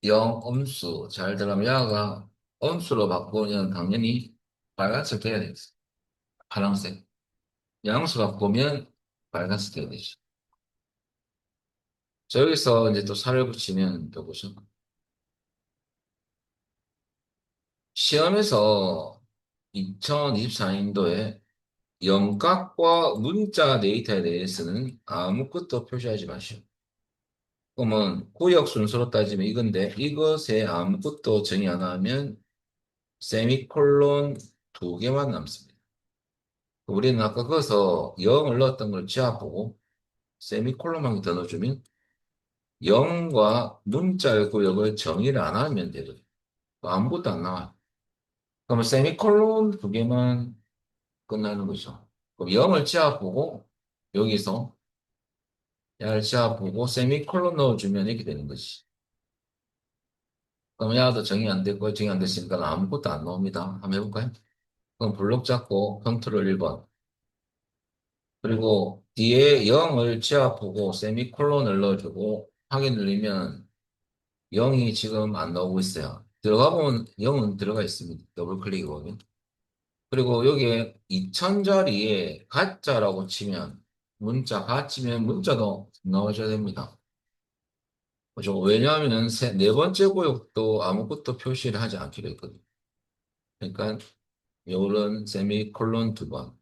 영, 음수. 잘 들어가면 야가 음수로 바꾸면 당연히 빨간색 돼야 되겠어. 파란색. 양수 바꾸면 빨간색 돼야 되죠. 자, 여기서 이제 또 살을 붙이면 또 보죠. 시험에서 2024년도에 영각과 문자 데이터에 대해서는 아무것도 표시하지 마시오. 그러면 구역 순서로 따지면 이건데 이것에 아무것도 정의 안 하면 세미콜론 두 개만 남습니다. 우리는 아까 거기서 0을 넣었던 걸 지워보고 세미콜론만 더 넣어주면 0과 문자의 구역을 정의를 안 하면 되거든요. 아무것도 안 나와요. 그러면 세미콜론 두 개만 끝나는 거죠. 그럼 0을 지워보고 여기서 야를 지워보고 세미콜론 넣어주면 이렇게 되는 거지. 그럼 야도 정의 안 됐고 정의 안 됐으니까 아무것도 안 나옵니다. 한번 해볼까요? 그럼 블록 잡고 컨트롤 1번 그리고 뒤에 0을 지워보고 세미콜론을 넣어주고 확인 누르면 0이 지금 안 나오고 있어요. 들어가 보면 0은 들어가 있습니다. 더블 클릭해 보면. 그리고 여기에 2000자리에 가짜라고 치면 문자 가치면 문자도 나와줘야 됩니다. 그죠? 왜냐하면 네 번째 구역도 아무것도 표시를 하지 않기로 했거든요. 그러니까 요런 세미콜론 두 번.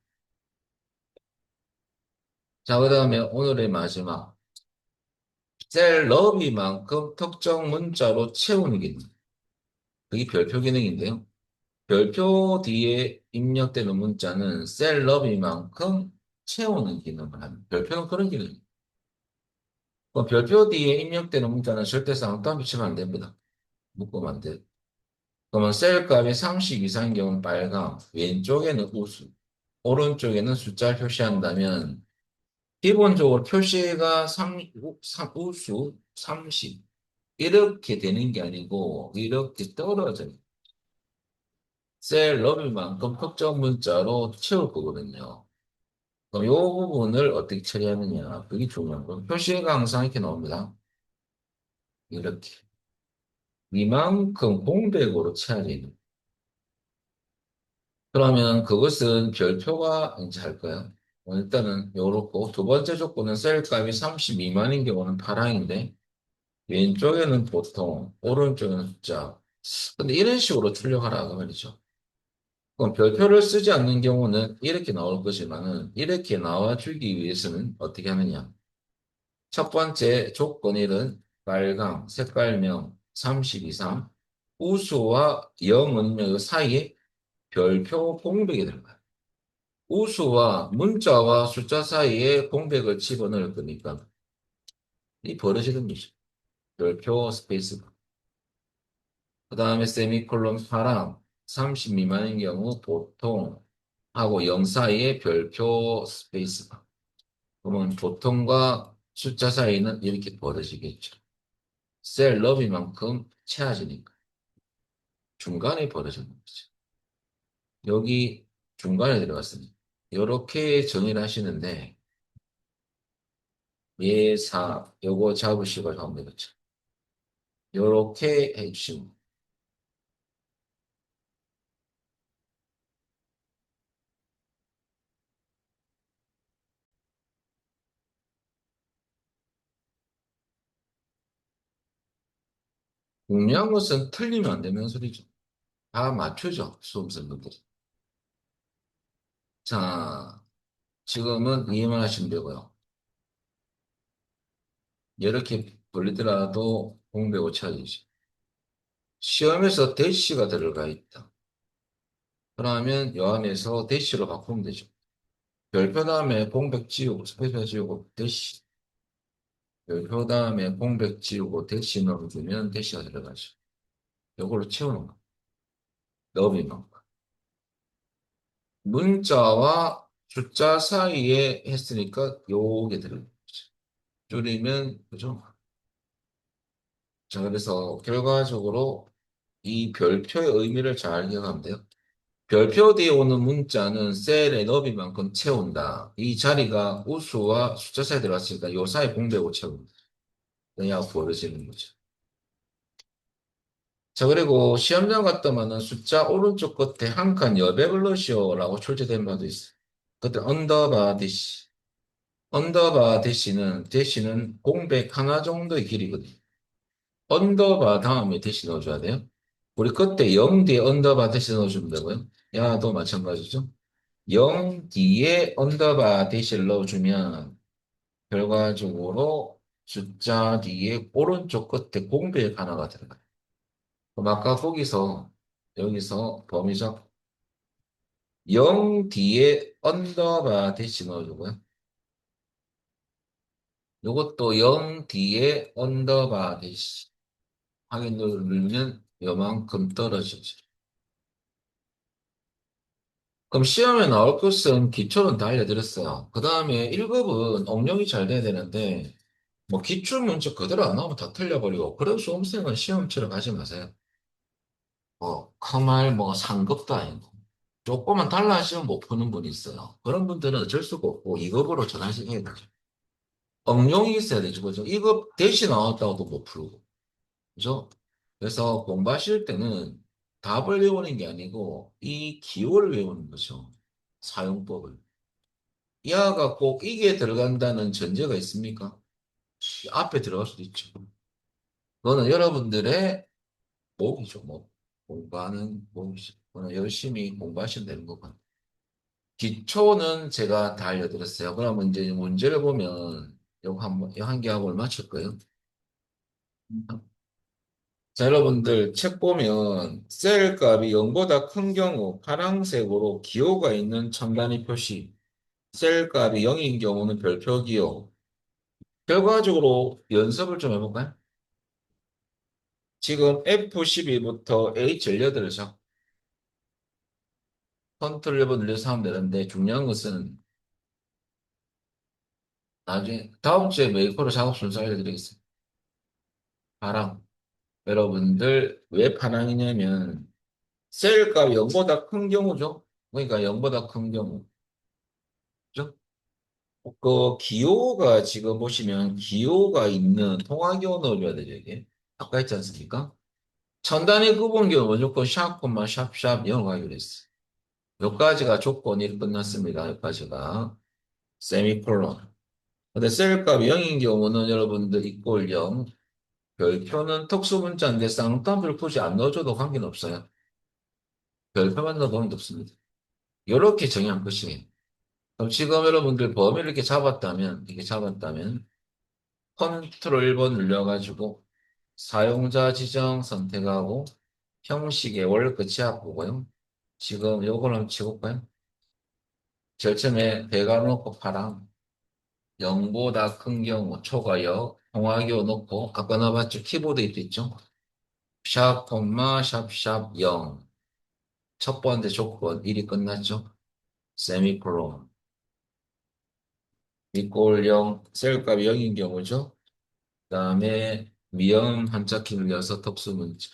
자, 그 다음에 오늘의 마지막. 셀 너비만큼 특정 문자로 채우는 기능. 그게 별표 기능인데요. 별표 뒤에 입력되는 문자는 셀 너비만큼 채우는 기능을 합니다. 별표는 그런 기능이에요. 그럼 별표 뒤에 입력되는 문자는 절대상 따로 치면 안 됩니다. 묶으면 안 돼요. 그러면 셀 값이 30 이상인 경우는 빨강, 왼쪽에는 우수, 오른쪽에는 숫자를 표시한다면 기본적으로 표시가 우수 30 이렇게 되는 게 아니고 이렇게 떨어져요. 셀 너비만큼 특정 문자로 채울 거거든요. 그럼 이 부분을 어떻게 처리하느냐. 그게 중요한 거. 표시가 항상 이렇게 나옵니다. 이렇게. 이만큼 공백으로 채워져있는. 그러면 그것은 별표가 이제 할 거야. 일단은 요렇고 두 번째 조건은 셀 값이 30 미만인 경우는 파랑인데 왼쪽에는 보통 오른쪽에는 숫자. 근데 이런 식으로 출력하라 그 말이죠. 그럼 별표를 쓰지 않는 경우는 이렇게 나올 것이지만은 이렇게 나와주기 위해서는 어떻게 하느냐. 첫 번째 조건 1은 빨강, 색깔명 30 이상, 우수와 영은요 사이에 별표 공백이 들어가요. 우수와 문자와 숫자 사이에 공백을 집어넣을 거니까 이 버릇이 됩니다. 별표 스페이스. 그 다음에 세미콜론 파랑 30 미만인 경우 보통 하고 0 사이에 별표 스페이스바. 그러면 보통과 숫자 사이는 이렇게 벌어지겠죠. 셀 너비만큼 채워지니까 중간에 벌어지는 거죠. 여기 중간에 들어갔으니 이렇게 정의를 하시는데 예사 요거 잡으시고 하면 되겠죠. 요렇게 해주시면 중요한 것은 틀리면 안 되는 소리죠. 다 맞추죠. 수험생분들이. 자, 지금은 이해만 하시면 되고요. 이렇게 걸리더라도 공백을 찾으시. 시험에서 대시가 들어가 있다. 그러면 요 안에서 대시로 바꾸면 되죠. 별표 다음에 공백 지우고 스페이스 지우고 대시. 별표 다음에 공백 지우고 대시 넣어주면 대시가 들어가죠. 이걸로 채우는 거. 넣으면 문자와 숫자 사이에 했으니까 요게 들어가죠. 줄이면 그죠? 자, 그래서 결과적으로 이 별표의 의미를 잘 기억하면 돼요. 별표 뒤에 오는 문자는 셀의 너비만큼 채운다. 이 자리가 우수와 숫자 사이에 들어갔으니까 요 사이 공백을 채운다. 그냥 벌어지는 거죠. 자, 그리고 시험장 갔더만은 숫자 오른쪽 끝에 한 칸 여백을 넣으시오라고 출제된 바도 있어요. 그때 언더바 대시. 언더바 대시는 공백 하나 정도의 길이거든요. 언더바 다음에 대시 넣어줘야 돼요. 우리 그때 0 뒤에 언더바 대시 넣어주면 되고요. 야도 마찬가지죠. 0 뒤에 언더바 대시를 넣어주면 결과적으로 숫자 뒤에 오른쪽 끝에 공백 하나가 들어가요. 그럼 아까 거기서 여기서 범위 잡고 0 뒤에 언더바 대시 넣어주고요. 이것도 0 뒤에 언더바 대시 확인 누르면 요만큼 떨어지죠. 그럼 시험에 나올 것은 기초는 다 알려드렸어요. 그 다음에 1급은 응용이 잘 돼야 되는데, 뭐 기출 문제 그대로 안 나오면 다 틀려버리고, 그래서 수험생은 시험 치러 가지 마세요. 뭐, 그말 뭐 상급도 아니고. 조금만 달라지면 못 푸는 분이 있어요. 그런 분들은 어쩔 수가 없고 2급으로 전환시켜야 되죠. 응용이 있어야 되죠. 그죠? 2급 대시 나왔다고도 못 풀고. 그죠? 그래서 공부하실 때는 답을 외우는 게 아니고 이 기호를 외우는 거죠. 사용법을. 이하가 꼭 이게 들어간다는 전제가 있습니까? 앞에 들어갈 수도 있죠. 그거는 여러분들의 목이죠, 목. 공부하는 목이죠. 그거는 열심히 공부하시면 되는 거고. 기초는 제가 다 알려드렸어요. 그러면 이제 문제를 보면 요거 한 개하고 맞출 거예요. 자, 여러분들 책 보면 셀 값이 0보다 큰 경우 파란색으로 기호가 있는 첨단위 표시, 셀 값이 0인 경우는 별표 기호. 결과적으로 연습을 좀 해볼까요? 지금 F12부터 H18이죠. 컨트롤 1번 늘려서 하면 되는데 중요한 것은 나중에 다음 주에 메이커로 작업 순서 알려드리겠습니다. 파랑. 여러분들 왜 파랑이냐면 셀값 0보다 큰 경우죠. 그러니까 0보다 큰 경우. 그죠? 그 기호가 지금 보시면 기호가 있는 통화기호 넣어줘야 되죠, 이게. 아까 했지 않습니까? 천단위 구분기호 무조건 샵, 콤마, 샵, 0을 하기로 했어. 여기까지가 조건이 끝났습니다. 여기까지가. 세미콜론. 근데 셀값 0인 경우는 여러분들 이꼴 0. 별표는 특수문자인데 쌍따옴표를 굳이 안 넣어줘도 관계는 없어요. 별표만 넣어도 관계 없습니다. 이렇게 정의한 것이에요. 그럼 지금 여러분들 범위를 이렇게 잡았다면, 컨트롤 1번 눌러가지고 사용자 지정 선택하고 형식의 월 끝이 앞보고요. 지금 요걸 한번 치볼까요? 제일 처음에 배가 놓고 파랑 0보다 큰 경우 초과역 통화기호 놓고 아까 나봤죠? 키보드 입도 있죠? 샵, 콤마, 샵, 0. 첫 번째 조건 1이 끝났죠? 세미콜론, 미꼴 0, 셀값이 0인 경우죠. 그다음에 미음 한자 키를 내서 특수 문자.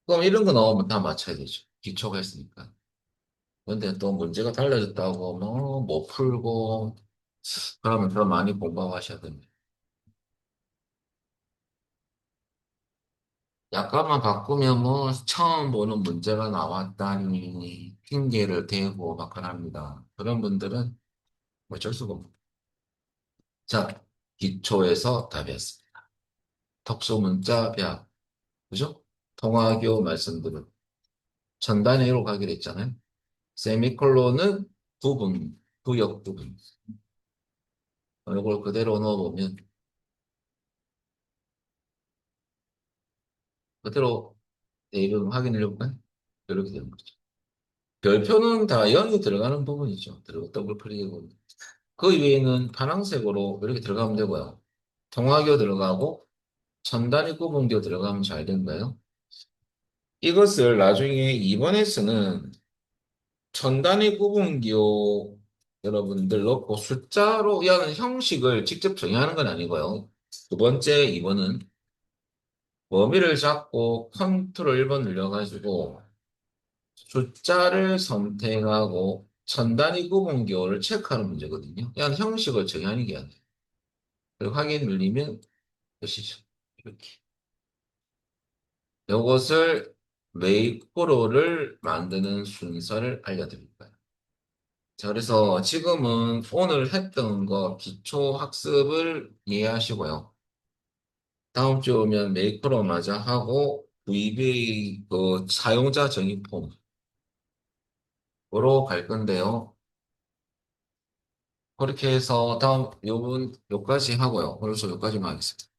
그럼 이런 거 나오면 다 맞춰야 되죠. 기초가 있으니까. 근데 또 문제가 달라졌다고 뭐 못 풀고 그러면 더 많이 공부하셔야 됩니다. 약간만 바꾸면 뭐 처음 보는 문제가 나왔다니 핑계를 대고 막 그럽니다. 그런 분들은 뭐 어쩔 수가 없고. 자, 기초에서 답이었습니다. 특수문자 배합. 그죠? 통화교 말씀들은 전단위로 가기로 했잖아요. 세미콜론은 부분, 구역 부분. 이걸 그대로 넣어보면 그대로 대입을 확인해 볼까요? 이렇게 되는 거죠. 별표는 다 연이 들어가는 부분이죠. 들어가 더블 클릭이고. 그 위에는 파란색으로 이렇게 들어가면 되고요. 통화교 들어가고 첨단위 구분교 들어가면 잘 된다요. 이것을 나중에 2번에서는 첨단위 구분교 여러분들 넣고 숫자로 하는 형식을 직접 정의하는 건 아니고요. 두 번째 2번은 범위를 잡고 컨트롤 1번 눌러가지고 숫자를 선택하고 첨단위 구분교를 체크하는 문제거든요. 그냥 형식을 정의하는 게 아니에요. 그리고 확인 눌리면 끝이죠. 이렇게. 이것을 메이크로를 만드는 순서를 알려드릴까요? 자, 그래서 지금은 오늘 했던 거 기초 학습을 이해하시고요. 다음 주 오면 메이크로 마저 하고 VBA 그 사용자 정의 폼으로 갈 건데요. 그렇게 해서 다음 요번 요까지 하고요. 오늘 수 요까지만 하겠습니다.